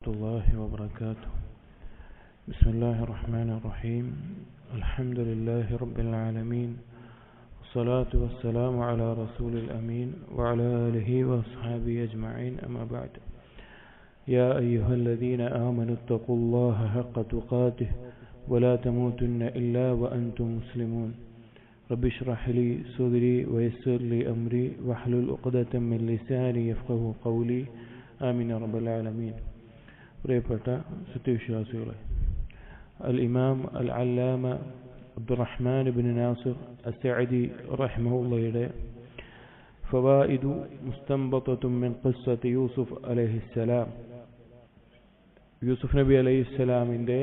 الله وبركاته. بسم الله الرحمن الرحيم. الحمد لله رب العالمين، والصلاة والسلام على رسول الأمين وعلى آله وأصحابه أجمعين، أما بعد. يا أيها الذين آمنوا اتقوا الله حق تقاته ولا تموتن إلا وأنتم مسلمون. رب اشرح لي صدري ويسر لي أمري واحلل عقدة من لساني يفقهوا قولي. آمين يا رب العالمين. പ്രിയപ്പെട്ട സത്യവിശ്വാസികളെ, അൽ ഇമാം അൽ അല്ലാമ അബ്ദുറഹ്മാൻ ഇബ്നു നാസിർ അസ്സഅദി റഹിമഹുള്ളയുടെ ഫവായിദു മുസ്തംബതത്തുൻ മിൻ ഖിസ്സത്തി യൂസുഫ് അലൈഹിസ്സലാം, യൂസുഫ് നബി അലൈഹിസ്സലാമിൻ്റെ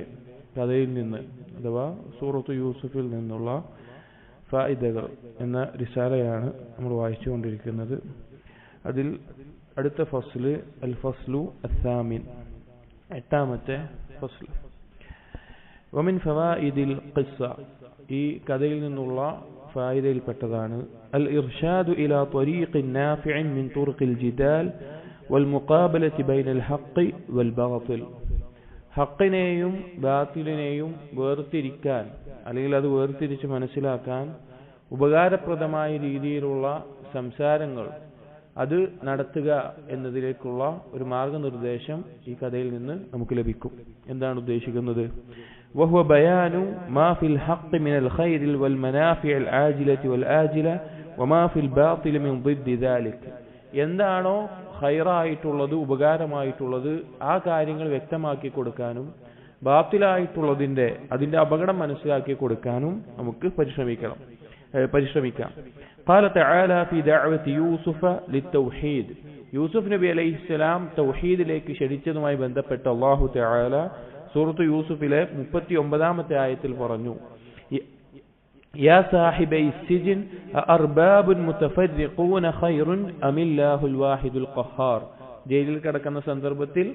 കഥയിൽ നിന്ന് അഥവാ സൂറത്ത് യൂസുഫിൽ നിന്നുള്ള ഫായിദകൾ എന്ന റിസാലയാണ് നമ്മൾ വായിച്ചുകൊണ്ടിരിക്കുന്നത്. അതിൽ അടുത്ത ഫസ്ല് അൽ ഫസ്ലു അസ്സാമിൻ, എട്ടാമത്തെ ഫസ്ൽ. വമിൻ ഫവായിദിൽ ഖിസ്സ, ഈ കഥയിൽ നിന്നുള്ള ഫായിദയിൽപ്പെട്ടതാണ് അൽ ഇർഷാദു ഇലാ ത്വരീഖിൻ നാഫിഇൻ മിൻ തുർഖിൽ ജിദാൽ വൽ മുഖാബലതി ബൈനൽ ഹഖ് വൽ ബാതിൽ. ഹഖിനെയും ബാതിലിനെയും വേർതിരിക്കാൻ, അല്ലെങ്കിൽ അത് വേർതിരിച്ച് മനസ്സിലാക്കാൻ ഉപകാരപ്രദമായ രീതിയിലുള്ള സംസാരങ്ങൾ അത് നടത്തുക എന്നതിലേക്കുള്ള ഒരു മാർഗനിർദ്ദേശം ഈ കഥയിൽ നിന്ന് നമുക്ക് ലഭിക്കും. എന്താണ് ഉദ്ദേശിക്കുന്നത്? വഹുവ ബയാനു മാ ഫിൽ ഹഖ് മിനൽ ഖൈറിൽ വൽ മനാഫിഇൽ ആജിലതി വൽ ആജില വമാ ഫിൽ ബാതിൽ മിൻ ളിദ്ദി ദാലിക്. എന്താണോ ഖൈറായിട്ടുള്ളത്, ഉപകാരമായിട്ടുള്ളത്, ആ കാര്യങ്ങൾ വ്യക്തമാക്കി കൊടുക്കാനും ബാത്തിലായിട്ടുള്ളതിന്റെ അതിന്റെ അപകടം മനസ്സിലാക്കി കൊടുക്കാനും നമുക്ക് പരിശ്രമിക്കാം. قال تعالى في دعوة يوسف للتوحيد. യൂസുഫ് നബി അലൈഹിസ്സലാം തൗഹീദിലേക്ക് ക്ഷണിച്ചതുമായി ബന്ധപ്പെട്ട് അല്ലാഹു തആല സൂറത്ത് യൂസുഫിലെ 39ാമത്തെ ആയത്തിൽ പറഞ്ഞു, യാ സാഹിബൈ സിജ്ൻ അർബാബുൻ മുതഫർരിഖൂന ഖൈറുൻ അമില്ലാഹുൽ വാഹിദുൽ ഖഹാർ. ജയിലിൽ കിടക്കുന്ന സന്ദർഭത്തിൽ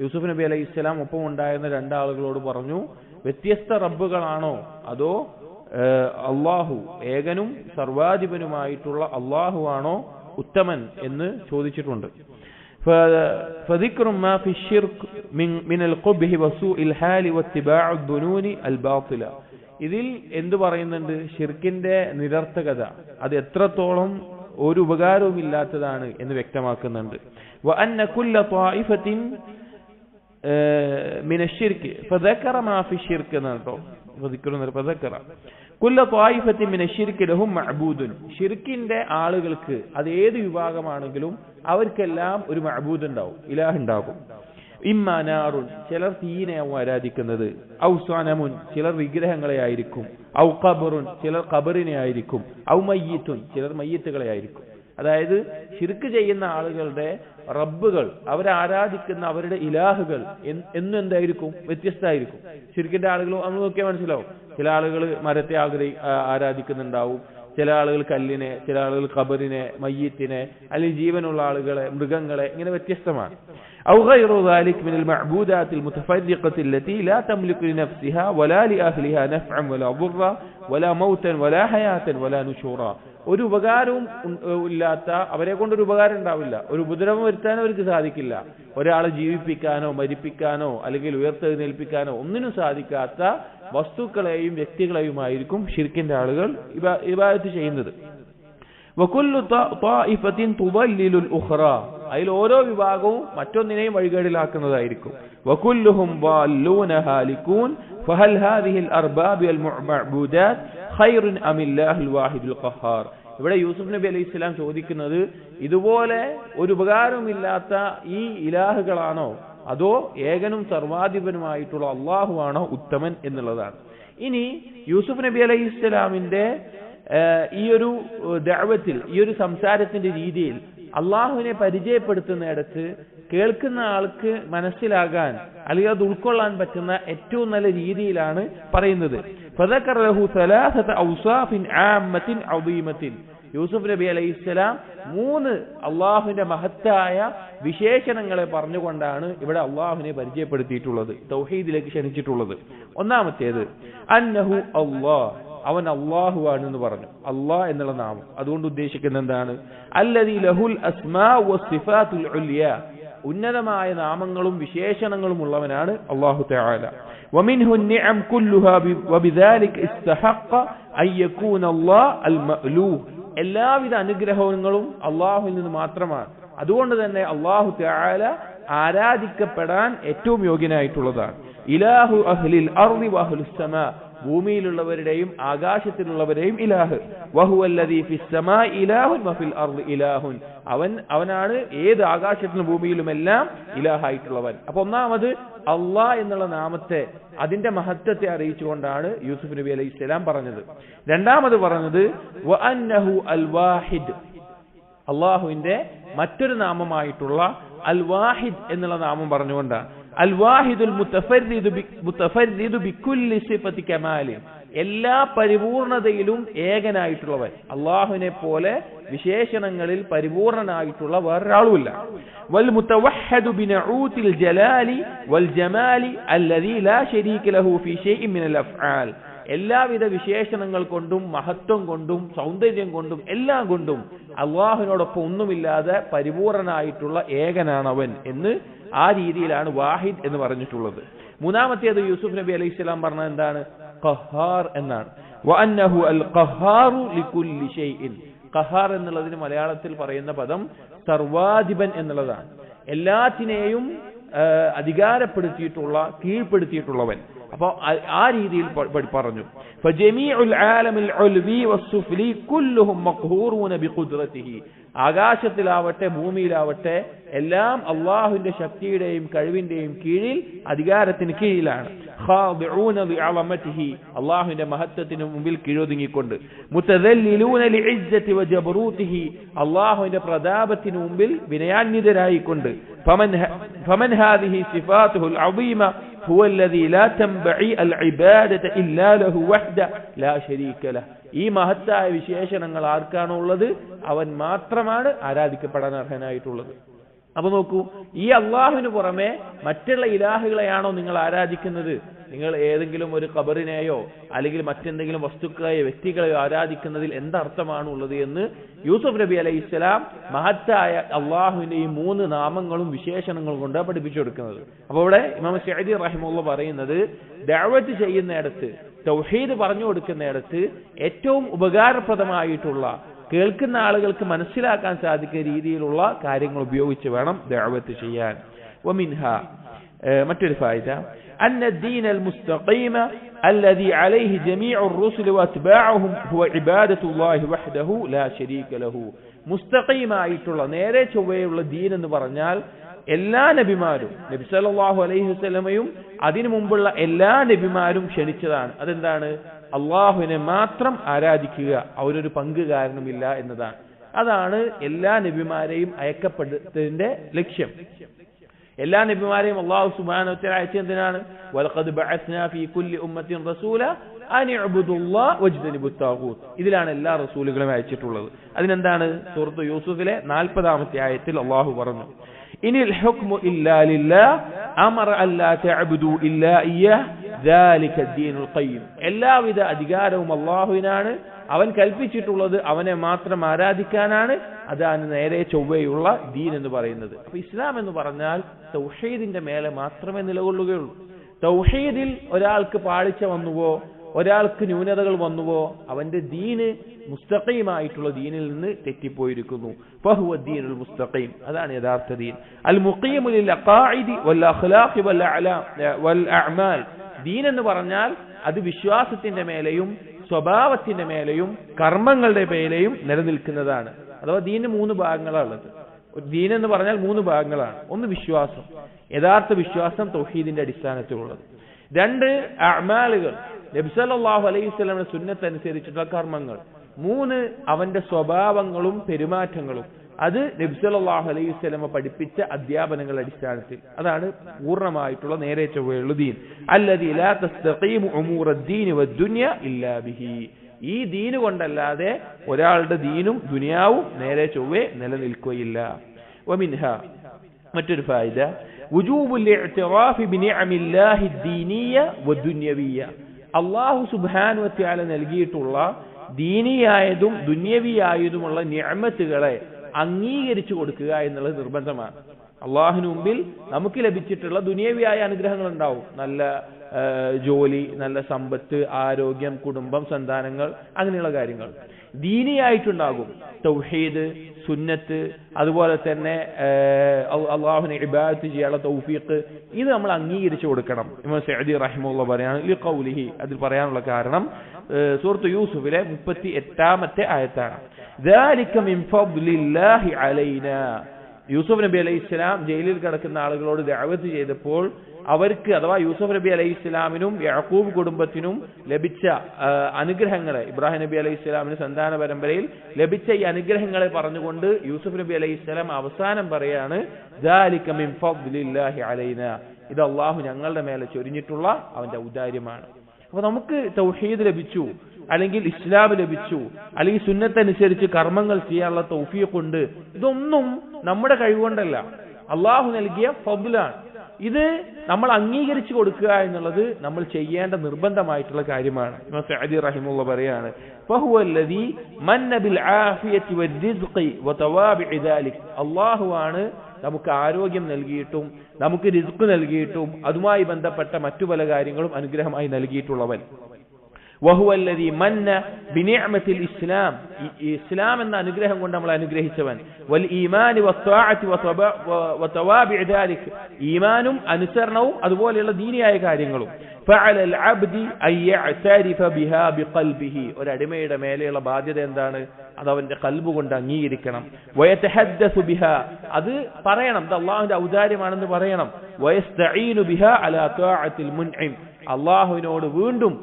യൂസുഫ് നബി അലൈഹിസ്സലാം ഒപ്പം ഉണ്ടായിരുന്ന രണ്ടാളുകളോട് പറഞ്ഞു, വ്യത്യസ്ത റബ്ബുകളാണോ അതോ അള്ളാഹു ഏകനും സർവാധിപനുമായിട്ടുള്ള അള്ളാഹു ആണോ ഉത്തമൻ എന്ന് ചോദിച്ചിട്ടുണ്ട്. ഇതിൽ എന്തു പറയുന്നുണ്ട്? ഷിർക്കിന്റെ നിരർത്ഥകത, അത് എത്രത്തോളം ഒരു ഉപകാരവും ഇല്ലാത്തതാണ് എന്ന് വ്യക്തമാക്കുന്നുണ്ട്. وأن كل طائفة من الشرك فذكر ما في الشرك فذكر كل طائفة من الشرك لهم معبود. ഷിർക്കിന്റെ ആളുകൾക്ക് അത് ഏത് വിഭാഗമാണെങ്കിലും അവർക്കെല്ലാം ഒരു മഅബൂദ് ഉണ്ടാവും, ഇലാഹ് ഉണ്ടാകും. ഇമ്മാ നാറുൻ, ചിലർ തീയിനെയാവും ആരാധിക്കുന്നത്, ഔ സനമുൻ, ചിലർ വിഗ്രഹങ്ങളെ ആയിരിക്കും, ഔ ഖബറുൻ, ചിലർ ഖബറിനെ ആയിരിക്കും, ഔ മയ്യിത്തുൻ, ചിലർ മയ്യിത്തുകളെ ആയിരിക്കും. അതായത് ശിർക്ക് ചെയ്യുന്ന ആളുകളുടെ റബ്ബുകൾ, അവരാരാധിക്കുന്ന അവരുടെ ഇലാഹുകൾ എന്തായിരിക്കും? വ്യത്യസ്തമായിരിക്കും. ശിർക്കിന്റെ ആളുകൾ നമ്മൾ നോക്കിയാൽ മനസ്സിലാവും. ചില ആളുകൾ മരത്തെ ആരാധിക്കുന്നുണ്ടാവും, ചില ആളുകൾ കല്ലിനെ, ചില ആളുകൾ ഖബറിനെ, മയ്യിത്തിനെ, അല്ലെങ്കിൽ ജീവനുള്ള ആളുകളെ, മൃഗങ്ങളെ, ഇങ്ങനെ വ്യത്യസ്തമാണ്. أو غير ذلك من المعبودات المتفرقة التي لا تملك لنفسها ولا لأهلها نفعا ولا ضرا ولا موتا ولا حياة ولا نشورا. ഒരു ഉപകാരവും ഇല്ലാത്ത, അവരെ കൊണ്ടൊരു ഉപകാരം ഉണ്ടാവില്ല, ഒരു ഉപദ്രവം വരുത്താനോ അവർക്ക് സാധിക്കില്ല, ഒരാളെ ജീവിപ്പിക്കാനോ മരിപ്പിക്കാനോ അല്ലെങ്കിൽ ഉയർത്തെഴുന്നേൽപ്പിക്കാനോ ഒന്നിനും സാധിക്കാത്ത വസ്തുക്കളെയും വ്യക്തികളെയുമായിരിക്കും ഷിർക്കിന്റെ ആളുകൾ ഇബാദത്ത് ചെയ്യുന്നത്. വകുല്ലു ത്വാഇഫത്തിൻ തുദല്ലിലുൽ ഉഖ്റ, അതിൽ ഓരോ വിഭാഗവും മറ്റൊന്നിനെയും വഴികേടിലാക്കുന്നതായിരിക്കും. വകുല്ലുഹും ളാല്ലൂന ഹാലികൂൻ ഫഹൽ ഹാദിഹിൽ അർബാബ് വൽ മഅബൂദാത് ഖൈറുൻ അമില്ലാഹുൽ വാഹിദുൽ ഖഹാർ. ഇവിടെ യൂസുഫ് നബി അലൈഹിസ്സലാം ചോദിക്കുന്നത്, ഇതുപോലെ ഒരു ഉപകാരവുമില്ലാത്ത ഈ ഇലാഹുകളാണോ അതോ ഏകനും സർവാധിപനുമായിട്ടുള്ള അള്ളാഹു ആണോ ഉത്തമൻ എന്നുള്ളതാണ്. ഇനി യൂസുഫ് നബി അലൈഹിസ്സലാമിന്റെ ഈ ഒരു ദഅവത്തിൽ, ഈ ഒരു സംസാരത്തിന്റെ രീതിയിൽ അള്ളാഹുവിനെ പരിചയപ്പെടുത്തുന്നിടത്ത് കേൾക്കുന്ന ആൾക്ക് മനസ്സിലാകാൻ അല്ലെങ്കിൽ അത് ഉൾക്കൊള്ളാൻ പറ്റുന്ന ഏറ്റവും നല്ല രീതിയിലാണ് പറയുന്നത്. യൂസുഫ് നബി അലൈഹിസ്സലാം 3 അള്ളാഹുവിന്റെ മഹത്തായ വിശേഷണങ്ങളെ പറഞ്ഞുകൊണ്ടാണ് ഇവിടെ അള്ളാഹുവിനെ പരിചയപ്പെടുത്തിയിട്ടുള്ളത്, തൗഹീദിലേക്ക് ക്ഷണിച്ചിട്ടുള്ളത്. ഒന്നാമത്തേത് അന്നഹു അല്ലാഹ്, അവൻ അല്ലാഹു ആണെന്ന് പറഞ്ഞു. അല്ലാഹ് എന്നുള്ള നാമം അതുകൊണ്ട് ഉദ്ദേശിക്കുന്നത് എന്താണ്? അല്ലദീ ലഹുൽ അസ്മാഉ വസ്സിഫാത്തുൽ ഉൽയ, ഉന്നതമായ നാമങ്ങളും വിശേഷണങ്ങളും ഉള്ളവനാണ് അല്ലാഹു തആല. ومنه النعم كلها وبذلك استحق أن يكون الله المألوه. എല്ലാവിധ അനുഗ്രഹങ്ങളും അല്ലാഹുവിൽ നിന്ന് മാത്രമാണ്. അതുകൊണ്ട് തന്നെ അല്ലാഹു തആല ആരാധിക്കപ്പെടാൻ ഏറ്റവും യോഗ്യനായിട്ടുള്ളതാണ്. ഇലാഹു അഹ്ലിൽ അർളി വഅഹ്ലുസ് സമാ, ഭൂമിയിലുള്ളവരുടെയും ആകാശത്തിലുള്ളവരെയും ഇലാഹ്. വഹുവല്ലദീ ഫിസ് സമാഇ ഇലാഹുൻ വഫിൽ അർളി ഇലാഹുൻ, അവനാണ് ഏത് ആകാശത്തിലും ഭൂമിയിലുമെല്ലാം ഇലാഹായിട്ടുള്ളവൻ. അപ്പൊ ഒന്നാമത് അള്ളാഹ് എന്നുള്ള നാമത്തെ, അതിന്റെ മഹത്വത്തെ അറിയിച്ചുകൊണ്ടാണ് യൂസുഫ് നബി അലൈഹിസ്സലാം പറഞ്ഞത്. രണ്ടാമത് പറഞ്ഞത് വഅന്നഹു അൽ വാഹിദ്, അള്ളാഹുവിന്റെ മറ്റൊരു നാമമായിട്ടുള്ള അൽ വാഹിദ് എന്നുള്ള നാമം പറഞ്ഞുകൊണ്ടാണ്. അൽ വാഹിദുൽ മുതഫർരിദു ബികുല്ലി സിഫത്തി കമാലി, എല്ലാ പരിപൂർണതയിലും ഏകനായിട്ടുള്ളവൻ. അള്ളാഹുവിനെ പോലെ വിശേഷണങ്ങളിൽ പരിപൂർണനായിട്ടുള്ള വേറൊരാളുമില്ല. വൽ മുതവഹ്ഹദു ബിനഊത്തിൽ ജലാലി വൽ ജമാലി അല്ലദീ ലാ ശരീക ലഹു ഫീ ശൈഇൻ മിനൽ അഫ്ആൽ, എല്ലാവിധ വിശേഷണങ്ങൾ കൊണ്ടും മഹത്വം കൊണ്ടും സൗന്ദര്യം കൊണ്ടും എല്ലാം കൊണ്ടും അള്ളാഹുവിനോടൊപ്പം ഒന്നുമില്ലാതെ പരിപൂർണനായിട്ടുള്ള ഏകനാണവൻ എന്ന് ആ രീതിയിലാണ് വാഹിദ് എന്ന് പറഞ്ഞിട്ടുള്ളത്. മൂന്നാമത്തേത് യൂസുഫ് നബി അലൈഹിസ്സലാം പറഞ്ഞത് എന്താണ്? ഖഹാർ എന്നാണ്. വഅന്നഹു അൽ ഖഹാറു ലികുല്ലി ഷൈഇൻ. ഖഹാർ എന്നുള്ളതിന് മലയാളത്തിൽ പറയുന്ന പദം സർവാധിപൻ എന്നുള്ളതാണ്. എല്ലാത്തിനെയും അധികാരപ്പെടുത്തിയിട്ടുള്ള, കീഴ്പ്പെടുത്തിയിട്ടുള്ളവൻ. അപ്പോൾ ആ രീതിയിൽ പറഞ്ഞു. ഫജമീഉൽ ആലമിൽ ഉൽവി വസ്സുഫ്ലി കുല്ലുഹും മഖ്ഹൂറൂന ബിഖുദ്റതിഹി, ആകാശത്തിലാവട്ടെ ഭൂമിയിലാവട്ടെ എല്ലാം അള്ളാഹുവിന്റെ ശക്തിയുടെയും കഴിവിന്റെയും കീഴിൽ, അധികാരത്തിന് കീഴിലാണ്. ഖാദിഊന ലിഅളമതിഹി, അള്ളാഹുവിന്റെ മഹത്വത്തിന് മുമ്പിൽ കീഴൊതുങ്ങിക്കൊണ്ട്. മുതദല്ലിലൂന ലിഇസ്സതി വജബറൂതിഹി, അള്ളാഹുവിന്റെ പ്രതാപത്തിന് മുമ്പിൽ വിനയാന്വിതരായിക്കൊണ്ട്. ഫമൻ ഹാദിഹി സിഫാതുഹുൽ അദീമ ഹുവ അല്ലദീ ലാ തൻബഇ അൽ ഇബാദത ഇല്ലാ ലഹു വഹ്ദ ലാ ശരീക ലഹ്. ഈ മഹത്തായ വിശേഷണങ്ങൾ ആർക്കാണോ ഉള്ളത് അവൻ മാത്രമാണ് ആരാധിക്കപ്പെടാൻ അർഹനായിട്ടുള്ളത്. അപ്പൊ നോക്കൂ, ഈ അള്ളാഹുവിന് പുറമെ മറ്റുള്ള ഇലാഹുകളെയാണോ നിങ്ങൾ ആരാധിക്കുന്നത്? നിങ്ങൾ ഏതെങ്കിലും ഒരു ഖബറിനെയോ അല്ലെങ്കിൽ മറ്റെന്തെങ്കിലും വസ്തുക്കളെയോ വ്യക്തികളെയോ ആരാധിക്കുന്നതിൽ എന്തർത്ഥമാണ് ഉള്ളത് എന്ന് യൂസുഫ് നബി അലൈഹിസ്സലാം മഹത്തായ അള്ളാഹുവിന്റെ ഈ 3 നാമങ്ങളും വിശേഷണങ്ങളും കൊണ്ട് പഠിപ്പിച്ചു കൊടുക്കുന്നത്. അപ്പോൾ ഇവിടെ ഇമാം സഅദി റഹിമഹുല്ലാഹ് പറയുന്നത്, ദഅവത്ത് ചെയ്യുന്നിടത്ത്, തൗഹീദ് പറഞ്ഞു കൊടുക്കുന്നിടത്ത് ഏറ്റവും ഉപകാരപ്രദമായിട്ടുള്ള, കേൾക്കുന്ന ആളുകൾക്ക് മനസ്സിലാക്കാൻ സാധിക്കുന്ന രീതിയിലുള്ള കാര്യങ്ങൾ ഉപയോഗിച്ച് വേണം ദഅവത്ത് ചെയ്യാൻ. വമിൻഹ, മറ്റൊരു ഫായിദ, അന്ന الدين المستقيم الذي عليه جميع الرسل واتباعهم هو عبادة الله وحده لا شريك له. മുസ്തഖീമായിട്ടുള്ള, നേരെ ചൊവ്വയുള്ള ദീൻ എന്ന് പറഞ്ഞാൽ എല്ലാ നബിമാരും, നബി സല്ലല്ലാഹു അലൈഹി വസല്ലമയും അതിനു മുമ്പുള്ള എല്ലാ നബിമാരും ക്ഷണിച്ചതാണ്. അതെന്താണ്? അള്ളാഹുവിനെ മാത്രം ആരാധിക്കുക, അവരൊരു പങ്കുകാരനുമില്ല എന്നതാണ്. അതാണ് എല്ലാ നബിമാരെയും അയക്കപ്പെട്ടതിന്റെ ലക്ഷ്യം. എല്ലാ നബിമാരെയും അല്ലാഹു സുബ്ഹാനഹു വ തആല അയച്ചതെന്തിനാണ്? വലഖദ് ബഅസ്നാ ഫീ കുല്ലി ഉമ്മത്തിൻ റസൂല അൻ ഇഅ്ബുദുല്ലാഹ വജ്തനിബുത് താഗൂത്ത്. ഇതിലാണ് എല്ലാ റസൂലുകളെയും അയച്ചിട്ടുള്ളത്. അതിനെന്താണ്? സൂറത്ത് യൂസുഫിലെ 40-ാമത്തെ ആയത്തിൽ അല്ലാഹു പറഞ്ഞു, ഇനിൽ ഹുക്മു ഇല്ലാ ലില്ലാഹ് അമറ അല്ലാ തഅബ്ദു ഇല്ലാ ഇയ്യാഹ് ദാലിക ദീനുൽ ഖയ്യിം. എല്ലാവിധ അധികാരവും അല്ലാഹുവിനാണ്. അവൻ കൽപ്പിച്ചിട്ടുള്ളത് അവനെ മാത്രം ആരാധിക്കാനാണ്. അതാണ് നേരെ ചൊവ്വയുള്ള ദീൻ എന്ന് പറയുന്നത്. അപ്പൊ ഇസ്ലാം എന്ന് പറഞ്ഞാൽ തൗഹീദിന്റെ മേലെ മാത്രമേ നിലകൊള്ളുകയുള്ളൂ. തൗഹീദിൽ ഒരാൾക്ക് പാളിച്ച വന്നുവോ, ഒരാൾക്ക് ന്യൂനതകൾ വന്നുവോ, അവന്റെ ദീന് മുസ്തഖീമായിട്ടുള്ള ദീനിൽ നിന്ന് തെറ്റിപ്പോയിരിക്കുന്നു. ഫഹുവ ദീനുൽ മുസ്തഖീം, അതാണ് യഥാർത്ഥ ദീൻ. അൽ മുഖീമു ലിൽ അഖാഇദി വൽ അഖ്ലാഖി വൽ അഅമാൽ. ദീൻ എന്ന് പറഞ്ഞാൽ അത് വിശ്വാസത്തിന്റെ മേലെയും സ്വഭാവത്തിന്റെ മേലെയും കർമ്മങ്ങളുടെ മേലെയും നിലനിൽക്കുന്നതാണ്. അഥവാ ദീന് 3 ഭാഗങ്ങളാണുള്ളത്. ദീൻ എന്ന് പറഞ്ഞാൽ 3 ഭാഗങ്ങളാണ്. ഒന്ന് വിശ്വാസം, യഥാർത്ഥ വിശ്വാസം തൗഹീദിന്റെ അടിസ്ഥാനത്തിലുള്ളത്. 2 അഅമാലുകൾ, നബി സല്ലല്ലാഹു അലൈഹി വസല്ലമയുടെ സുന്നത്ത് അനുസരിച്ചുള്ള കർമ്മങ്ങൾ. 3 അവന്റെ സ്വഭാവങ്ങളും പെരുമാറ്റങ്ങളും. അത് നബി സല്ലല്ലാഹു അലൈഹി വസല്ലമ പഠിപ്പിച്ച അധ്യാപനങ്ങളുടെ അടിസ്ഥാനത്തിൽ. അതാണ് പൂർണ്ണമായിട്ടുള്ള നേരെ ചൊവ്വയുള്ള ദീൻ. അല്ലദീ ലാ തസ്തഖീമു ഉമൂറദ്ദീനി വദ്ദുനിയ ഇല്ലാ ബിഹി. ഈ ദീന് കൊണ്ടല്ലാതെ ഒരാളുടെ ദീനും ദുനിയാവും നേരെ ചൊവ്വേ നിലനിൽക്കുകയില്ല. വമിൻഹ, മറ്റൊരു ഫായിദ, വുജൂബുൽ ഇഅ്തിറാഫി ബിനിഅമില്ലാഹി ദീനിയ വദ്ദുനിയവിയ. അല്ലാഹു സുബ്ഹാനഹു വ തആല നൽകിയിട്ടുള്ള ദീനിയായതും ദുനിയവിയായതുമുള്ള നിഅമത്തുകളെ അംഗീകരിച്ചു കൊടുക്കുക എന്നുള്ളത് നിർബന്ധമാണ്. അള്ളാഹുവിന് മുമ്പിൽ നമുക്ക് ലഭിച്ചിട്ടുള്ള ദുനിയവിയായ അനുഗ്രഹങ്ങൾ ഉണ്ടാവും. നല്ല ജോലി, നല്ല സമ്പത്ത്, ആരോഗ്യം, കുടുംബം, സന്താനങ്ങൾ, അങ്ങനെയുള്ള കാര്യങ്ങൾ. ദീനിയായിട്ടുണ്ടാകും തൗഹീദ്, സുന്നത്ത്, അതുപോലെ തന്നെ അള്ളാഹുവിനെ ഇബാദത്ത് ചെയ്യാനുള്ള തൗഫീഖ്. ഇത് നമ്മൾ അംഗീകരിച്ചു കൊടുക്കണം. ഇമാം സഅദി റഹിമഹുല്ലാഹ് പറയാണ് ലിഖൗലിഹി, അതിൽ പറയാനുള്ള കാരണം സൂറത്ത് യൂസുഫിലെ 38-ാമത്തെ ആയത്താണ്. ദാലിക മിൻ ഫദ്ലില്ലാഹി അലൈനാ. യൂസുഫ് നബി അലൈഹി ഇസ്ലാം ജയിലിൽ കിടക്കുന്ന ആളുകളോട് ദഅവത്ത് ചെയ്തപ്പോൾ അവർക്ക്, അഥവാ യൂസുഫ് നബി അലൈഹി ഇസ്ലാമിനും യാക്കൂബ് കുടുംബത്തിനും ലഭിച്ച അനുഗ്രഹങ്ങളെ, ഇബ്രാഹിം നബി അലൈഹി ഇസ്ലാമിന് സന്താന പരമ്പരയിൽ ലഭിച്ച ഈ അനുഗ്രഹങ്ങളെ പറഞ്ഞുകൊണ്ട് യൂസുഫ് നബി അലൈഹി ഇസ്ലാം അവസാനം പറയാണ് ദാലിക മിൻ ഫദ്ലില്ലാഹി അലൈനാ, ഇത് അള്ളാഹു ഞങ്ങളുടെ മേലെ ചൊരിഞ്ഞിട്ടുള്ള അവന്റെ ഔദാര്യമാണ്. അപ്പൊ നമുക്ക് തൗഹീദ് ലഭിച്ചു, അല്ലെങ്കിൽ ഇസ്ലാം ലഭിച്ചു, അല്ലെങ്കിൽ സുന്നത്തനുസരിച്ച് കർമ്മങ്ങൾ ചെയ്യാനുള്ള തൗഫീഖുണ്ട്. ഇതൊന്നും നമ്മുടെ കഴിവുകൊണ്ടല്ല, അള്ളാഹു നൽകിയ ഫദ്ലാണ്. ഇത് നമ്മൾ അംഗീകരിച്ചു കൊടുക്കുക എന്നുള്ളത് നമ്മൾ ചെയ്യേണ്ട നിർബന്ധമായിട്ടുള്ള കാര്യമാണ്. ഇമാം സഅദി റഹിമഹുല്ലാഹ് പറയാണ് ഫഹുവല്ലദീ മന്ന ബിൽ ആഫിയത്തി വദ്ദിസ്ഖി വതവാബിഇ ദാലിക്. അല്ലാഹുവാണ് നമുക്ക് ആരോഗ്യം നൽകിയിട്ടും നമുക്ക് റിസ്ക് നൽകിയിട്ടും അതുമായി ബന്ധപ്പെട്ട മറ്റു പല കാര്യങ്ങളും അനുഗ്രഹമായി നൽകിയിട്ടുള്ളവൻ. വഹുവല്ലദീ മന്ന ബിനിഅമത്തിൽ ഇസ്ലാം, ഇസ്ലാം എന്ന അനുഗ്രഹം കൊണ്ട് നമ്മൾ അനുഗ്രഹിച്ചവൻ. വൽ ഈമാനി വത്വാഅത്തി വതവാബിഇ ദാലിക്, ഈമാനും അനുസരണവും അതുപോലെയുള്ള ദീനിയായ കാര്യങ്ങളും. ഫഅലൽ അബ്ദി അൻ യഅ്തരിഫ ബിഹാ ബിഖൽബിഹി, ഒരു അടിമയുടെ മേലെയുള്ള ബാധ്യത എന്താണ്? അത് അവന്റെ ഖൽബ് കൊണ്ട് അംഗീകരിക്കണം. വയതഹദ്ദസു ബിഹാ, അത് പറയണം, ഇത് അല്ലാഹുവിന്റെ ഔദാര്യമാണെന്ന് പറയണം. വയസ്തഈനു ബിഹാ അലാ ത്വാഅത്തിൽ മുൻഇം, അള്ളാഹുവിനോട് വീണ്ടും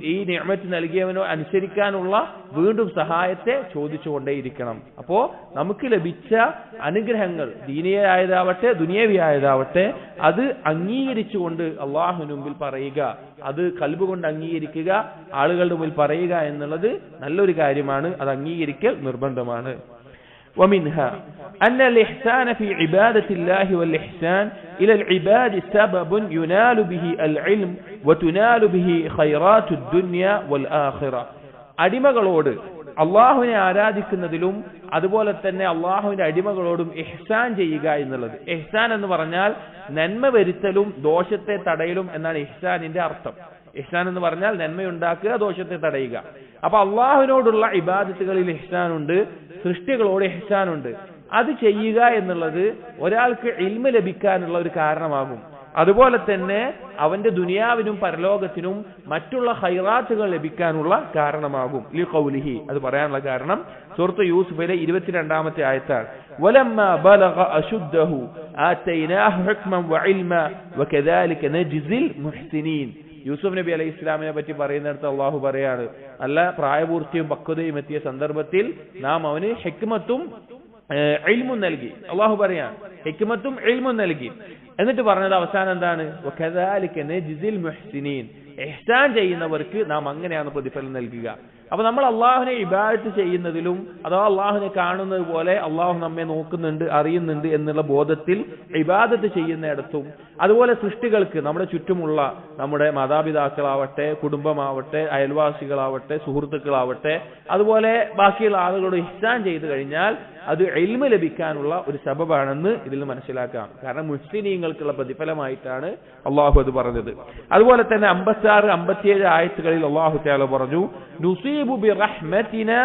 ഈ നിഅമത്ത് നൽകിയവനോ അനുസരിക്കാനുള്ള വീണ്ടും സഹായത്തെ ചോദിച്ചുകൊണ്ടേയിരിക്കണം. അപ്പോ നമുക്ക് ലഭിച്ച അനുഗ്രഹങ്ങൾ ദീനിയായതാവട്ടെ ദുനിയവിയായതാവട്ടെ അത് അംഗീകരിച്ചുകൊണ്ട് അള്ളാഹുവിന് മുമ്പിൽ പറയുക, അത് ഖൽബ് കൊണ്ട് അംഗീകരിക്കുക, ആളുകളുടെ മുമ്പിൽ പറയുക എന്നുള്ളത് നല്ലൊരു കാര്യമാണ്. അത് അംഗീകരിക്കൽ നിർബന്ധമാണ്. ومنها أن الإحسان في عبادة الله والإحسان إلى العباد سبب ينال به العلم وتنال به خيرات الدنيا والآخرة. അടിമകളോട് അള്ളാഹുവിനെ ആരാധിക്കുന്നതിലും അതുപോലെ തന്നെ അള്ളാഹുവിന്റെ അടിമകളോടും ഇഹ്സാൻ ചെയ്യുക എന്നുള്ളത്. ഇഹ്സാൻ എന്ന് പറഞ്ഞാൽ നന്മ വരുത്തലും ദോഷത്തെ തടയലും എന്നാണ് ഇഹ്സാനിന്റെ അർത്ഥം. ഇഹ്സാൻ എന്ന് പറഞ്ഞാൽ നന്മയുണ്ടാക്കുക, ദോഷത്തെ തടയുക. അപ്പൊ അള്ളാഹുവിനോടുള്ള ഇബാദത്തുകളിൽ ഇഹ്സാനുണ്ട്, സൃഷ്ടികളോട് ഇഹ്സാനുണ്ട്. അത് ചെയ്യുക എന്നുള്ളത് ഒരാൾക്ക് ഇൽമ ലഭിക്കാനുള്ള ഒരു കാരണമാകും. അതുപോലെ തന്നെ അവന്റെ ദുനിയാവിനും പരലോകത്തിനും മറ്റുള്ള ഖൈറാത്തുകൾ ലഭിക്കാനുള്ള കാരണമാകും. ലിഖൗലിഹി, അത് പറയാനുള്ള കാരണം സൂറത്ത് യൂസുഫിലെ 22-ാമത്തെ ആയത്താണ്. വലമ്മാ ബലഗ അശുദ്ധഹു ആതൈനാഹു ഹുക്മൻ വഇൽമാ വകദാലിക നജ്സിൽ മുഹ്സിനീൻ. യൂസുഫ് നബി അലൈഹി ഇസ്ലാമിനെ പറ്റി പറയുന്നിടത്ത് അള്ളാഹു പറയാണ്, നല്ല പ്രായപൂർത്തിയും പക്വതയും എത്തിയ സന്ദർഭത്തിൽ നാം അവന് ഹിക്മത്തും ഇൽമും നൽകി. അള്ളാഹു പറയാണ് ഹിക്മത്തും ഇൽമും നൽകി. എന്നിട്ട് പറഞ്ഞത് അവസാനം എന്താണ്? വകദാലിക നജ്സിൽ മുഹ്സിനീൻ, ഇഹ്സാൻ ചെയ്യുന്നവർക്ക് നാം അങ്ങനെയാണ് പ്രതിഫലം നൽകുക. അപ്പൊ നമ്മൾ അള്ളാഹുവിനെ ഇബാദത്ത് ചെയ്യുന്നതിലും അഥവാ അള്ളാഹുവിനെ കാണുന്നത് പോലെ അള്ളാഹു നമ്മെ നോക്കുന്നുണ്ട്, അറിയുന്നുണ്ട് എന്നുള്ള ബോധത്തിൽ ഇബാദത്ത് ചെയ്യുന്നിടത്തും, അതുപോലെ സൃഷ്ടികൾക്ക് നമ്മുടെ ചുറ്റുമുള്ള നമ്മുടെ മാതാപിതാക്കളാവട്ടെ, കുടുംബമാവട്ടെ, അയൽവാസികളാവട്ടെ, സുഹൃത്തുക്കളാവട്ടെ, അതുപോലെ ബാക്കിയുള്ള ആളുകളോട് ഇഹ്സാൻ ചെയ്തു കഴിഞ്ഞാൽ അത് ഇൽമ ലഭിക്കാനുള്ള ഒരു സബബാണെന്ന് ഇതിൽ നിന്ന് മനസ്സിലാക്കാം. കാരണം മുഹ്സിനീങ്ങൾക്കുള്ള പ്രതിഫലമായിട്ടാണ് അള്ളാഹു അത് പറഞ്ഞത്. അതുപോലെ തന്നെ 56-57 ആയത്തുകളിൽ അള്ളാഹു തആല പറഞ്ഞു, നുസീബു ബിറഹ്മതിനാ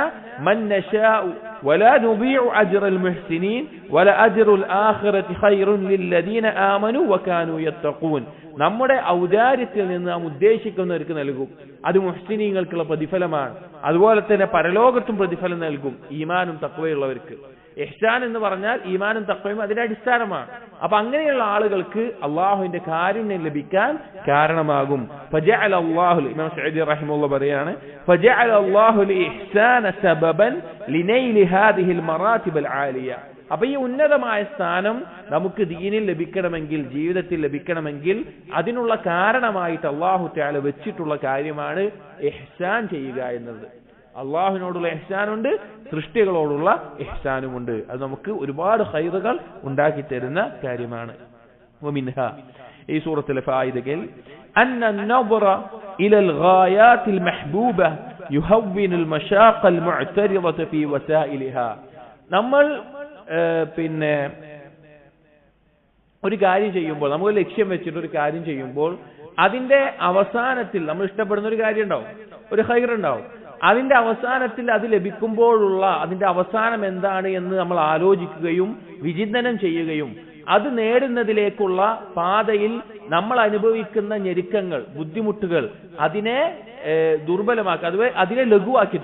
മൻ നശാഉ വലാ നുദീഉ അജ്റൽ മുഹ്സിനീൻ വലാ അജ്റുൽ ആഖിറതി ഖൈറുൻ ലില്ലദീന ആമനു വകാനൂ യത്തഖൂൻ. നമ്മുടെ ഔദാര്യത്തിൽ നിന്ന് നാം ഉദ്ദേശിക്കുന്നവർക്ക് നൽകും, അത് മുഹ്സിനീങ്ങൾക്കുള്ള പ്രതിഫലമാണ്. അതുപോലെ തന്നെ പരലോകത്തും പ്രതിഫലം നൽകും ഈമാനും തഖ്വയുള്ളവർക്ക്. ഇഹ്സാൻ എന്ന് പറഞ്ഞാൽ ഈമാനും തഖ്വയും അതിന്റെ അടിസ്ഥാനമാണ്. അപ്പൊ അങ്ങനെയുള്ള ആളുകൾക്ക് അള്ളാഹുവിന്റെ കാരുണ്യം ലഭിക്കാൻ കാരണമാകും. ഫജഅല അല്ലാഹു, ഇമാം സഅദി റഹിമഹുല്ലാഹ് പറയാണ്, ഫജഅല അല്ലാഹു ലിഇഹ്സാന സബബൻ ലിനൈലി ഹാദിഹിൽ മറാത്തിബൽ ആലിയ. അപ്പൊ ഈ ഉന്നതമായ സ്ഥാനം നമുക്ക് ദീനിൽ ലഭിക്കണമെങ്കിൽ, ജീവിതത്തിൽ ലഭിക്കണമെങ്കിൽ അതിനുള്ള കാരണമായിട്ട് അല്ലാഹു തആല വെച്ചിട്ടുള്ള കാര്യമാണ് ഇഹ്സാൻ ചെയ്യുക എന്നത്. അള്ളാഹുവിനോടുള്ള ഇഹ്സാനുണ്ട്, സൃഷ്ടികളോടുള്ള ഇഹ്സാനുമുണ്ട്. അത് നമുക്ക് ഒരുപാട് ഖൈറുകൾ ഉണ്ടാക്കി തരുന്ന കാര്യമാണ്. വമിൻഹാ, ഈ സൂറത്തിലെ ഫായിദകൾ അന്ന النظر الى الغايات المحبوبه يهون المشاق المعترضه في وسائلها. നമ്മൾ ഒരു കാര്യം ചെയ്യുമ്പോൾ, നമുക്ക് ലക്ഷ്യം വെച്ചിട്ട് ഒരു കാര്യം ചെയ്യുമ്പോൾ അതിന്റെ അവസാനത്തിൽ നമ്മൾ ഇഷ്ടപ്പെടുന്ന ഒരു കാര്യം ഉണ്ടാവും, ഒരു ഖൈർ ഉണ്ടാവും. അതിന്റെ അവസാനത്തിൽ അത് ലഭിക്കുമ്പോഴുള്ള അതിന്റെ അവസാനം എന്താണ് എന്ന് നമ്മൾ ആലോചിക്കുകയും വിചിന്തനം ചെയ്യുകയും അത് നേടുന്നതിലേക്കുള്ള പാതയിൽ നമ്മൾ അനുഭവിക്കുന്ന ഞെരുക്കങ്ങൾ, ബുദ്ധിമുട്ടുകൾ അതിനെ ദുർബലമാക്കി, അതുവരെ അതിനെ ലഘുവാക്കി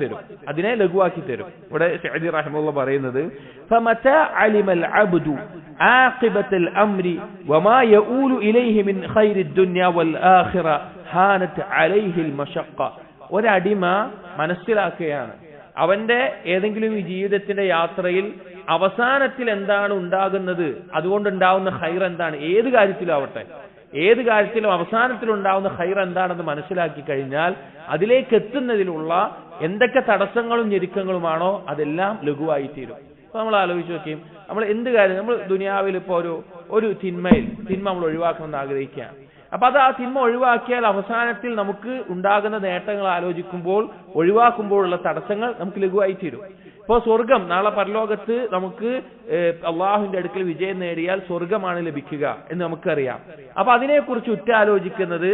തരും. ഇവിടെ സഅദി റഹിമഹുല്ലാഹ് പറയുന്നത് ഫമതാ അലിമൽ അബ്ദു ആഖിബത്തൽ അംരി വമാ യഊലു ഇലൈഹി മിൻ ഖൈരിദ് ദുനിയ വൽ ആഖിറ ഹാനത് അലൈഹിൽ മശഖ്ഖ. ഒരടിമ മനസ്സിലാക്കുകയാണ് അവന്റെ ഏതെങ്കിലും ഈ ജീവിതത്തിന്റെ യാത്രയിൽ അവസാനത്തിൽ എന്താണ് ഉണ്ടാകുന്നത്, അതുകൊണ്ടുണ്ടാവുന്ന ഖൈർ എന്താണ്, ഏത് കാര്യത്തിലും അവസാനത്തിലുണ്ടാവുന്ന ഖൈർ എന്താണെന്ന് മനസ്സിലാക്കി കഴിഞ്ഞാൽ അതിലേക്ക് എത്തുന്നതിലുള്ള എന്തൊക്കെ തടസ്സങ്ങളും ഞെരുക്കങ്ങളുമാണോ അതെല്ലാം ലഘുവായി തീരും. അപ്പൊ നമ്മൾ ആലോചിച്ച് നോക്കിയും, നമ്മൾ എന്ത് കാര്യം, നമ്മൾ ദുനിയാവിൽ ഇപ്പോ ഒരു തിന്മ നമ്മൾ ഒഴിവാക്കണമെന്ന് ആഗ്രഹിക്കുകയാണ്. അപ്പൊ അത് ആ തിന്മ ഒഴിവാക്കിയാൽ അവസാനത്തിൽ നമുക്ക് ഉണ്ടാകുന്ന നേട്ടങ്ങൾ ആലോചിക്കുമ്പോൾ ഒഴിവാക്കുമ്പോഴുള്ള തടസ്സങ്ങൾ നമുക്ക് ലഘുവായി തീരും. ഇപ്പോൾ സ്വർഗം, നാളെ പരലോകത്ത് നമുക്ക് അള്ളാഹുവിന്റെ അടുക്കൽ വിജയം നേടിയാൽ സ്വർഗമാണ് ലഭിക്കുക എന്ന് നമുക്കറിയാം. അപ്പൊ അതിനെക്കുറിച്ച് ഉറ്റാലോചിക്കുന്നത്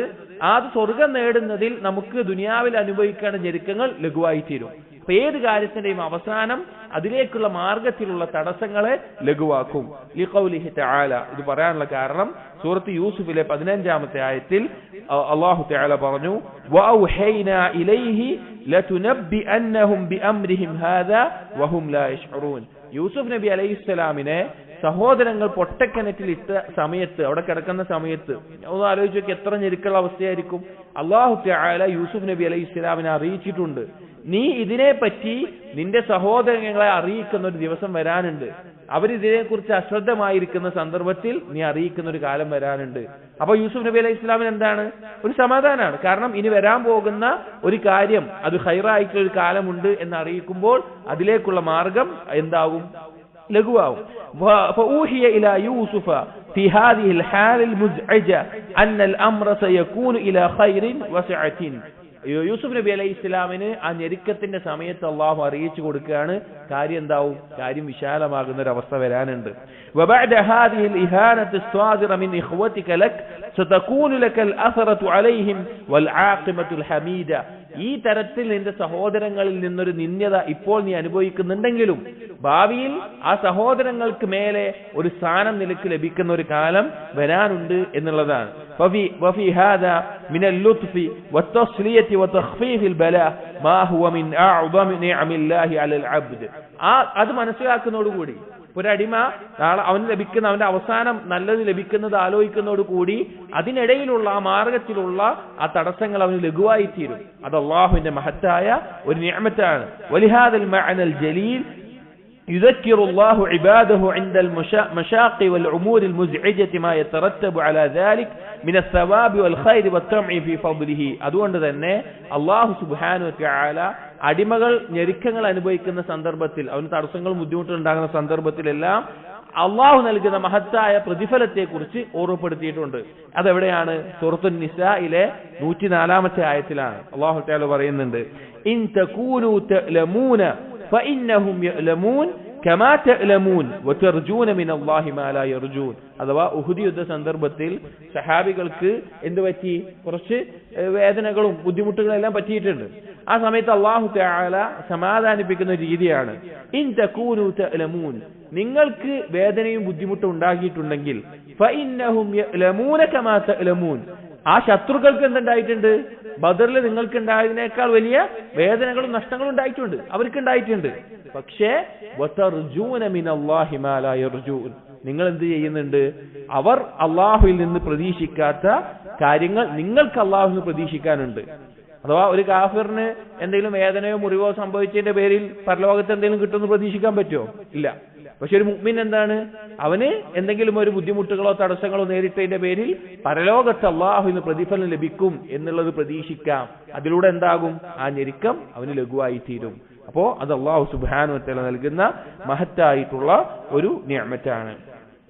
അത് സ്വർഗം നേടുന്നതിൽ നമുക്ക് ദുനിയാവിൽ അനുഭവിക്കേണ്ട ഞെരുക്കങ്ങൾ ലഘുവായി തീരും. അപ്പൊ ഏത് കാര്യത്തിന്റെയും അവസാനം അതിലേക്കുള്ള മാർഗത്തിലുള്ള തടസ്സങ്ങളെ ലഘുവാക്കും. ലിഖൗലിഹി തആല, ഇത് പറയാനുള്ള കാരണം സൂറത്ത് യൂസുഫിലെ 15-ാമത്തെ ആയത്തിൽ അല്ലാഹു തആല പറഞ്ഞു വഔഹൈനാ ഇലൈഹി ലതുനബ്ബിഅന്നഹും ബിഅംരിഹിം ഹാദാ വഹും ലാ യശ്ഉറൂൻ. യൂസുഫ് നബി അലൈഹിസ്സലാമിനെ സഹോദരങ്ങൾ പൊട്ടക്കിണറ്റിൽ ഇട്ട സമയത്ത്, അവിടെ കിടക്കുന്ന സമയത്ത് ഒന്ന് ആലോചിച്ച് നോക്കി, എത്ര ഞെരുക്കുള്ള അവസ്ഥയായിരിക്കും. അല്ലാഹു തആല യൂസുഫ് നബി അലൈഹിസ്സലാമിനെ അറിയിച്ചിട്ടുണ്ട്, നീ ഇതിനെപ്പറ്റി നിന്റെ സഹോദരങ്ങളെ അറിയിക്കുന്ന ഒരു ദിവസം വരാനുണ്ട്, അവരിതിനെക്കുറിച്ച് അശ്രദ്ധമായിരിക്കുന്ന സന്ദർഭത്തിൽ നീ അറിയിക്കുന്ന ഒരു കാലം വരാനുണ്ട്. അപ്പൊ യൂസുഫ് നബി അലൈഹി ഇസ്ലാമിന് എന്താണ്, ഒരു സമാധാനമാണ്. കാരണം ഇനി വരാൻ പോകുന്ന ഒരു കാര്യം അത് ഖൈറായിട്ടുള്ള ഒരു കാലമുണ്ട് എന്ന് അറിയിക്കുമ്പോൾ അതിലേക്കുള്ള മാർഗം എന്താകും, ലഘുവാകും. فأوحي إلى يوسف في هذه الحال المزعجة أن الأمر سيكون إلى خير وسعة. യൂസുഫ് നബി അലൈഹി ഇസ്ലാമിന് ആ ഞെരുക്കത്തിന്റെ സമയത്ത് അള്ളാഹു അറിയിച്ചു കൊടുക്കുകയാണ്, കാര്യം എന്താവും, കാര്യം വിശാലമാകുന്ന ഒരു അവസ്ഥ വരാനുണ്ട്. وبعد هذه الإهانة الصادرة من إخوتك لك ستكون لك الأثرة عليهم والعاقبة الحميدة. ഈ തരത്തിൽ നിന്റെ സഹോദരങ്ങളിൽ നിന്നൊരു നിന്ദ്യത ഇപ്പോൾ നീ അനുഭവിക്കുന്നുണ്ടെങ്കിലും ഭാവിയിൽ ആ സഹോദരങ്ങൾക്ക് മേലെ ഒരു സ്ഥാനം നിനക്ക് ലഭിക്കുന്ന ഒരു കാലം വരാനുണ്ട് എന്നുള്ളതാണ്. وفي هذا من اللطف والتسلية وتخفيف البلاء ما هو من أعظم نعم الله على العبد. അത് മനസ്സിലാക്കുന്നതോടുകൂടി ഒരടിമ നാളെ അവന് ലഭിക്കുന്ന അവന്റെ അവസാനം നല്ലത് ലഭിക്കുന്നത് ആലോചിക്കുന്നതോടുകൂടി അതിനിടയിലുള്ള ആ മാർഗത്തിലുള്ള ആ തടസ്സങ്ങൾ അവന് ലഘുവായി തീരും. അത് അള്ളാഹുവിന്റെ മഹത്തായ ഒരു നിഅമത്താണ്. വലിഹാദൽ മഅനൽ ജലീൽ يذكر الله عباده عند المشاق والأمور المزعجة ما يترتب على ذلك من الثواب والخير والطمع في فضله. അതുകൊണ്ട് തന്നെ അല്ലാഹു സുബ്ഹാനഹു വ തആല അടിമകൾ ഞെരുക്കങ്ങൾ അനുഭവിക്കുന്ന സന്ദർഭത്തിൽ, അവന് തടസ്സങ്ങൾ ബുദ്ധിമുട്ടുകൾ ഉണ്ടാകുന്ന സന്ദർഭത്തിലെല്ലാം അള്ളാഹു നൽകുന്ന മഹത്തായ പ്രതിഫലത്തെ കുറിച്ച് ഓർമ്മപ്പെടുത്തിയിട്ടുണ്ട്. അതെവിടെയാണ്? സൂറത്തുൻ നിസായിലെ 104-ാമത്തെ ആയത്തിലാണ്. അല്ലാഹു തആല പറയുന്നുണ്ട്, ഇൻ തകൂനു തഅലമൂന ഫഇന്നഹും യഅലമൂൻ കമാ തഅലമൂൻ വതർജൂന മിനല്ലാഹി മാ ലാ യർജൂൻ. അഥവാ ഉഹുദ് യുദ്ധ സന്ദർഭത്തിൽ സഹാബികൾക്ക് എന്ത് പറ്റി? കുറച്ച് വേദനകളും ബുദ്ധിമുട്ടുകളും എല്ലാം പറ്റിയിട്ടുണ്ട്. ആ സമയത്ത് അല്ലാഹു തആല സമാധാനിപ്പിക്കുന്ന രീതിയാണ്, ഇൻ തകൂനു തഅലമൂൻ, നിങ്ങൾക്ക് വേദനയും ബുദ്ധിമുട്ടും ഉണ്ടാക്കിയിട്ടുണ്ടെങ്കിൽ ഫഇന്നഹും യഅലമൂന കമാ തഅലമൂൻ, ആ ശത്രുക്കൾക്ക് എന്തുണ്ടായിട്ടുണ്ട്? ബദറിൽ നിങ്ങൾക്ക് ഉണ്ടായതിനേക്കാൾ വലിയ വേദനകളും നഷ്ടങ്ങളും ഉണ്ടായിട്ടുണ്ട്, അവർക്കുണ്ടായിട്ടുണ്ട്. പക്ഷേ വതർജൂന മിനല്ലാഹി മാ ലാ യർജൂൻ, നിങ്ങൾ എന്ത് ചെയ്യുന്നുണ്ട്? അവർ അള്ളാഹുവിൽ നിന്ന് പ്രതീക്ഷിക്കാത്ത കാര്യങ്ങൾ നിങ്ങൾക്ക് അള്ളാഹുവിൽ നിന്ന് പ്രതീക്ഷിക്കാനുണ്ട്. അഥവാ ഒരു കാഫിറിന് എന്തെങ്കിലും വേദനയോ മുറിവോ സംഭവിച്ചതിന്റെ പേരിൽ പരലോകത്ത് എന്തെങ്കിലും കിട്ടുമെന്ന് പ്രതീക്ഷിക്കാൻ പറ്റുമോ? ഇല്ല. പക്ഷെ ഒരു മുഅ്മിൻ എന്താണ്? അവന് എന്തെങ്കിലും ഒരു ബുദ്ധിമുട്ടുകളോ തടസ്സങ്ങളോ നേരിട്ടതിന്റെ പേരിൽ പരലോകത്ത് അള്ളാഹുവിന് പ്രതിഫലം ലഭിക്കും എന്നുള്ളത് പ്രതീക്ഷിക്കാം. അതിലൂടെ എന്താകും? ആ ഞെരുക്കം അവന് ലഘുവായി തീരും. അപ്പോ അത് അല്ലാഹു സുബ്ഹാനഹു വ തആല നൽകുന്ന മഹത്തായിട്ടുള്ള ഒരു നിഅമത്താണ്.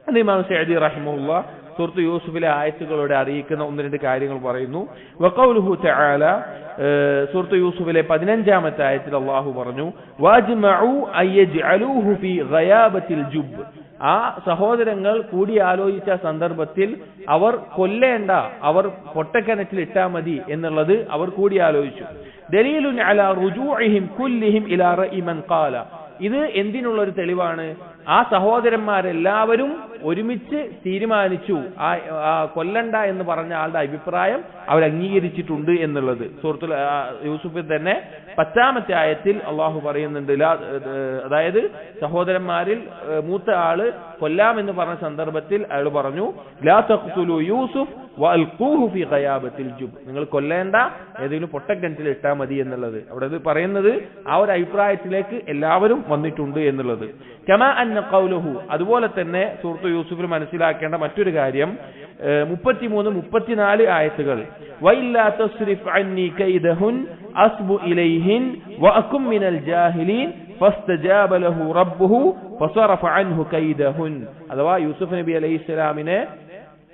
ഇമാം സഅദി റഹിമഹുല്ലാഹ് സൂറത്ത് യൂസുഫിലെ ആയത്തുകളോടെ അറിയിക്കുന്ന ഒന്ന് രണ്ട് കാര്യങ്ങൾ പറയുന്നു. വഖൗലുഹു തആല, സൂറത്ത് യൂസുഫിലെ 15-ാമത്തെ ആയത്തിൽ അല്ലാഹു പറഞ്ഞു, വജ്മഉ അയജ്അലൂഹു ഫീ ഗയാബത്തിൽ ജുബ്. ആ സഹോദരങ്ങൾ കൂടിയാലോചിച്ച സന്ദർഭത്തിൽ അവർ കൊല്ലേണ്ട, അവർ പൊട്ടക്കിണറ്റിൽ ഇട്ടാൽ മതി എന്നുള്ളത് അവർ കൂടിയാലോചിച്ചു. ദലീലുൻ അലാ റുജൂഇഹിം കുല്ലിഹിം ഇലാ റഅയി മൻ ഖാല. ഇത് എന്തിനുള്ള ഒരു തെളിവാണ്? ആ സഹോദരന്മാരെല്ലാവരും ഒരുമിച്ച് തീരുമാനിച്ചു ആ കൊല്ലണ്ട എന്ന് പറഞ്ഞ ആളുടെ അഭിപ്രായം അവർ അംഗീകരിച്ചിട്ടുണ്ട് എന്നുള്ളത്. സൂറത്തുൽ യൂസുഫിൽ തന്നെ 10-ാമത്തെ ആയത്തിൽ അള്ളാഹു പറയുന്നുണ്ട്, അതായത് സഹോദരന്മാരിൽ മൂത്ത ആള് കൊല്ലാമെന്ന് പറഞ്ഞ സന്ദർഭത്തിൽ അയാൾ പറഞ്ഞു, ലാ തഖ്തുലു യൂസുഫ് വഅൽഖൂഹു ഫീ ഖയാബത്തിൽ ജുബ്. നിങ്ങൾ കൊല്ലേണ്ട, ഏതെങ്കിലും പൊട്ടക്കിണറ്റിൽ ഇട്ടാൽ മതി എന്നുള്ളത്. അവിടെ പറയുന്നത് ആ ഒരു അഭിപ്രായത്തിലേക്ക് എല്ലാവരും വന്നിട്ടുണ്ട് എന്നുള്ളത്. കമാ അന്ന ഖൗലുഹു, അതുപോലെ തന്നെ സൂറത്ത് യൂസുഫിൽ മനസ്സിലാക്കേണ്ട മറ്റൊരു കാര്യം 33-34 ആയത്തുകൾ, വഇല്ലാ തസ്രിഫ് അന്നി കൈദഹുൻ അസ്ബു ഇലൈഹിൻ വഅകും മിനൽ ജാഹിലീൻ ഫസ്തജാബ ലഹു റബ്ബുഹു ഫസറഫ അൻഹു കൈദഹുൻ. അഥവാ യൂസുഫ് നബി അലൈഹിസ്സലാമിനെ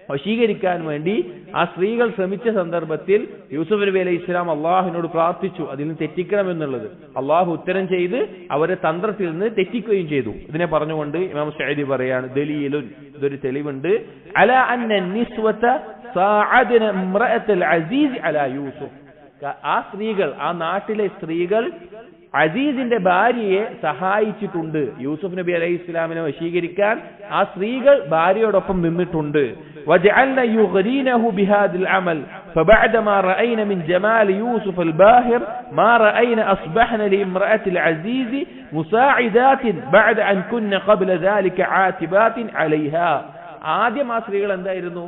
വശീകരിക്കാൻ വേണ്ടി ആ സ്ത്രീകൾ ശ്രമിച്ച സന്ദർഭത്തിൽ യൂസുഫ് നബി അലൈഹി ഇസ്ലാം അള്ളാഹുവിനോട് പ്രാർത്ഥിച്ചു അതിൽ നിന്ന് തെറ്റിക്കണമെന്നുള്ളത്. അള്ളാഹു ഉത്തരം ചെയ്ത് അവരെ തന്ത്രത്തിൽ നിന്ന് തെറ്റിക്കുകയും ചെയ്തു. ഇതിനെ പറഞ്ഞുകൊണ്ട് ഇമാം സഅദി പറയാണ്, ദലീലുൻ, ഇതൊരു തെളിവുണ്ട്, അലാ അന്ന നിസ്വത സഅദന ഇംറഅത്തുൽ അസീസ് അലാ യൂസുഫ്. ആ സ്ത്രീകൾ, ആ നാട്ടിലെ സ്ത്രീകൾ അസീസിന്റെ ഭാര്യയെ സഹായിച്ചിട്ടുണ്ട്. യൂസുഫ് നബി അലൈഹി ഇസ്ലാമിനെ വശീകരിക്കാൻ ആ സ്ത്രീകൾ ഭാര്യയോടൊപ്പം നിന്നിട്ടുണ്ട്. وجعلنا يغرينه بهذا العمل فبعدما رأينا من جمال يوسف الباهر ما رأينا أصبحنا لامرأة العزيز مساعدات بعد أن كنا قبل ذلك عاتبات عليها. ആദ്യം ആ സ്ത്രീകൾ എന്തായിരുന്നു?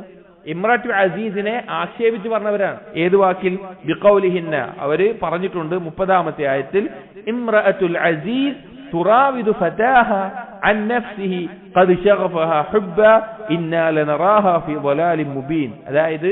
ഇമ്രഅത്തു അസീസിനെ ആക്ഷേപിച്ച് പറഞ്ഞവരാണ്. ഏത് വാക്കിൽ? ബിഖൗലിഹിന്ന. അവര് പറഞ്ഞിട്ടുണ്ട് 30-ാമത്തെ ആയത്തിൽ, ഇമ്രഅത്തുൽ അസീസ് തുറാവിദു ഫതാഹ അൻ നഫ്സിഹി ഖദ് ശഗഫഹാ ഹുബ്ബ ഇന്നാ ലനറാഹാ ഫീ ളലാലിൻ മുബീൻ. അതായത്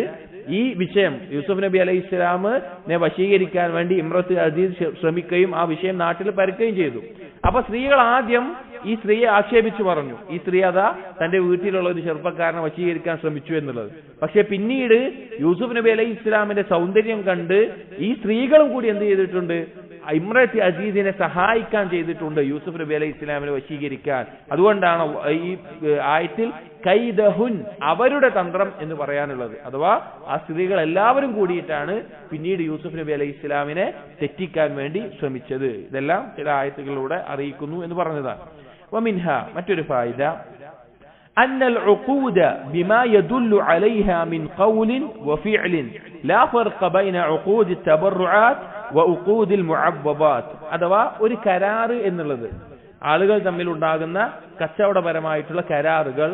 ഈ വിഷയം യൂസുഫ് നബി അലൈഹി ഇസ്ലാമിനെ വശീകരിക്കാൻ വേണ്ടി ഇമ്രഅത്തുൽ അസീസ് ശ്രമിക്കുകയും ആ വിഷയം നാട്ടിൽ പരക്കുകയും ചെയ്തു. അപ്പൊ സ്ത്രീകൾ ആദ്യം ഈ സ്ത്രീയെ ആക്ഷേപിച്ചു പറഞ്ഞു, ഈ സ്ത്രീ അതാ തന്റെ വീട്ടിലുള്ള ഒരു ചെറുപ്പക്കാരനെ വശീകരിക്കാൻ ശ്രമിച്ചു എന്നുള്ളത്. പക്ഷെ പിന്നീട് യൂസുഫ് നബി അലൈഹി ഇസ്ലാമിന്റെ സൗന്ദര്യം കണ്ട് ഈ സ്ത്രീകളും കൂടി എന്ത് ചെയ്തിട്ടുണ്ട്? ഇമ്രഅത്ത് അസീസിനെ സഹായിക്കാൻ ചെയ്തിട്ടുണ്ട് യൂസുഫ് നബി അലൈഹി ഇസ്ലാമിനെ വശീകരിക്കാൻ. അതുകൊണ്ടാണ് ഈ ആയത്തിൽ കൈദഹുൻ, അവരുടെ തന്ത്രം എന്ന് പറയാനുള്ളത്. അഥവാ ആ സ്ത്രീകൾ എല്ലാവരും കൂടിയിട്ടാണ് പിന്നീട് യൂസുഫ് നബി അലൈഹി ഇസ്ലാമിനെ തെറ്റിക്കാൻ വേണ്ടി ശ്രമിച്ചത്. ഇതെല്ലാം ചില ആയത്തുകളിലൂടെ അറിയിക്കുന്നു എന്ന് പറഞ്ഞതാണ്. വമിൻഹ, മറ്റൊരു ഫായിദ, അന്നൽ ഉഖൂദ ബിമാ യദുല്ലു അലൈഹാ മിൻ ഖൗലിൻ വഫിഅലിൻ ലാ ഫർഖ ബൈന ഉഖൂദി തബറുആത്ത് വഉഖൂദിൽ മുഅവ്വദാത്ത്. അഥവാ ഒരു കരാറ് എന്നുള്ളത് ആളുകൾ തമ്മിൽ ഉണ്ടാകുന്ന കച്ചവടപരമായിട്ടുള്ള കരാറുകൾ,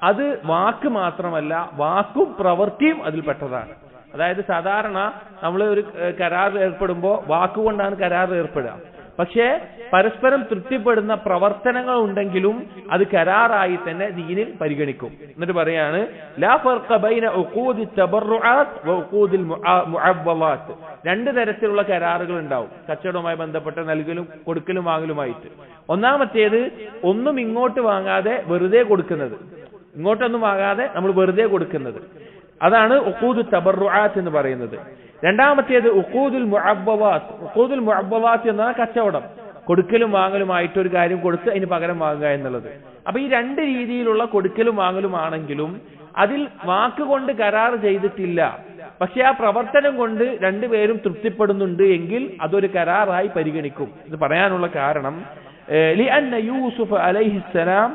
അത് വാക്ക് മാത്രമല്ല, വാക്കും പ്രവൃത്തിയും അതിൽപ്പെട്ടതാണ്. അതായത് സാധാരണ നമ്മൾ ഒരു കരാർ ഏർപ്പെടുമ്പോൾ വാക്കുകൊണ്ടാണ് കരാർ ഏർപ്പെടുക. പക്ഷേ പരസ്പരം തൃപ്തിപ്പെടുന്ന പ്രവർത്തനങ്ങൾ ഉണ്ടെങ്കിലും അത് കരാറായി തന്നെ ദീനിൽ പരിഗണിക്കും. എന്നിട്ട് പറയാണ്, ലാ ഫർഖ ബൈന ഉഖൂദി തബറുആത്ത് വഉഖൂദിൽ മുഅവ്വദാത്ത്. രണ്ട് തരത്തിലുള്ള കരാറുകൾ ഉണ്ടാവും കച്ചവടവുമായി ബന്ധപ്പെട്ട നൽകലും കൊടുക്കലും വാങ്ങലുമായിട്ട്. ഒന്നാമത്തേത് ഒന്നും ഇങ്ങോട്ട് വാങ്ങാതെ വെറുതെ കൊടുക്കുന്നത്, ഇങ്ങോട്ടൊന്നും വാങ്ങാതെ നമ്മൾ വെറുതെ കൊടുക്കുന്നത്, അതാണ് ഉഖൂദു തബറുആത്ത് എന്ന് പറയുന്നത്. രണ്ടാമത്തേത് ഉഖൂദുൽ മുഅവ്വദാത്ത്. ഉഖൂദുൽ മുഅവ്വദാത്ത് എന്ന കച്ചവടം, കൊടുക്കലും വാങ്ങലുമായിട്ട് ഒരു കാര്യം കൊടുത്ത് അതിന് പകരം വാങ്ങുക എന്നുള്ളത്. അപ്പൊ ഈ രണ്ട് രീതിയിലുള്ള കൊടുക്കലും വാങ്ങലും ആണെങ്കിലും അതിൽ വാക്കുകൊണ്ട് കരാർ ചെയ്തിട്ടില്ല, പക്ഷെ ആ പ്രവർത്തനം കൊണ്ട് രണ്ടുപേരും തൃപ്തിപ്പെടുന്നുണ്ട് എങ്കിൽ അതൊരു കരാറായി പരിഗണിക്കും. ഇത് പറയാനുള്ള കാരണം, لأن يوسف عليه السلام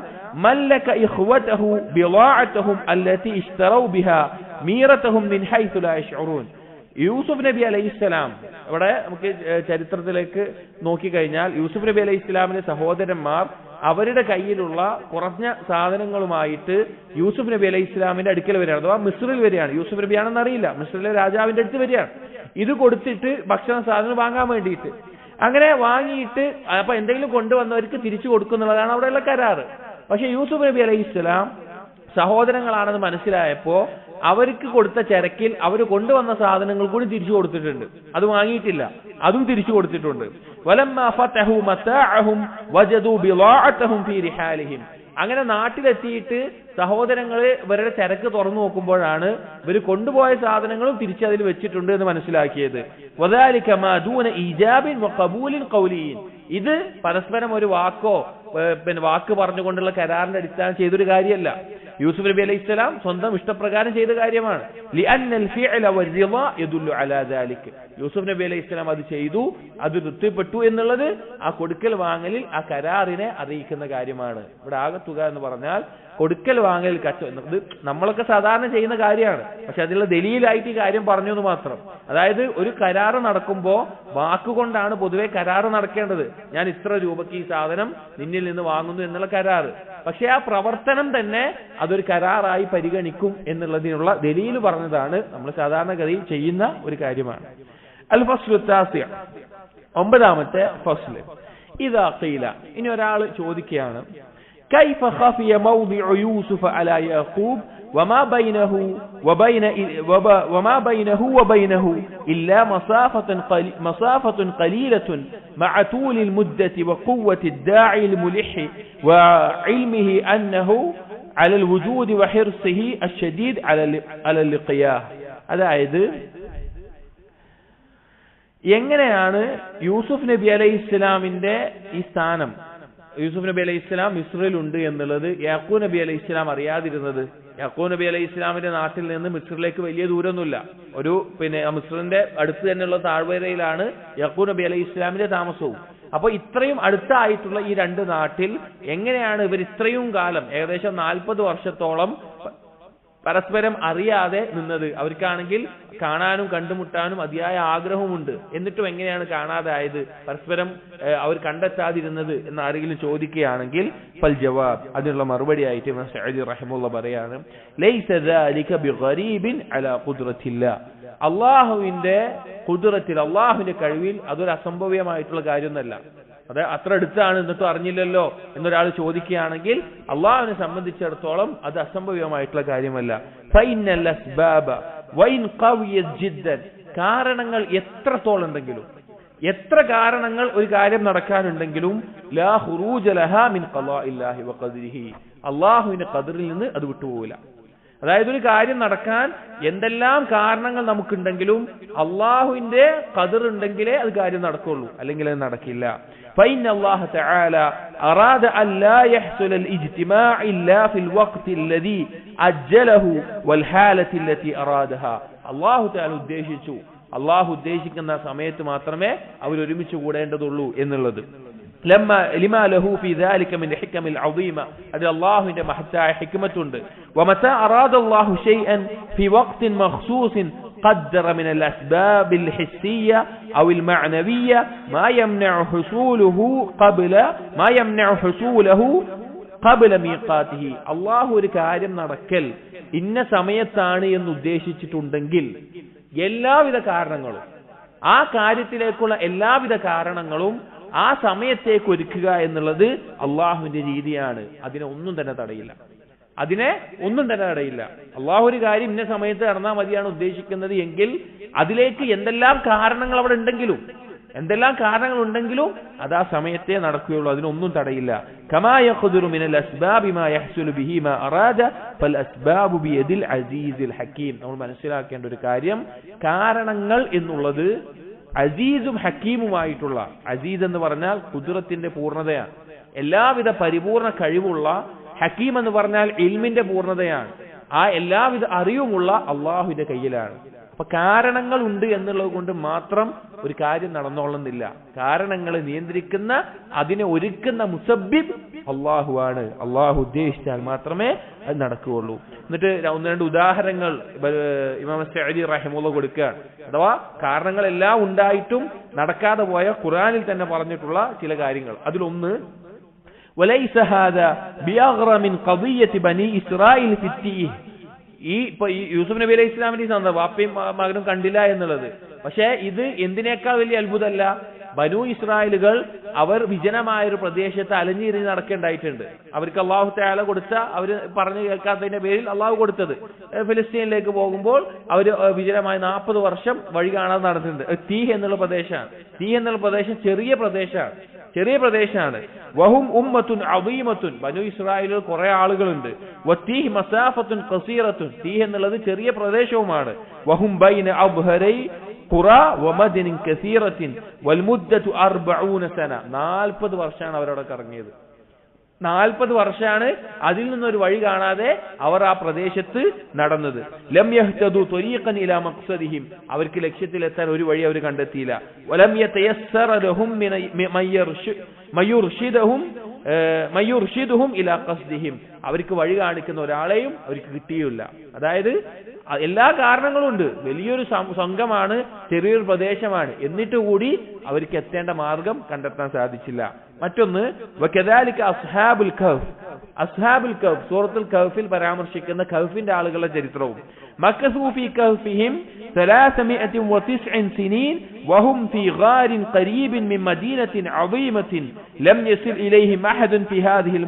ملك إخوته بضاعتهم التي اشتروا بها ميرتهم من حيث لا يشعرون. യൂസുഫ് നബി അലൈഹി ഇസ്ലാം, ഇവിടെ നമുക്ക് ചരിത്രത്തിലേക്ക് നോക്കിക്കഴിഞ്ഞാൽ യൂസുഫ് നബി അലൈഹി ഇസ്ലാമിന്റെ സഹോദരന്മാർ അവരുടെ കയ്യിലുള്ള കുറഞ്ഞ സാധനങ്ങളുമായിട്ട് യൂസുഫ് നബി അലൈഹി ഇസ്ലാമിന്റെ അടുക്കൽ വരികയാണ്, അഥവാ മിസ്രിൽ വരികയാണ്. യൂസുഫ് നബി ആണെന്ന് അറിയില്ല, മിസ്രിലെ രാജാവിന്റെ അടുത്ത് വരികയാണ്. ഇത് കൊടുത്തിട്ട് ഭക്ഷണ സാധനം വാങ്ങാൻ വേണ്ടിയിട്ട്. അങ്ങനെ വാങ്ങിയിട്ട് അപ്പൊ എന്തെങ്കിലും കൊണ്ടുവന്നവർക്ക് തിരിച്ചു കൊടുക്കുന്നുള്ളതാണ് അവിടെയുള്ള കരാറ്. പക്ഷെ യൂസുഫ് നബി അലൈഹി ഇസ്ലാം സഹോദരങ്ങളാണെന്ന് മനസ്സിലായപ്പോ അവർക്ക് കൊടുത്ത ചരക്കിൽ അവർ കൊണ്ടുവന്ന സാധനങ്ങൾ കൂടി തിരിച്ചു കൊടുത്തിട്ടുണ്ട്. അത് വാങ്ങിയിട്ടില്ല, അതും തിരിച്ചു കൊടുത്തിട്ടുണ്ട്. വലമ്മാ ഫതഹു മതാഅഹും വജദു ബിളാഅതഹും ഫീ റിഹാലിഹിം. അങ്ങനെ നാട്ടിലെത്തിയിട്ട് സഹോദരങ്ങള് ഇവരുടെ ചരക്ക് തുറന്നു നോക്കുമ്പോഴാണ് ഇവർ കൊണ്ടുപോയ സാധനങ്ങളും തിരിച്ചതിൽ വെച്ചിട്ടുണ്ട് എന്ന് മനസ്സിലാക്കിയത്. വദാലിക മാ ദൂന ഈജാബിൻ വഖബൂലിൻ ഖൗലിയിൻ. ഇത് പരസ്പരം ഒരു വാക്കോ പിന്നെ വാക്ക് പറഞ്ഞുകൊണ്ടുള്ള കരാറിന്റെ അടിസ്ഥാനം ചെയ്തൊരു കാര്യമല്ല. യൂസുഫ് നബി അലൈഹി സ്വലാം സ്വന്തം ഇഷ്ടപ്രകാരം ചെയ്ത കാര്യമാണ്. യൂസുഫ് നബി അലൈഹി സ്വലാം അത് ചെയ്തു, അത് തൃപ്തിപ്പെട്ടു എന്നുള്ളത് ആ കൊടുക്കൽ വാങ്ങലിൽ ആ കരാറിനെ അറിയിക്കുന്ന കാര്യമാണ്. ഇവിടെ ആകെ തുക എന്ന് പറഞ്ഞാൽ കൊടുക്കൽ വാങ്ങൽ ഇത് നമ്മളൊക്കെ സാധാരണ ചെയ്യുന്ന കാര്യമാണ്. പക്ഷെ അതിലുള്ള ദലീലായിട്ട് ഈ കാര്യം പറഞ്ഞു എന്ന് മാത്രം. അതായത് ഒരു കരാറ് നടക്കുമ്പോൾ വാക്കുകൊണ്ടാണ് പൊതുവെ കരാറ് നടക്കേണ്ടത്. ഞാൻ ഇത്ര രൂപയ്ക്ക് ഈ സാധനം നിന്നിൽ നിന്ന് വാങ്ങുന്നു എന്നുള്ള കരാറ്. പക്ഷെ ആ പ്രവർത്തനം തന്നെ അതൊരു കരാറായി പരിഗണിക്കും എന്നുള്ളതിനുള്ള ദലീൽ പറഞ്ഞതാണ്. നമ്മൾ സാധാരണഗതിയിൽ ചെയ്യുന്ന ഒരു കാര്യമാണ്. അൽ ഫസ്ലു താസിഅ, 9ാമത്തെ ഫസ്ല്. ഇദാ ഖീല, ഇനി ഒരാൾ ചോദിക്കുകയാണ്, كيف خفي موضع يوسف على يعقوب وما بينه وبينه إلا مسافة قليلة مع طول المدة وقوة الداعي الملح وعلمه أنه على الوجود وحرصه الشديد على اللقياه. അതായത് എങ്ങനെയാണ് യൂസുഫ് നബി അലൈഹി ഇസ്ലാമിന്റെ ഈ സ്ഥാനം, യൂസുഫ് നബി അലൈഹി ഇസ്ലാം മിസ്രിലുണ്ട് എന്നുള്ളത് യാക്കൂബ് നബി അലൈഹി ഇസ്ലാം അറിയാതിരുന്നത്? യാക്കൂബ് നബി അലൈഹി ഇസ്ലാമിന്റെ നാട്ടിൽ നിന്ന് മിസ്രിലേക്ക് വലിയ ദൂരമൊന്നുമില്ല. ഒരു മിസ്രിന്റെ അടുത്ത് തന്നെയുള്ള താഴ്വരയിലാണ് യാക്കൂബ് നബി അലൈഹി ഇസ്ലാമിന്റെ താമസവും. അപ്പൊ ഇത്രയും അടുത്തായിട്ടുള്ള ഈ രണ്ട് നാട്ടിൽ എങ്ങനെയാണ് ഇവർ ഇത്രയും കാലം, ഏകദേശം 40 വർഷത്തോളം പരസ്പരം അറിയാതെ നിന്നത്? അവർക്കാണെങ്കിൽ കാണാനും കണ്ടുമുട്ടാനും അതിയായ ആഗ്രഹമുണ്ട്, എന്നിട്ടും എങ്ങനെയാണ് കാണാതായത്, പരസ്പരം അവർ കണ്ടെത്താതിരുന്നത് എന്ന് ആരെങ്കിലും ചോദിക്കുകയാണെങ്കിൽ ഫൽ ജവാബ്, അതിനുള്ള മറുപടി ആയിട്ട് ഇമാം സഅദി റഹിമഹുല്ലാഹ് പറയാണ്, ലൈസ ദാലിക ബിഗരീബിൻ അലാ ഖുദ്റത്തില്ലാ, അല്ലാഹുവിന്റെ ഖുദ്റത്തിൽ, അല്ലാഹുവിന്റെ കഴിവിൽ അതൊരു അസംഭവ്യമായിട്ടുള്ള കാര്യമൊന്നുമല്ല. അത് അത്ര അടുത്താണ് എന്നിട്ടും അറിഞ്ഞില്ലല്ലോ എന്നൊരാൾ ചോദിക്കുകയാണെങ്കിൽ അള്ളാഹുവിനെ സംബന്ധിച്ചിടത്തോളം അത് അസംഭവ്യമായിട്ടുള്ള കാര്യമല്ല. ഫൈനൽ അസ്ബാബ വൈൻ ഖവിയത് ജിദ്ദൻ, കാരണങ്ങൾ എത്രത്തോളം ഉണ്ടെങ്കിലും, എത്ര കാരണങ്ങൾ ഒരു കാര്യം നടക്കാനുണ്ടെങ്കിലും ലാ ഖുറൂജ ലഹാ മിൻ ഖളാഇല്ലാഹി വഖദ്രിഹി, അള്ളാഹുവിന്റെ ഖദറിൽ നിന്ന് അത് വിട്ടുപോകില്ല. അതായത് ഒരു കാര്യം നടക്കാൻ എന്തെല്ലാം കാരണങ്ങൾ നമുക്കുണ്ടെങ്കിലും അള്ളാഹുവിന്റെ ഖദർ ഉണ്ടെങ്കിലേ അത് കാര്യം നടക്കുള്ളൂ, അല്ലെങ്കിൽ അത് നടക്കില്ല. فإن الله تعالى أراد أن لا يحصل الاجتماع إلا في الوقت الذي أجله والحالة التي أرادها. الله تعالى ഉദ്ദേശിച്ചു, അള്ളാഹു ഉദ്ദേശിക്കുന്ന സമയത്ത് മാത്രമേ അവർ ഒരുമിച്ച് കൂടേണ്ടതുള്ളൂ എന്നുള്ളത്. لما له في ذلك من الحكم العظيمة, അത് അള്ളാഹുവിന്റെ മഹത്തായ ഹിക്മത്തുണ്ട്. ومتى أراد الله شيئا في وقت مخصوص قدر من الأسباب الحسية أو المعنوية ما يمنع حصوله قبل ميقاته. അള്ളാഹു ഒരു കാര്യം നടക്കൽ ഇന്ന സമയത്താണ് എന്ന് ഉദ്ദേശിച്ചിട്ടുണ്ടെങ്കിൽ എല്ലാവിധ കാരണങ്ങളും, ആ കാര്യത്തിലേക്കുള്ള എല്ലാവിധ കാരണങ്ങളും ആ സമയത്തേക്ക് ഒരുക്കുക എന്നുള്ളത് അള്ളാഹുവിന്റെ രീതിയാണ്. അതിനെ ഒന്നും തന്നെ തടയില്ല. അള്ളാഹു ഒരു കാര്യം ഇന്ന സമയത്ത് നടന്നാൽ മതിയാണ് ഉദ്ദേശിക്കുന്നത് എങ്കിൽ അതിലേക്ക് എന്തെല്ലാം കാരണങ്ങൾ അവിടെ ഉണ്ടെങ്കിലും, അത് ആ സമയത്തേ നടക്കുകയുള്ളൂ, അതിനൊന്നും തടയില്ല. കമാ യഖ്ദുറു മിനൽ അസ്ബാബി മാ യഹ്സുലു ബിഹി മാ അറാദ ഫൽ അസ്ബാബു ബിയദിൽ അസീസിൽ ഹക്കീം. നമ്മൾ മനസ്സിലാക്കേണ്ട ഒരു കാര്യം, കാരണങ്ങൾ എന്നുള്ളത് അസീസും ഹക്കീമുമായിട്ടുള്ള, അസീസ് എന്ന് പറഞ്ഞാൽ ഖുദ്റത്തിന്റെ പൂർണ്ണതയാണ്, എല്ലാവിധ പരിപൂർണ കഴിവുള്ള, ഹക്കീം എന്ന് പറഞ്ഞാൽ ഇൽമിന്റെ പൂർണ്ണതയാണ്, ആ എല്ലാവിധ അറിവുമുള്ള അള്ളാഹുവിന്റെ കയ്യിലാണ്. അപ്പൊ കാരണങ്ങൾ ഉണ്ട് എന്നുള്ളത് കൊണ്ട് മാത്രം ഒരു കാര്യം നടന്നോളുന്നില്ല. കാരണങ്ങളെ നിയന്ത്രിക്കുന്ന, അതിനെ ഒരുക്കുന്ന മുസബ്ബിബ് അള്ളാഹുവാണ്. അള്ളാഹു ഉദ്ദേശിച്ചാൽ മാത്രമേ അത് നടക്കുകയുള്ളൂ. എന്നിട്ട് 1-2 ഉദാഹരണങ്ങൾ ഇമാം സഅദി റഹിമഹുല്ലാഹ് കൊടുക്കുകയാണ്. അഥവാ കാരണങ്ങളെല്ലാം ഉണ്ടായിട്ടും നടക്കാതെ പോയ ഖുർആനിൽ തന്നെ പറഞ്ഞിട്ടുള്ള ചില കാര്യങ്ങൾ. അതിലൊന്ന്, വലൈസ ഹാദാ ബിഅഗ്റ മിൻ ഖദിയ്യത്തി ബനി ഇസ്രായീൽ ഫിത്തീഹ്. ഈ യൂസുഫ് നബി അലൈഹി ഇസ്ലാമിന്റെ സന്ദർഭം വാപ്പയും മകനും കണ്ടില്ല എന്നുള്ളത്. പക്ഷെ ഇത് എന്തിനേക്കാൾ വലിയ അത്ഭുതമല്ല, ബനു ഇസ്രായേലുകൾ അവർ വിജനമായൊരു പ്രദേശത്ത് അലഞ്ഞിരിഞ്ഞ് നടക്കേണ്ടായിട്ടുണ്ട്. അവർക്ക് അള്ളാഹു തആല കൊടുത്ത, അവർ പറഞ്ഞു കേൾക്കാത്തതിന്റെ പേരിൽ അള്ളാഹു കൊടുത്തത്, ഫിലിസ്തീനിലേക്ക് പോകുമ്പോൾ അവർ വിജനമായ 40 വർഷം വഴി കാണാതെ നടന്നിട്ടുണ്ട്. തീഹ് എന്നുള്ള പ്രദേശം ചെറിയ പ്രദേശമാണ്. വഹും ഉമ്മത്തുൻ അദീമത്തുൻ, ബനു ഇസ്രായേലിൽ കുറെ ആളുകളുണ്ട്. വതീഹ് മസാഫത്തുൻ ഖസീറത്തുൻ, തീഹ് എന്നുള്ളത് ചെറിയ പ്രദേശവുമാണ്. വഹും ബൈന അബ്ഹരൈ ഖുറാ വമദനിൻ കസീറത്തിൻ വൽമുദ്ദതു 40 സന, 40 വർഷമാണ് അവരവിടെ കറങ്ങിയത്. 40 വർഷമാണ് അതിൽ നിന്നൊരു വഴി കാണാതെ അവർ ആ പ്രദേശത്ത് നടന്നത്. ലം യഹ്തദു ത്വരീഖൻ ഇലാ മഖ്സദിഹിം, അവർക്ക് ലക്ഷ്യത്തിലെത്താൻ ഒരു വഴി അവർ കണ്ടെത്തിയില്ല. വലം യതയസ്സറ ലഹും മയ്യുർഷിദുഹും ഇലാ ഖസ്ദിഹിം, അവർക്ക് വഴി കാണിക്കുന്ന ഒരാളെയും അവർക്ക് കിട്ടിയില്ല. അതായത് എല്ലാ കാരണങ്ങളും ഉണ്ട്, വലിയൊരു സംഘമാണ്, ചെറിയൊരു പ്രദേശമാണ്, എന്നിട്ട് കൂടി അവർക്ക് എത്തേണ്ട മാർഗം കണ്ടെത്താൻ സാധിച്ചില്ല. മറ്റൊന്ന് വകദാലിക അസ്ഹാബുൽ കഹ്ഫ്, അസ്ഹാബുൽ കഹ്ഫ് സൂറത്തുൽ കഹ്ഫിൽ പരാമർശിക്കുന്ന കഹ്ഫിന്റെ ആളുകളുടെ ചരിത്രവും മക്കസൂ ഫീ കഹ്ഫിഹിം 309 സിനീൻ വഹും ഫീ ഗാരിൻ ഖരീബിൻ മിൻ മദീനത്തിൻ അദീമത്തിൻ ലം യസിൽ ഇലൈഹിം അഹദൻ ഫീ ഹാദിഹിൽ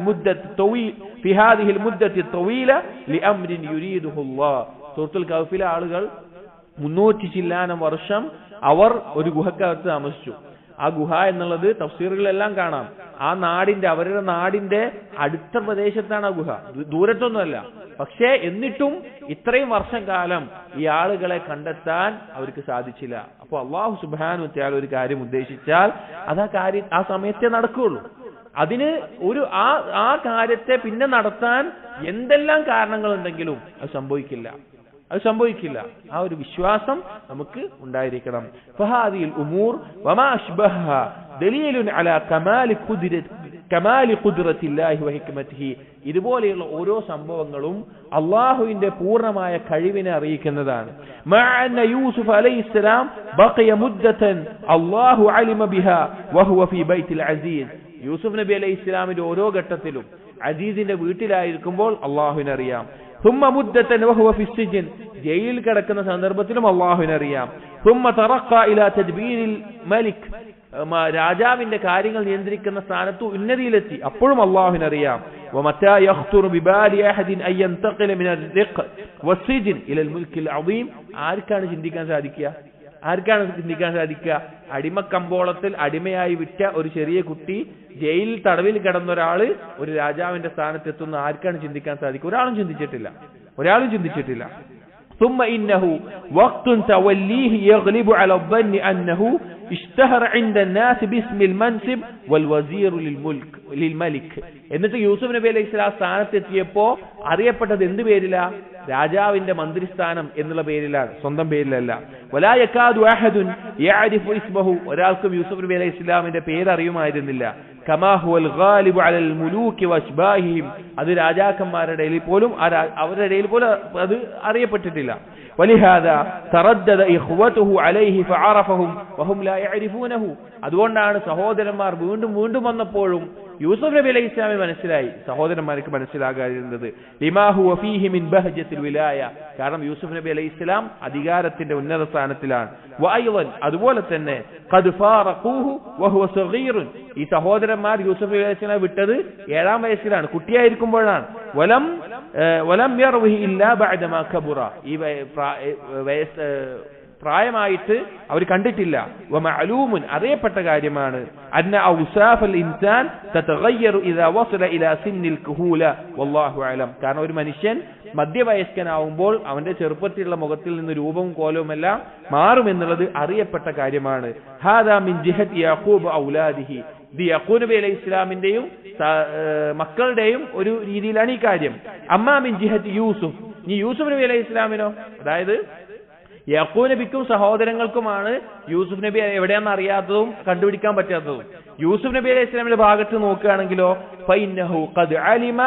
മുദ്ദത്തി ത്വീല ലിഅംരിൻ യുരീദുഹു അല്ലാഹ്. സൂറത്തുൽ കഹ്ഫിലെ ആളുകൾ 300 ചില്ലാനം വർഷം അവർ ഒരു ഗുഹക്കകത്ത് താമസിച്ചു. ആ ഗുഹ എന്നുള്ളത് തഫ്സീറുകളെല്ലാം കാണാം. ആ നാടിന്റെ, അവരുടെ നാടിന്റെ അടുത്ത പ്രദേശത്താണ് ആ ഗുഹ, ദൂരത്തൊന്നുമല്ല. പക്ഷേ എന്നിട്ടും ഇത്രയും വർഷം കാലം ഈ ആളുകളെ കണ്ടെത്താൻ അവർക്ക് സാധിച്ചില്ല. അപ്പോൾ അല്ലാഹു സുബ്ഹാനഹു വ തആല ഒരു കാര്യം ഉദ്ദേശിച്ചാൽ അത് ആ സമയത്തെ നടക്കുകയുള്ളൂ. അതിന് ആ കാര്യത്തെ പിന്നെ നടത്താൻ എന്തെല്ലാം കാരണങ്ങളുണ്ടെങ്കിലും അത് സംഭവിക്കില്ല. ആ ഒരു വിശ്വാസം നമുക്ക് ഉണ്ടായിരിക്കണം. ഫഹാദിൽ ഉമൂർ വമാ അശ്ബഹ ദലീലുൻ അലാ കമാലി ഖുദ്റത്തില്ലാഹി വ ഹിക്മതിഹി. ഇതുപോലെയുള്ള ഓരോ സംഭവങ്ങളും അല്ലാഹുവിന്റെ പൂർണ്ണമായ കഴിവിനെ അറിയിക്കുന്നതാണ്. മഅന്ന യൂസുഫ് അലൈഹിസ്സലാം ബഖിയ മുദ്ദതൻ അല്ലാഹു അലിമ ബിഹാ വഹുവ ഫീ ബൈത്തിൽ അസീസ്. യൂസുഫ് നബി അലൈഹിസ്സലാമിന്റെ ഓരോ ഘട്ടത്തിലും അസീസിന്റെ വീട്ടിലായിരിക്കുമ്പോൾ അല്ലാഹുവിനെ അറിയാം. ثم مدة وهو في السجن, ജയിലിൽ കിടക്കുന്ന സന്ദർഭത്തിലും അല്ലാഹുവിനെ അറിയാം. ثم ترقى الى تدبير الملك, രാജാവിന്റെ കാര്യങ്ങൾ നിയന്ത്രിക്കുന്ന സ്ഥാനത്ത് ഉന്നതിയിലെത്തി, അപ്പോഴും അല്ലാഹുവിനെ അറിയാം. ومتى يخطر ببال احد ان ينتقل من الرق والسجن الى الملك العظيم, ആർക്കാണ് ചിന്തിക്കാൻ സാധിക്കുക? അടിമക്കമ്പോളത്തിൽ അടിമയായി വിറ്റ ഒരു ചെറിയ കുട്ടി, ജയിലിൽ തടവിൽ കിടന്ന ഒരാള് ഒരു രാജാവിന്റെ സ്ഥാനത്ത് എത്തുന്ന ആർക്കാണ് ചിന്തിക്കാൻ സാധിക്കുക? ഒരാളും ചിന്തിച്ചിട്ടില്ല. ثم إنه وقت توليه يغلب على الظن أنه اشتهر عند الناس باسم المنصب والوزير للملك. എന്നിട്ട് യൂസുഫ് നബി അലൈഹി സ്വലാം സ്ഥാനത്തെത്തിയപ്പോ അറിയപ്പെട്ടത് എന്ത് പേരിലാ? രാജാവിന്റെ മന്ത്രിസ്ഥാനം എന്നുള്ള പേരിലാണ്, സ്വന്തം പേരിലല്ല. വലാ യകാദു അഹദുൻ യഅരിഫു ഇസ്മഹു, ഒരാൾക്കും യൂസുഫ് നബി അലൈഹി സ്വലാമിന്റെ പേര് അറിയുമായിരുന്നില്ല. കമാ ഹുവൽ ഗാലിബു അലൽ മുലൂകി വഅശ്ബാഹിഹിം, അത് രാജാക്കന്മാരുടെ ഇടയിൽ പോലും അവരുടെ ഇടയിൽ പോലും അത് അറിയപ്പെട്ടിട്ടില്ല. വലിഹാദാ തറദ്ദദ ഇഖ്വതുഹു അലൈഹി ഫഅറഫഹും വഹും ലാ യഅരിഫൂനഹു, അതുകൊണ്ടാണ് സഹോദരന്മാർ വീണ്ടും വന്നപ്പോഴും യൂസുഫ് നബി അലൈഹി ഇസ്ലാമിനെ മനസ്സിലായി, സഹോദരന്മാർക്ക് മനസ്സിലാകാതിരുന്നത്. ലിമാ ഹുവ ഫീഹി മിൻ ബഹജത്തിൽ വിലായ, കാരണം യൂസുഫ് നബി അലൈഹി ഇസ്ലാം അധികാരത്തിന്റെ ഉന്നത സ്ഥാനത്തിലാണ്. വഅയ്ളൻ, അതുപോലെ തന്നെ ഖദ് ഫാറഖൂഹു വഹുവ സഗീറുൻ, ഈ സഹോദരന്മാർ യൂസുഫ് നബി അലൈഹി ഇസ്ലാം വിട്ടത് 7-ാം വയസ്സിലാണ്, കുട്ടിയായിരിക്കുമ്പോഴാണ്. വലം യർവിഹി ഇല്ലാ ബഅദമാ കബറ, ഈ പ്രായമായിട്ട് അവർ കണ്ടിട്ടില്ല. വമഅലൂമുൻ, അറിയപ്പെട്ട കാര്യമാണ്. അന്ന ഔസാഫൽ ഇൻസാൻ തതഗയ്യറു ഇദാ വസല ഇലാ സിന്നിൽ കുഹൂല വല്ലാഹു അലം, കാരണം ഒരു മനുഷ്യൻ മധ്യവയസ്കനാവുമ്പോൾ അവന്റെ ചെറുപ്പത്തിലുള്ള മുഖത്തിൽ നിന്ന് രൂപവും കോലവും എല്ലാം മാറുമെന്നുള്ളത് അറിയപ്പെട്ട കാര്യമാണ്. ഹാദാ മിൻ ജിഹതി യഖൂബ് ഔലാദിഹി, ഇത് യഖൂബ് നബി അലൈഹി ഇസ്ലാമിന്റെയും മക്കളുടെയും ഒരു രീതിയിലാണ് ഈ കാര്യം. അമ്മാ മിൻ ജിഹതി യൂസുഫ്, ഈ യൂസുഫ് നബി അലൈഹി ഇസ്ലാമിനോ, അതായത് യാക്കൂബ് നബിക്കും സഹോദരങ്ങൾക്കുമാണ് യൂസുഫ് നബി എവിടെയാണെന്ന് അറിയാത്തതും കണ്ടുപിടിക്കാൻ പറ്റാത്തതും. യൂസുഫ് നബി അലൈഹി ഇസ്ലാമിന്റെ ഭാഗത്ത് നോക്കുകയാണെങ്കിലോ ഫഇന്നഹു ഖദ് അലിമ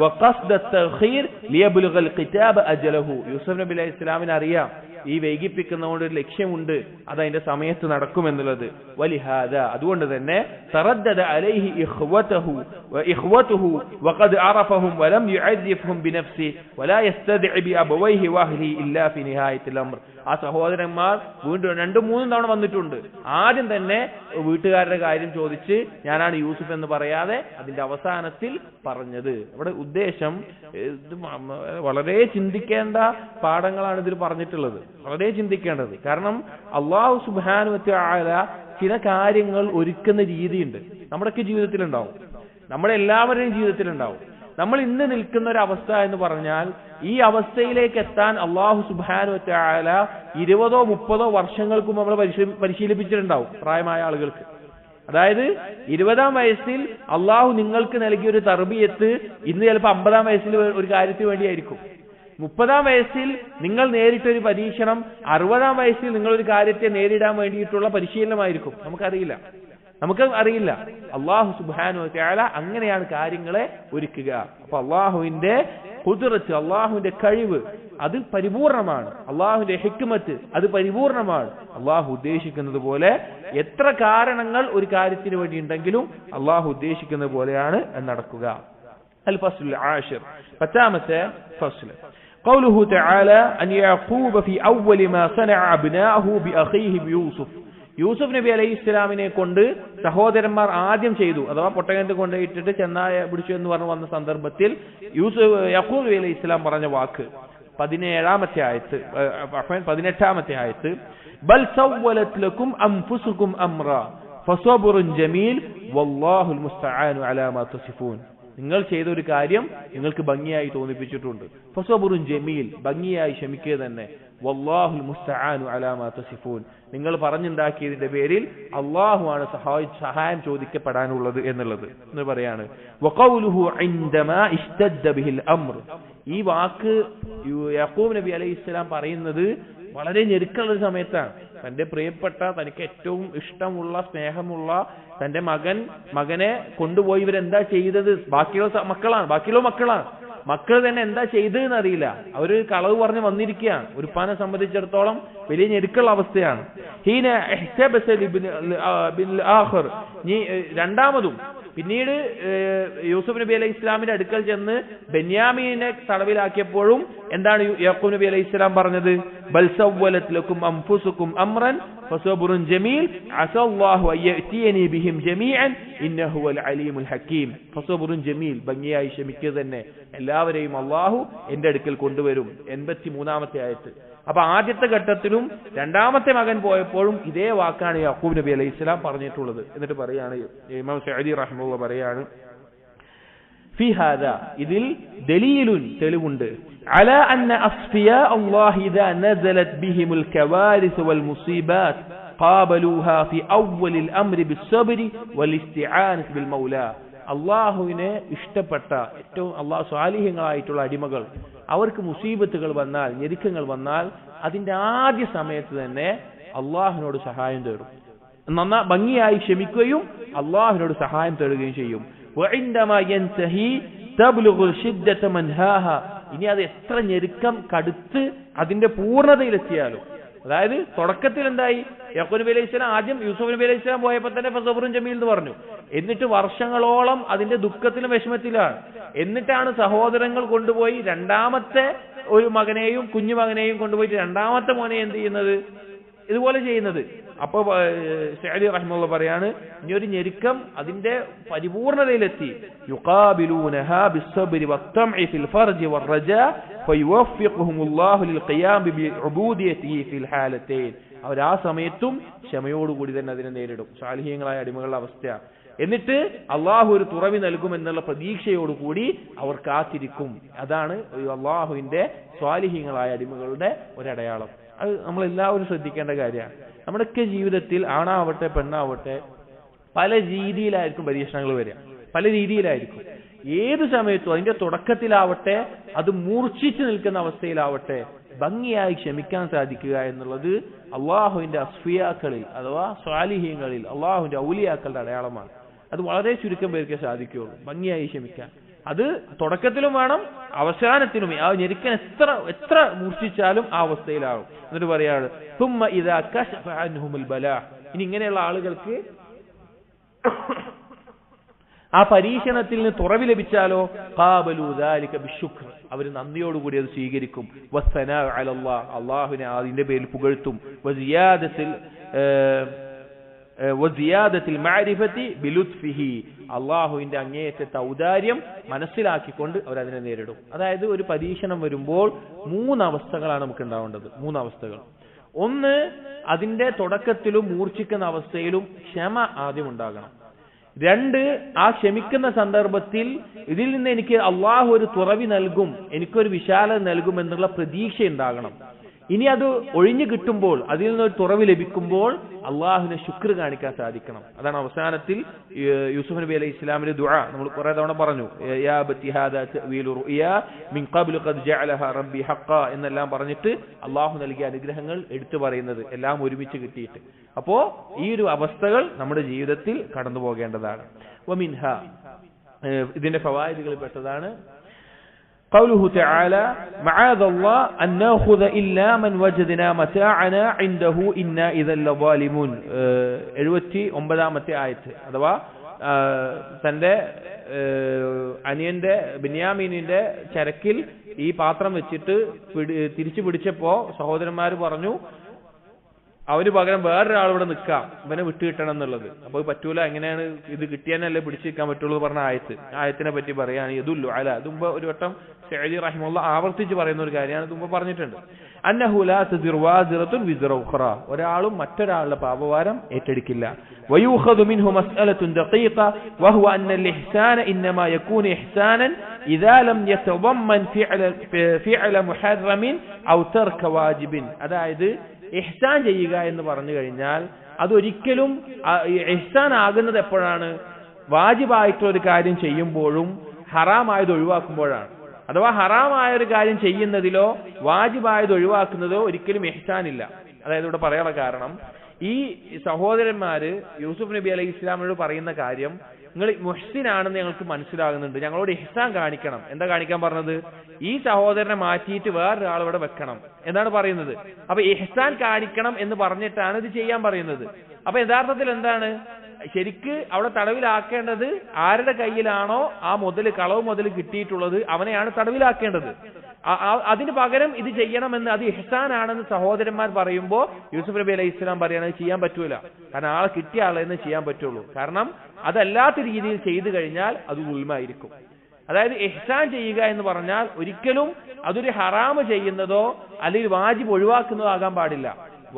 വഖസ്ദ അത്തഖീർ ലിയബ്ലുഗ അൽകിതാബ അജലഹു, യൂസുഫ് നബി അലൈഹി ഇസ്ലാമിന് അറിയാം ഈ വൈകിപ്പിക്കുന്നതുകൊണ്ട് ഒരു ലക്ഷ്യമുണ്ട്, അത് അതിന്റെ സമയത്ത് നടക്കുമെന്നുള്ളത്. വലിഹാദ, അതുകൊണ്ട് തന്നെ തറദ്ദദ അലൈഹി ഇഖ്വതുഹു വഖദ് അറഫഹും വലം യുഅദ്ദിഫ്ഹും ബിനഫ്സി വലാ യസ്തദഇ ബിഅബവൈഹി വഅഹ്ലി ഇല്ലാ ഫി നിഹായത്തിൽ അംർ. ആ സഹോദരന്മാർ വീണ്ടും 2-3 തവണ വന്നിട്ടുണ്ട്. ആദ്യം തന്നെ വീട്ടുകാരുടെ കാര്യം ചോദിച്ച് ഞാനാണ് യൂസുഫ് എന്ന് പറയാതെ അതിന്റെ അവസാനത്തിൽ പറഞ്ഞത്. ഇവിടെ ഉദ്ദേശം ഇത് വളരെ ചിന്തിക്കേണ്ട പാഠങ്ങളാണ് ഇതിൽ പറഞ്ഞിട്ടുള്ളത്, വളരെ ചിന്തിക്കേണ്ടത്. കാരണം അല്ലാഹു സുബ്ഹാനഹു വ തആല ചില കാര്യങ്ങൾ ഒരുക്കുന്ന രീതിയുണ്ട്, നമ്മുടെയൊക്കെ ജീവിതത്തിലുണ്ടാവും, നമ്മളെല്ലാവരുടെയും ജീവിതത്തിലുണ്ടാവും. നമ്മൾ ഇന്ന് നിൽക്കുന്ന ഒരു അവസ്ഥ എന്ന് പറഞ്ഞാൽ ഈ അവസ്ഥയിലേക്ക് എത്താൻ അല്ലാഹു സുബ്ഹാനഹു വ തആല 20-30 വർഷങ്ങൾക്കും നമ്മൾ പരിശീലിപ്പിച്ചിട്ടുണ്ടാവും പ്രായമായ ആളുകൾക്ക്. അതായത് 20-ാം വയസ്സിൽ അള്ളാഹു നിങ്ങൾക്ക് നൽകിയ ഒരു തർബിയത്ത് ഇന്ന് ചിലപ്പോൾ 50-ാം വയസ്സിൽ ഒരു കാര്യത്തിന് വേണ്ടിയായിരിക്കും. 30-ാം വയസ്സിൽ നിങ്ങൾ നേരിട്ടൊരു പരീക്ഷണം 60-ാം വയസ്സിൽ നിങ്ങളൊരു കാര്യത്തെ നേരിടാൻ വേണ്ടിയിട്ടുള്ള പരിശീലനമായിരിക്കും. നമുക്ക് അറിയില്ല. അള്ളാഹു സുബ്ഹാനഹു വ തആല അങ്ങനെയാണ് കാര്യങ്ങളെ ഒരുക്കുക. അപ്പൊ അള്ളാഹുവിന്റെ ഖുദ്റത്ത്, അള്ളാഹുവിന്റെ കഴിവ് അത് പരിപൂർണമാണ്. അള്ളാഹുവിന്റെ ഹിക്മത്ത് അത് പരിപൂർണമാണ്. അള്ളാഹു ഉദ്ദേശിക്കുന്നത് പോലെ എത്ര കാരണങ്ങൾ ഒരു കാര്യത്തിന് വേണ്ടി ഉണ്ടെങ്കിലും അള്ളാഹു ഉദ്ദേശിക്കുന്നത് പോലെയാണ് നടക്കുക. അൽ ഫസ്ലുൽ ആശിർ, 10-ാമത്തെ ഫസ്ൽ, قوله تعالى أن يعقوب في أول ما صنع أبناءه بأخيه യൂസുഫ്. യൂസുഫ് നബി അലൈഹി ഇസ്ലാമിനെ കൊണ്ട് സഹോദരന്മാർ ആദ്യം ചെയ്തു, അഥവാ പൊട്ടകത്തിൽ കൊണ്ടുപോയിട്ടിട്ട് ചെന്നായ പിടിച്ചു എന്ന് പറഞ്ഞു വന്ന സന്ദർഭത്തിൽ യാഖൂബ് നബി അലൈഹി ഇസ്ലാം പറഞ്ഞ വാക്ക് 18-ാമത്തെ ആയത്ത്, ബൽ സവ്വലത് ലക്കും അൻഫുസുകും അംറാ ഫസബ്റുൻ ജമീൽ വല്ലാഹുൽ മുസ്തആനു അലാ മാ തസിഫൂൻ. നിങ്ങൾ ചെയ്ത ഒരു കാര്യം നിങ്ങൾക്ക് ഭംഗിയായി തോന്നിപ്പിച്ചിട്ടുണ്ട്. ഫസബ്റുൻ ജമീൽ, ഭംഗിയായി ക്ഷമിക്കുക തന്നെ. വല്ലാഹുൽ മുസ്തആനു അലാ മാ തസിഫൂൻ, നിങ്ങൾ പറഞ്ഞുണ്ടാക്കിയതിന്റെ പേരിൽ അള്ളാഹുവാണ് സഹായം ചോദിക്കപ്പെടാനുള്ളത് എന്നുള്ളത് എന്ന് പറയാണ്. വഖൗലുഹു ഇൻദമാ ഇസ്തദ്ദ ബിഹിൽ അംർ, ഈ വാക്ക് യാഖൂബ് നബി അലൈഹി ഇസ്ലാം പറയുന്നത് വളരെ ഞെരുക്കമുള്ള ഒരു സമയത്താണ്. തന്റെ പ്രിയപ്പെട്ട, തനിക്ക് ഏറ്റവും ഇഷ്ടമുള്ള, സ്നേഹമുള്ള തന്റെ മകനെ കൊണ്ടുപോയി ഇവരെന്താ ചെയ്തത്? ബാക്കിയുള്ള മക്കളാണ്. മക്കൾ തന്നെ എന്താ ചെയ്തതെന്ന് അറിയില്ല. അവര് കളവ് പറഞ്ഞ് വന്നിരിക്കുകയാണ്. ഒരു ഉപ്പാനെ സംബന്ധിച്ചിടത്തോളം വലിയ ഞെരുക്കുള്ള അവസ്ഥയാണ്. രണ്ടാമതും പിന്നീട് യൂസുഫ് നബി അലൈഹി ഇസ്ലാമിന്റെ അടുക്കൽ ചെന്ന് ബെന്യാമീനെ തടവിലാക്കിയപ്പോഴും എന്താണ് യാഖൂബ് നബി അലൈഹി ഇസ്ലാം പറഞ്ഞത്? ബൽ സവ്വലത് ലക്കും അൻഫുസുകും അംറൻ ഫസബ്റുൻ ജമീൽ അസല്ലാഹു അയ്യഅതിയനി ബിഹിം ജമീഅൻ ഇന്നഹു വൽ അലീമുൽ ഹകീം. ഫസബ്റുൻ ജമീൽ, ഭംഗിയായി ക്ഷമിക്കുക തന്നെ. എല്ലാവരെയും അള്ളാഹു എന്റെ അടുക്കൽ കൊണ്ടുവരും. 83-ാമത്തെ ആയത്ത്. അപ്പൊ ആദ്യത്തെ ഘട്ടത്തിലും രണ്ടാമത്തെ മകൻ പോയപ്പോഴും ഇതേ വാക്കാണ് യാഖൂബ് നബി അലൈഹി ഇസ്ലാം പറഞ്ഞിട്ടുള്ളത്. എന്നിട്ട് പറയാണ് ഇമാം സഅദി റഹിമഹുല്ലാഹ് പറയാണ്, ഫി ഹാദാ, ഇതിൽ ദലീലുൻ, തെളിവുണ്ട്, അലാ അന്ന അസ്ഫിയാ അല്ലാഹി ഇദാ നസലത് ബിഹിമുൽ കവാരിസ് വൽ മുസീബാത്ത് ഖാബലൂഹാ ഫി അവ്വലിൽ അംരി ബിസ്സബ്രി വൽ ഇസ്തിആനത്ത് ബിൽ മൗലാ. അള്ളാഹുവിനെ ഇഷ്ടപ്പെട്ട ഏറ്റവും സ്വാലിഹ്യങ്ങളായിട്ടുള്ള അടിമകൾ, അവർക്ക് മുസീബത്തുകൾ വന്നാൽ, ഞെരുക്കങ്ങൾ വന്നാൽ അതിന്റെ ആദ്യ സമയത്ത് തന്നെ അള്ളാഹുവിനോട് സഹായം തേടും. ഭംഗിയായി ക്ഷമിക്കുകയും അള്ളാഹുവിനോട് സഹായം തേടുകയും ചെയ്യും. ഇനി അത് എത്ര ഞെരുക്കം കടുത്ത് അതിന്റെ പൂർണ്ണതയിലെത്തിയാലും, അതായത് തുടക്കത്തിൽ എന്തായി, യാഖൂബ് നബി അലൈഹി സ്വലാം ആദ്യം യൂസുഫ് നബി അലൈഹി സ്വലാം പോയപ്പോൾ തന്നെ ഫസബ്റുൻ ജമീൽ എന്ന് പറഞ്ഞു. എന്നിട്ട് വർഷങ്ങളോളം അതിന്റെ ദുഃഖത്തിലും വിഷമത്തിലാണ്. എന്നിട്ടാണ് സഹോദരങ്ങൾ കൊണ്ടുപോയി രണ്ടാമത്തെ ഒരു മകനെയും കുഞ്ഞു മകനെയും കൊണ്ടുപോയിട്ട് രണ്ടാമത്തെ മോനെ എന്ത് ചെയ്യുന്നത്? ഇതുപോലെ ചെയ്യുന്നത്. അപ്പൊ സഅദി റഹിമഹുല്ലാഹ് പറയാണ്, ഇനി ഒരു ഞെരുക്കം അതിന്റെ പരിപൂർണതയിലെത്തി. യുഖാബിലൂനഹാ ബിസ്സബ്രി വത്തംഇ ഫിൽ ഫർജി വറജാ ഫയുവഫിഖുഹുമുല്ലാഹു ലിൽഖിയാം ബിഉബൂദിയതിഹി ഫിൽ ഹാലതൈൻ. അവർ ആ സമയത്തും ക്ഷമയോടുകൂടി തന്നെ അതിനെ നേരിടും. സാലിഹ്യങ്ങളായ അടിമകളുടെ അവസ്ഥ. എന്നിട്ട് അള്ളാഹു ഒരു തുറവി നൽകുമെന്നുള്ള പ്രതീക്ഷയോടുകൂടി അവർ കാത്തിരിക്കും. അതാണ് അള്ളാഹുവിന്റെ സ്വാലിഹ്യങ്ങളായ അടിമകളുടെ ഒരടയാളം. അത് നമ്മളെല്ലാവരും ശ്രദ്ധിക്കേണ്ട കാര്യമാണ്. നമ്മുടെയൊക്കെ ജീവിതത്തിൽ ആണാവട്ടെ പെണ്ണാവട്ടെ പല രീതിയിലായിരിക്കും പരീക്ഷണങ്ങൾ വരിക, പല രീതിയിലായിരിക്കും. ഏത് സമയത്തും അതിന്റെ തുടക്കത്തിലാവട്ടെ, അത് മൂർച്ഛിച്ചു നിൽക്കുന്ന അവസ്ഥയിലാവട്ടെ, ഭംഗിയായി ക്ഷമിക്കാൻ സാധിക്കുക എന്നുള്ളത് അള്ളാഹുവിന്റെ അസ്ഫിയാക്കളിൽ അഥവാ സ്വാലിഹ്യങ്ങളിൽ അള്ളാഹുവിന്റെ ഔലിയാക്കളുടെ അടയാളമാണ്. അത് വളരെ ചുരുക്കം പേർക്ക് സാധിക്കുകയുള്ളൂ, ഭംഗിയായി ക്ഷമിക്കാൻ. അത് തുടക്കത്തിലും വേണം, അവസാനത്തിലും. ആ ഞെരുക്കൻ എത്ര മൂർച്ഛിച്ചാലും ആ അവസ്ഥയിലാവും. എന്നിട്ട് പറയാണ്, തുമ്മ ഇദാ കശഫ അൻഹുൽ ബലാ. ഇനി ഇങ്ങനെയുള്ള ആളുകൾക്ക് ആ പരീക്ഷണത്തിൽ നിന്ന് തുറവി ലഭിച്ചാലോ, ഖാബലു ദാലിക ബിശുക്ർ, അവർ നന്ദിയോടുകൂടി അത് സ്വീകരിക്കും. വസ്സനാ അലല്ലാഹ്, അള്ളാഹുവിനെ അതിന്റെ പേരിൽ പുകഴ്ത്തും. വസിയാദത്തിൽ മഅരിഫതി ബിലുത്ഫിഹി, അള്ളാഹുവിന്റെ അങ്ങേയറ്റത്തെ ഔദാര്യം മനസ്സിലാക്കിക്കൊണ്ട് അവരതിനെ നേരിടും. അതായത് ഒരു പരീക്ഷണം വരുമ്പോൾ 3 അവസ്ഥകളാണ് നമുക്ക് ഉണ്ടാവേണ്ടത്. 3 അവസ്ഥകൾ. ഒന്ന്, അതിന്റെ തുടക്കത്തിലും മൂർച്ഛിക്കുന്ന അവസ്ഥയിലും ക്ഷമ ആദ്യം ഉണ്ടാകണം. 2, ആ ക്ഷമിക്കുന്ന സന്ദർഭത്തിൽ ഇതിൽ നിന്ന് എനിക്ക് അള്ളാഹു ഒരു തുറവി നൽകും, എനിക്കൊരു വിശാലത നൽകും എന്നുള്ള പ്രതീക്ഷ ഉണ്ടാകണം. ഇനി അത് ഒഴിഞ്ഞു കിട്ടുമ്പോൾ, അതിൽ നിന്നൊരു തുറവ് ലഭിക്കുമ്പോൾ അള്ളാഹുവിനെ ശുക്ർ കാണിക്കാൻ സാധിക്കണം. അതാണ് അവസാനത്തിൽ യൂസുഫ് നബി അലൈഹി ഇസ്ലാമിന്റെ ദുആ നമ്മൾ കുറെ തവണ പറഞ്ഞു. യാ ബത്തി ഹാദാ തഅ്വീലു റുഅ്യാ മിൻ ഖബ്ലു ഖദ് ജഅലഹാ റബ്ബി ഹഖ്ഖാ എന്നെല്ലാം പറഞ്ഞിട്ട് അള്ളാഹു നൽകിയ അനുഗ്രഹങ്ങൾ എടുത്തു പറയുന്നത് എല്ലാം ഒരുമിച്ച് കിട്ടിയിട്ട്. അപ്പോ ഈ ഒരു അവസ്ഥകൾ നമ്മുടെ ജീവിതത്തിൽ കടന്നു പോകേണ്ടതാണ്. വമിൻഹ, ഇതിന്റെ ഫവായിദുകളിൽ പെട്ടതാണ് قوله تعالى معاذ الله أن نأخذ إلا من وجدنا متاعنا عنده إنا إذا لظالمون. 79ാമത്തെ ആയത്ത്. അഥവാ തന്റെ അനിയന്റെ ബെന്യാമീനിന്റെ ചരക്കിൽ ഈ പാത്രം വെച്ചിട്ട് തിരിച്ചു പിടിച്ചപ്പോ സഹോദരന്മാർ പറഞ്ഞു അവന് പകരം വേറൊരാൾ ഇവിടെ നിൽക്കാം, ഇവനെ വിട്ടുകിട്ടണം എന്നുള്ളത്. അപ്പോൾ പറ്റൂല, എങ്ങനെയാണ് ഇത് കിട്ടിയാനല്ലേ പിടിച്ചു നിൽക്കാൻ പറ്റുള്ളൂ പറഞ്ഞ ആയത്തിനെ പറ്റി പറയാണ്. യദുല്ലു അല, ഇത് മുമ്പ് ഒരു വട്ടം സഅദി റഹിമഹുല്ലാഹ് ആവർത്തിച്ച് പറയുന്ന ഒരു കാര്യമാണ്, ഇത് മുമ്പ് പറഞ്ഞിട്ടുണ്ട്. അന്നഹു ലാ തസിറു വാസിറത്തുൻ വിസ്റ ഉഖ്റ, ഒരാളും മറ്റൊരാളുടെ പാപഭാരം ഏറ്റെടുക്കില്ല. വയൂഖദു മിൻഹു മസ്അലത്തുൻ ദഖീഖ വഹുവ അന്ന അൽ-ഇഹ്സാന ഇന്നമാ യകൂനു ഇഹ്സാനൻ ഇദാ ലം യതദമ്മൻ ഫിഅല മുഹറമിൻ ഔ തർക വാജിബിൻ. അതായത് ഇഹ്സാൻ ചെയ്യുക എന്ന് പറഞ്ഞു കഴിഞ്ഞാൽ അതൊരിക്കലും ഇഹ്സാൻ ആകുന്നത് എപ്പോഴാണ്? വാജിബായിട്ടുള്ള ഒരു കാര്യം ചെയ്യുമ്പോഴും ഹറാമായത് ഒഴിവാക്കുമ്പോഴാണ്. അഥവാ ഹറാമായ ഒരു കാര്യം ചെയ്യുന്നതിലോ വാജിബായത് ഒഴിവാക്കുന്നതോ ഒരിക്കലും ഇഹ്സാൻ ഇല്ല. അതായത് ഇവിടെ പറയാനുള്ള കാരണം, ഈ സഹോദരന്മാര് യൂസുഫ് നബി അലൈഹി ഇസ്ലാമിനോട് പറയുന്ന കാര്യം, നിങ്ങൾ മുഹ്സിനാണെന്ന് ഞങ്ങൾക്ക് മനസ്സിലാകുന്നുണ്ട്, ഞങ്ങളോട് ഇഹ്സാൻ കാണിക്കണം. എന്താ കാണിക്കാൻ പറഞ്ഞത്? ഈ സഹോദരനെ മാറ്റിയിട്ട് വേറൊരാൾ ഇവിടെ വെക്കണം എന്നാണ് പറയുന്നത്. അപ്പൊ ഇഹ്സാൻ കാണിക്കണം എന്ന് പറഞ്ഞിട്ടാണ് ഇത് ചെയ്യാൻ പറയുന്നത്. അപ്പൊ യഥാർത്ഥത്തിൽ എന്താണ് ശരിക്ക് അവിടെ തടവിലാക്കേണ്ടത്? ആരുടെ കയ്യിലാണോ ആ കളവ് മുതൽ കിട്ടിയിട്ടുള്ളത് അവനെയാണ് തടവിലാക്കേണ്ടത്. അതിന് പകരം ഇത് ചെയ്യണമെന്ന്, അത് ഇഹ്സാനാണെന്ന് സഹോദരന്മാർ പറയുമ്പോൾ യൂസുഫ് നബി അലൈഹി ഇസ്ലാം പറയണത് ചെയ്യാൻ പറ്റൂല. കാരണം ആളെ കിട്ടിയ ആളെ എന്ന് ചെയ്യാൻ പറ്റുള്ളൂ. കാരണം അതല്ലാത്ത രീതിയിൽ ചെയ്തു കഴിഞ്ഞാൽ അത് ഉൽമായിരിക്കും. അതായത് ഇഹ്സാൻ ചെയ്യുക എന്ന് പറഞ്ഞാൽ ഒരിക്കലും അതൊരു ഹറാമ് ചെയ്യുന്നതോ അല്ലെങ്കിൽ വാജിബ് ഒഴിവാക്കുന്നതോ ആകാൻ പാടില്ല.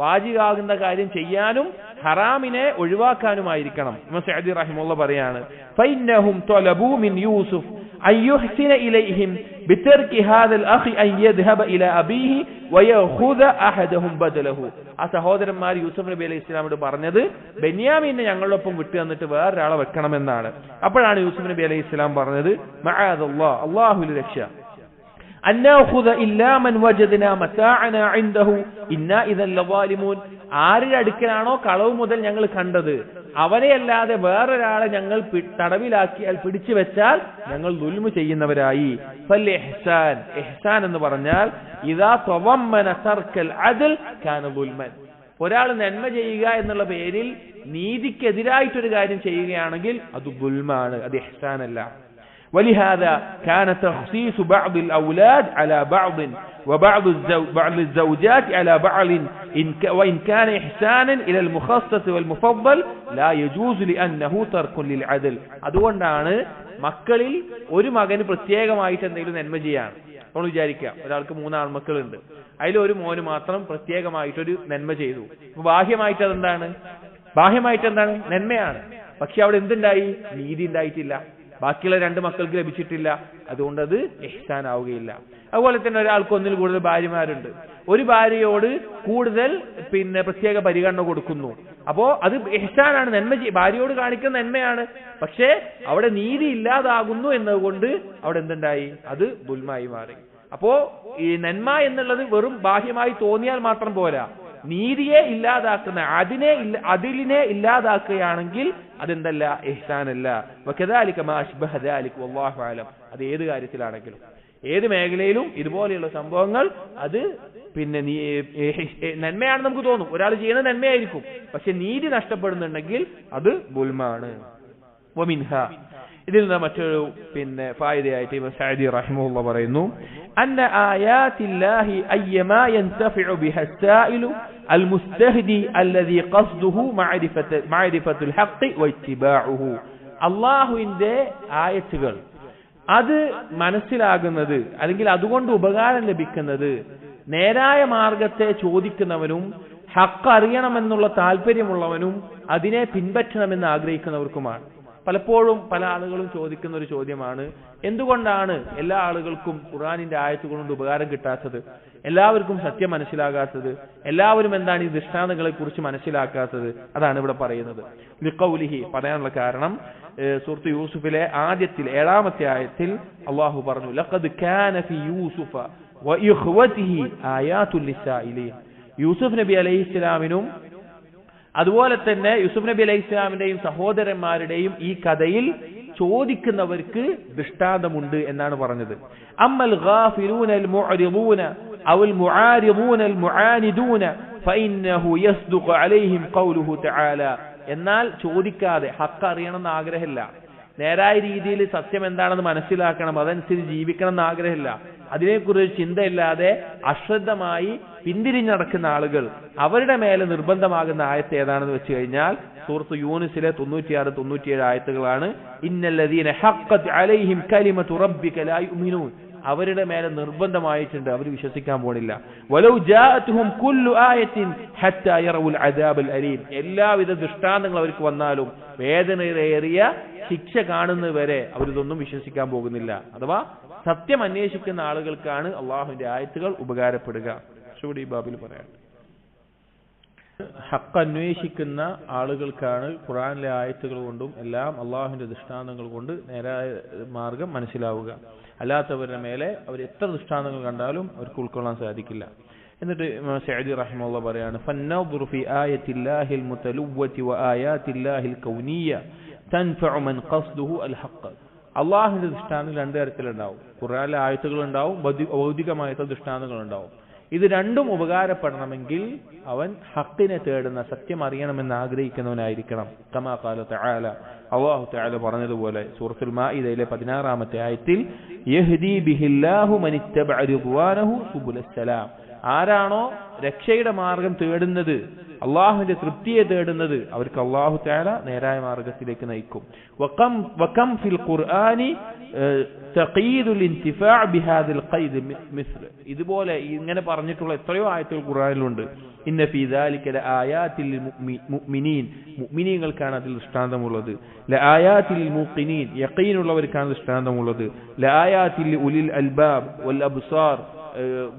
വാജിബാകുന്ന കാര്യം ചെയ്യാനും ഹറാമിനെ ഒഴിവാക്കാനുമായിരിക്കണം. ഇമാം സഅദി റഹിമഹുല്ലാഹ് പറയാണ്, ഫഇന്നഹും തലബൂ മിൻ യൂസുഫ് അൻ യുഹ്സിന ഇലൈഹിം ബിതർകി ഹാദൽ അഖി അൻ യദ്ഹബ ഇലാ അബീഹി വയഖുദ അഹദഹും ബദലഹു. ആ സഹോദരന്മാർ യൂസുഫ് നബി അലൈഹി ഇസ്ലാമോട് പറഞ്ഞത് ബെന്യാമീനെ ഞങ്ങളൊപ്പം വിട്ടു തന്നിട്ട് വേറൊരാളെ വെക്കണമെന്നാണ്. അപ്പോഴാണ് യൂസുഫ് നബി അലൈഹി ഇസ്ലാം പറഞ്ഞത് മഅദല്ലാഹ്, അല്ലാഹുവിൽ രക്ഷ, ആരുടെ അടുക്കലാണോ കളവ് മുതൽ ഞങ്ങൾ കണ്ടത് അവനെയല്ലാതെ വേറൊരാളെ ഞങ്ങൾ തടവിലാക്കിയാൽ പിടിച്ചു വെച്ചാൽ ഞങ്ങൾ ദുൽമ ചെയ്യുന്നവരായി. ഇഹ്സാൻ എന്ന് പറഞ്ഞാൽ ഇദാ തവമ്മന തർക്കൽ അദ്ൽ കാന ദുൽമൻ. ഒരാൾ നന്മ ചെയ്യുക എന്നുള്ള പേരിൽ നീതിക്കെതിരായിട്ടൊരു കാര്യം ചെയ്യുകയാണെങ്കിൽ അത് ദുൽമാണ്, അത് ഇഹ്സാനല്ല. ولهذا كان تخصيص بعض الأولاد على بعض وبعض الزوجات على بعض وإن كان إحسانا إلى المخصص والمفضل لا يجوز لأنه ترك للعدل. അതുകൊണ്ടാണ് മക്കളിൽ ഒരു മകന് പ്രത്യേകമായിട്ട് എന്തെങ്കിലും നന്മ ചെയ്യാൻ, നമ്മൾ വിചാരിക്കുക ഒരാൾക്ക് 3 ആൺമക്കളുണ്ട്, അതിലൊരു മോന് മാത്രം പ്രത്യേകമായിട്ടൊരു നന്മ ചെയ്തു. അപ്പൊ ബാഹ്യമായിട്ട് എന്താണ്? നന്മയാണ്. പക്ഷെ അവിടെ എന്തുണ്ടായി? നീതി ഉണ്ടായിട്ടില്ല. ബാക്കിയുള്ള 2 മക്കൾക്ക് ലഭിച്ചിട്ടില്ല. അതുകൊണ്ട് അത് ഇഹ്സാൻ ആവുകയില്ല. അതുപോലെ തന്നെ ഒരാൾക്ക് ഒന്നിൽ കൂടുതൽ ഭാര്യമാരുണ്ട്, ഒരു ഭാര്യയോട് കൂടുതൽ പ്രത്യേക പരിഗണന കൊടുക്കുന്നു. അപ്പോ അത് ഇഹ്സാനാണ്, ഭാര്യയോട് കാണിക്കുന്ന നന്മയാണ്. പക്ഷേ അവിടെ നീതി ഇല്ലാതാകുന്നു എന്നതുകൊണ്ട് അവിടെ എന്തുണ്ടായി? അത് ദുൽമായി മാറി. അപ്പോ ഈ നന്മ എന്നുള്ളത് വെറും ബാഹ്യമായി തോന്നിയാൽ മാത്രം പോരാ, നീതിയെ ഇല്ലാതാക്കുന്ന അതിലിനെ ഇല്ലാതാക്കുകയാണെങ്കിൽ അതെന്തല്ല? ഇഹ്സാനല്ല. വകദാലിക മാ അശ്ബഹ ദാലിക വല്ലാഹു അലം. അത് ഏത് കാര്യത്തിലാണെങ്കിലും ഏത് മേഖലയിലും ഇതുപോലെയുള്ള സംഭവങ്ങൾ അത് നന്മയാണെന്ന് നമുക്ക് തോന്നും, ഒരാൾ ചെയ്യുന്ന നന്മയായിരിക്കും, പക്ഷെ നീതി നഷ്ടപ്പെടുന്നുണ്ടെങ്കിൽ അത് ദുൽമാണ്. വമിൻഹ, ഇതിൽ നിന്ന് മറ്റൊരു ഫായിദയായിട്ട് ഇമാം സഅദി റഹിമഹുല്ലാഹ് പറയുന്നു, അന്ന ആയാതില്ലാഹി അയ്യമാ യൻതഫിഉ ബിഹാ السائل المستهدي الذي قصده معرفة الحق واتباعه. അല്ലാഹുവിന്റെ ആയത്തുകൾ അത് മനസ്സിലാകുന്നത് അല്ലെങ്കിൽ അതുകൊണ്ട് ഉപകാരം ലഭിക്കുന്നത് നേരായ മാർഗത്തെ ചോദിക്കുന്നവനും ഹഖ് അറിയണമെന്നുള്ള താല്പര്യമുള്ളവനും അതിനെ പിൻപറ്റണമെന്ന് ആഗ്രഹിക്കുന്നവർക്കുമാണ്. പലപ്പോഴും പല ആളുകളും ചോദിക്കുന്ന ഒരു ചോദ്യമാണ്, എന്തുകൊണ്ടാണ് എല്ലാ ആളുകൾക്കും ഖുർആനിന്റെ ആയത്ത് കൊണ്ട് ഉപകാരം കിട്ടാത്തത്? എല്ലാവർക്കും സത്യം മനസ്സിലാകാത്തത്, എല്ലാവരും എന്താണ് ഈ ദൃഷ്ടാന്തങ്ങളെ കുറിച്ച് മനസ്സിലാക്കാത്തത്, അതാണ് ഇവിടെ പറയുന്നത്. ലിഖൗലിഹി പറയാനുള്ള കാരണം സൂറത്ത് യൂസുഫിലെ ആദ്യത്തിൽ 7ാമത്തെ ആയത്തിൽ അല്ലാഹു പറഞ്ഞു ലഖദ് കാന ഫീ യൂസുഫ വഇഖ്വതിഹി ആയാതുൽ ലിസായിലീൻ. യൂസുഫ് നബി അലൈഹിസ്സലാമിനും അതുപോലെ തന്നെ യൂസുഫ് നബി അലൈഹിസ്സലാമിന്റെയും സഹോദരന്മാരുടെയും ഈ കഥയിൽ ചോദിക്കുന്നവർക്ക് ദൃഷ്ടാന്തമുണ്ട് എന്നാണ് പറഞ്ഞത്. അമ്മൽ ഗാഫിലൂന അൽ മുഅ്രിദൂന ഔൽ മുആരിദൂന അൽ മുആനിദൂന ഫഇന്നഹു യസ്ദുഖു അലൈഹിം ഖൗലുഹു തആല. എന്നാൽ ചോദിക്കാതെ ഹക്ക് അറിയണമെന്ന് ആഗ്രഹമില്ല, നേരായ രീതിയിൽ സത്യം എന്താണെന്ന് മനസ്സിലാക്കണം, അതനുസരിച്ച് ജീവിക്കണം എന്ന് ആഗ്രഹമില്ല, അതിനെക്കുറിച്ച് ചിന്തയില്ലാതെ അശ്രദ്ധമായി പിന്തിരിഞ്ഞ് നടക്കുന്ന ആളുകൾ, അവരുടെ മേലെ നിർബന്ധമാകുന്ന ആയത്ത് ഏതാണെന്ന് വെച്ച് കഴിഞ്ഞാൽ സൂറത്ത് യൂനുസിലെ 96, 97 ആയത്തുകളാണ്. ഇന്നല്ലദീന ഹഖ്ഖത് അലൈഹിം കലിമതു റബ്ബിക ലാ യുഅ്മിനൂൻ. അവരുടെ മേലെ നിർബന്ധമായിട്ടുണ്ട്, അവർ വിശ്വസിക്കാൻ പോണില്ല. വലൗ ജാഅതുഹും കുല്ലു ആയത്തിൻ ഹത്താ യറവുൽ അദാബൽ അലീം. എല്ലാവിധ ദൃഷ്ടാന്തങ്ങൾ അവർക്ക് വന്നാലും വേദനയേറിയ ശിക്ഷ കാണുന്നവരെ അവരിതൊന്നും വിശ്വസിക്കാൻ പോകുന്നില്ല. അഥവാ സത്യം അന്വേഷിക്കുന്ന ആളുകൾക്കാണ് അള്ളാഹുവിന്റെ ആയത്തുകൾ ഉപകാരപ്പെടുക. ഈ ബാബിൽ പറയാം, ഹക്ക് അന്വേഷിക്കുന്ന ആളുകൾക്കാണ് ഖുർആനിലെ ആയത്തുകൾ കൊണ്ടും എല്ലാം അള്ളാഹുവിന്റെ ദൃഷ്ടാന്തങ്ങൾ കൊണ്ട് നേരായ മാർഗം മനസ്സിലാവുക. അല്ലാത്തവരുടെ മേലെ അവർ എത്ര ദൃഷ്ടാന്തങ്ങൾ കണ്ടാലും അവർക്ക് ഉൾക്കൊള്ളാൻ സാധിക്കില്ല. എന്നിട്ട് സഅദി റഹിമഹുല്ലാഹ് പറയാണ് ഫന്നദുറു ഫി ആയത്തില്ലാഹിൽ മുതലവ്വതി വആയാത്തില്ലാഹിൽ കൗനിയ്യ തൻഫഉ മൻ ഖസ്ദുഹു അൽ ഹഖ്. അള്ളാഹുവിന്റെ ദൃഷ്ടാന്തങ്ങൾ 2 തരത്തിലുണ്ടാവും. ഖുർആനിലെ ആയത്തുകൾ ഉണ്ടാവും, ഭൗതികമായ ദൃഷ്ടാന്തങ്ങൾ ഉണ്ടാവും. ഇത് രണ്ടും ഉപകാരപ്പെടണമെങ്കിൽ അവൻ ഹക്കിനെ തേടുന്ന, സത്യം അറിയണമെന്ന് ആഗ്രഹിക്കുന്നവനായിരിക്കണം. കമാ ഖാല തആല, അല്ലാഹു തആല പറഞ്ഞതുപോലെ സൂറത്തുൽ മാഇദയിലെ 16ാമത്തെ ആയത്തിൽ യഹ്ദി ബിഹില്ലാഹു മനിത്തബഅ റിദ്വാനഹു സുബുലസ് സലാം. ആരാണോ രക്ഷയുടെ മാർഗം തേടുന്നത്, അള്ളാഹുവിന്റെ തൃപ്തിയെ തേടുന്നത്, അവർക്ക് അല്ലാഹു തആല നേരായ മാർഗത്തിലേക്ക് നയിക്കും. വകം ഫിൽ ഖുർആനി തഖീദുൽ ഇന്തിഫാ ബിഹാദിൽ ഖൈദ് മിസ്ൽ. ഇതുപോലെ ഇങ്ങനെ പറഞ്ഞിട്ടുള്ള എത്രയോ ആയത്തുകൾ ഖുർആനിലുണ്ട്. ഇന്ന ഫീ ദാലിക ലആയാതിൽ മുഅ്മിനീൻ, മുഅ്മിനീങ്ങൾക്കാണ് അതിൽ ദൃഷ്ടാന്തമുള്ളത്. ലആയാതിൽ മുഖിനീൻ, യഖീനുള്ളവർക്കാണ് ദൃഷ്ടാന്തമുള്ളത്. ലആയാതിൽ ഉലിൽ അൽബാബ് വൽ അബ്സാർ,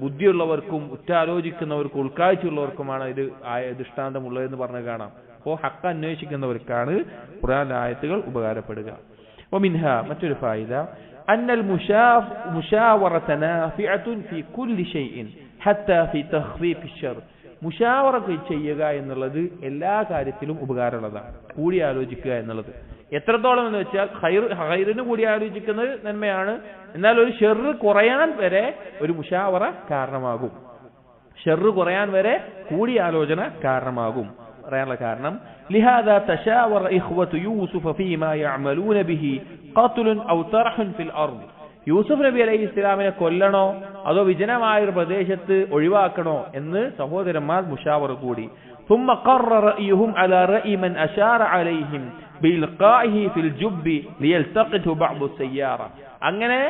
ബുദ്ധിയുള്ളവർക്കും ഉറ്റാലോചിക്കുന്നവർക്കും ഉൾക്കാഴ്ചയുള്ളവർക്കുമാണ് ഇത് ദൃഷ്ടാന്തമുള്ളതെന്ന് പറഞ്ഞ് കാണാം. അപ്പോൾ ഹക്ക് അന്വേഷിക്കുന്നവർക്കാണ് ഖുർആൻ ആയത്തുകൾ ഉപകാരപ്പെടുക. വമിൻഹ, മറ്റൊരു ഫായിദ, അന്നൽ മുശാവറത നാഫിഅത്തുൻ ഫീ കുല്ലി ഷൈഇൻ ഹത്താ ഫീ തഖ്ഫീഫ് അശ്ശർ. മുശാവറ ചെയ്യുക എന്നുള്ളത് എല്ലാ കാര്യത്തിലും ഉപകാരമുള്ളതാണ്. കൂടിയാലോചിക്കുക എന്നുള്ളത് എത്രത്തോളം എന്ന് വെച്ചാൽ ഖൈറിന് കൂടി ആലോചിക്കുന്നത് നന്മയാണ്, എന്നാൽ ഒരു ഷെറ് കുറയാൻ വരെ ഒരു മുശാവറ കാരണമാകും. ഷെറ് കുറയാൻ വരെ കൂടിയാലോചന കാരണമാകും. പറയാനുള്ള കാരണം ലിഹാദാ തശാവറ ഇഖ്വതു യൂസുഫ ഫീമാ യഅമലൂന ബിഹി ഖത്ലുൻ ഔ തർഹുൻ ഫിൽ അർദ്. യൂസുഫ് നബി അലൈഹി ഇസ്ലാമിനെ കൊല്ലണോ അതോ വിജനമായ ഒരു പ്രദേശത്ത് ഒഴിവാക്കണോ എന്ന് സഹോദരന്മാർ മുശാവറ കൂടി. ثم قرر رأيهم على رأي من أشار عليهم بإلقائه في الجب ليلتقطه بعض السيارة. അങ്ങനെ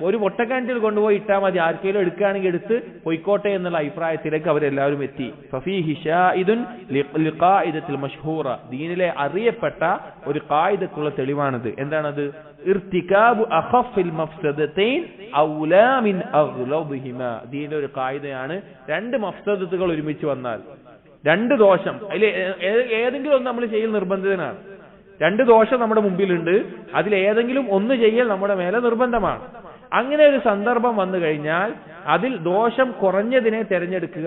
ഒരു പൊട്ടക്കാണ്ടിൽ കൊണ്ടുപോയി ഇട്ടാൽ മതി, ആർക്കെങ്കിലും എടുക്കുകയാണെങ്കിൽ എടുത്ത് പോയിക്കോട്ടെ എന്നുള്ള അഭിപ്രായത്തിലേക്ക് അവരെല്ലാവരും എത്തി. ഫഫീഹി ഷാഹിദുൻ ലിഖായിദത്തിൽ മഷ്ഹൂറ. ദീനിലെ അറിയപ്പെട്ട ഒരു ഖായിദക്കുള്ള തെളിവാണിത്. എന്താണത്? ഇർതികാബു അഖഫിൽ മഫ്സദതൈൻ ഔലാ മിൻ അഗ്ലബിഹിമാ. ദീനിലെ ഒരു ഖായിദയാണ്, 2 മഫ്സദത്തുകൾ ഒരുമിച്ച് വന്നാൽ, 2 ദോഷം, അതിൽ ഏതെങ്കിലും ഒന്ന് നമ്മൾ ചെയ്യൽ നിർബന്ധിതനാണ്. 2 ദോഷം നമ്മുടെ മുമ്പിലുണ്ട്, അതിൽ ഏതെങ്കിലും ഒന്ന് ചെയ്യൽ നമ്മുടെ മേലെ നിർബന്ധമാണ്. അങ്ങനെ ഒരു സന്ദർഭം വന്നു കഴിഞ്ഞാൽ അതിൽ ദോഷം കുറഞ്ഞതിനെ തെരഞ്ഞെടുക്കുക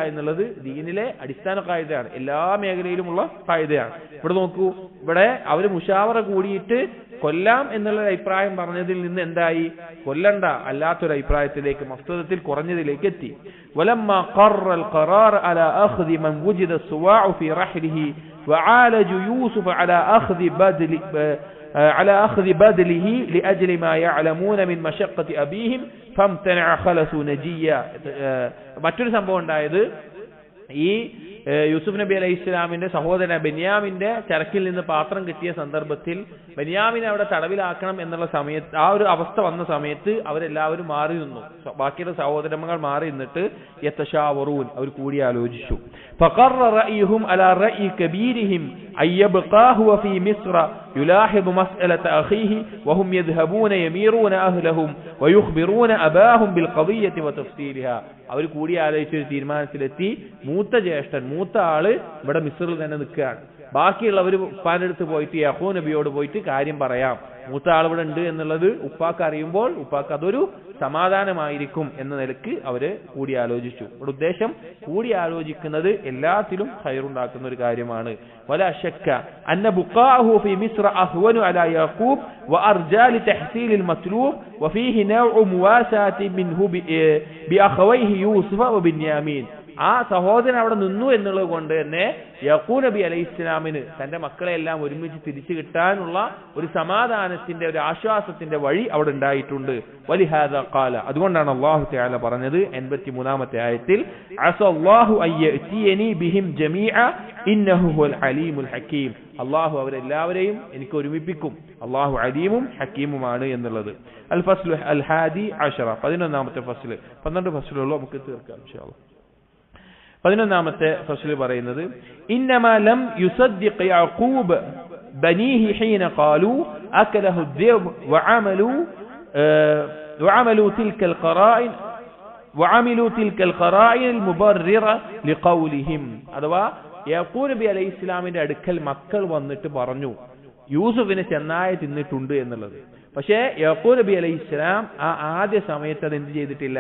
എന്നുള്ളത്, ദീനിലെ അടിസ്ഥാന ഖായിദയാണ്, എല്ലാ മേഖലയിലുമുള്ള ഖായിദയാണ്. ഇവിടെ നോക്കൂ, ഇവിടെ അവര് മുശാവറ കൂടിയിട്ട് കൊല്ലാം എന്നുള്ള അഭിപ്രായം പറഞ്ഞതിൽ നിന്ന് എന്തായി? കൊല്ലണ്ട അല്ലാത്തൊരു അഭിപ്രായത്തിലേക്ക്, മഫ്സദത്തിൽ കുറഞ്ഞതിലേക്ക് എത്തി. വലമ്മാ ഖറൽ ഖറാർ അലാ അഖ്ദി മൻ വജദ സുവാഉ ഫീ റഹ്ലിഹി വആലജു യൂസുഫ അലാ അഖ്ദി ബദലിഹി ലിഅജ്ലി മാ യഅലമൂന മിൻ മശഖ്ഖത്തി അബീഹിം ഫംതനഅ ഖലസു നജിയ. മറ്റൊരു സംഭവം ഉണ്ടായത്, ഈ യൂസുഫ് നബി അലൈഹി ഇസ്ലാമിന്റെ സഹോദരൻ ബെന്യാമിന്റെ ചരക്കിൽ നിന്ന് പാത്രം കിട്ടിയ സന്ദർഭത്തിൽ ബെന്യാമിനെ അവിടെ തടവിലാക്കണം എന്നുള്ള സമയത്ത്, ആ ഒരു അവസ്ഥ വന്ന സമയത്ത് അവരെല്ലാവരും മാറി നിന്നു. ബാക്കിയുള്ള സഹോദരന്മാർ മാറി നിന്നിട്ട് യതശാവറൂൻ, അവർ കൂടിയാലോചിച്ചു. ഫഖറ റഅയ്യുഹും അലാ റഅയി കബീരിഹിം അയ്യബ്ഖാഹു ഫീ മിസ്ര يلاحظ مسألة أخيه وهم يذهبون يميرون أهلهم ويخبرون أباهم بالقضية وتفصيلها. അവർ കൂടി ആലോചിച്ചൊരു തീരുമാനത്തിലെത്തി മൂത്ത ജ്യേഷ്ഠൻ മൂത്ത ആള് ഇവിടെ മിസ്റിൽ തന്നെ നിൽക്കുകയാണ്. ബാക്കിയുള്ളവർ ഉപ്പാന്റെ അടുത്ത് പോയിട്ട് യാഖൂബ് നബിയോട് പോയിട്ട് കാര്യം പറയാം, മൂത്ത ആൾ ഇവിടെ ഉണ്ട് എന്നുള്ളത് ഉപ്പാക്ക് അറിയുമ്പോൾ ഉപ്പാക്ക് അതൊരു സമാധാനമായിരിക്കും എന്ന നിലക്ക് അവര് കൂടിയാലോചിച്ചു. ഇവിടെ ഉദ്ദേശം കൂടിയാലോചിക്കുന്നത് എല്ലാത്തിലും ഖൈറുണ്ടാക്കുന്ന ഒരു കാര്യമാണ്. വലാ ശക്ക അന്ന ബുഖാഹു ഫീ മിസ്ര അഹ്വനു അലാ യാഖൂബ് വഅർജാ ലിതഹ്സീൽ അൽമത്ലൂബ് വഫീഹി നൗഉ മുവാസാതി മിൻഹു ബിഅഖവൈഹി യൂസുഫ വബിന്യാമീൻ. ആ സഹോദരൻ അവിടെ നിന്നു എന്നുള്ളത് കൊണ്ട് തന്നെ യാഖൂബ് നബി അലൈഹി ഇസ്ലാമിന് തന്റെ മക്കളെ എല്ലാം ഒരുമിച്ച് തിരിച്ചു കിട്ടാനുള്ള ഒരു സമാധാനത്തിന്റെ ഒരു ആശ്വാസത്തിന്റെ വഴി അവിടെ ഉണ്ടായിട്ടുണ്ട്. വലിഹാദ ഖാല, അതുകൊണ്ടാണ് അല്ലാഹു തആല പറഞ്ഞത് 83-ാമത്തെ ആയത്തിൽ അസല്ലാഹു അയ്യതിയനി ബിഹിം ജമീഅ ഇന്നഹു ഹുവൽ അലീമുൽ ഹകീം. അല്ലാഹു അവരെല്ലാവരെയും എനിക്ക് ഒരുമിപ്പിക്കും, അല്ലാഹു അലീമും ഹക്കീമുമാണ് എന്നുള്ളത്. അൽ ഫസ്ലു അൽ ഹാദി അശറ, 11-ാമത്തെ ഫസ്ൽ. 12 ഫസ്ലുകൾ നമുക്ക് തീർക്കാം ഇൻഷാ അല്ലാഹ്. 11-ാമത്തെ ഫസ്ൽ പറയുന്നത് ഇന്നമാ ലം യുസദ്ദിഖ് യാഖൂബ് ബനീഹി ഹീന ഖാലൂ അകലഹു الذئب وعملوا تلك القرائن المبررة لقولهم. അഥവാ യാഖൂബ് നബി അലൈഹി ഇസ്ലാമിന്റെ അടുക്കൽ മക്കൾ വന്നിട്ട് പറഞ്ഞു യൂസുഫിനെ ചെന്നായ തിന്നിട്ടുണ്ട് എന്നുള്ളത്. പക്ഷേ യാഖൂബ് നബി അലൈഹി ഇസ്ലാം ആ ആദ്യ സമയത്ത് അത് എന്ത് ചെയ്തിട്ടില്ല,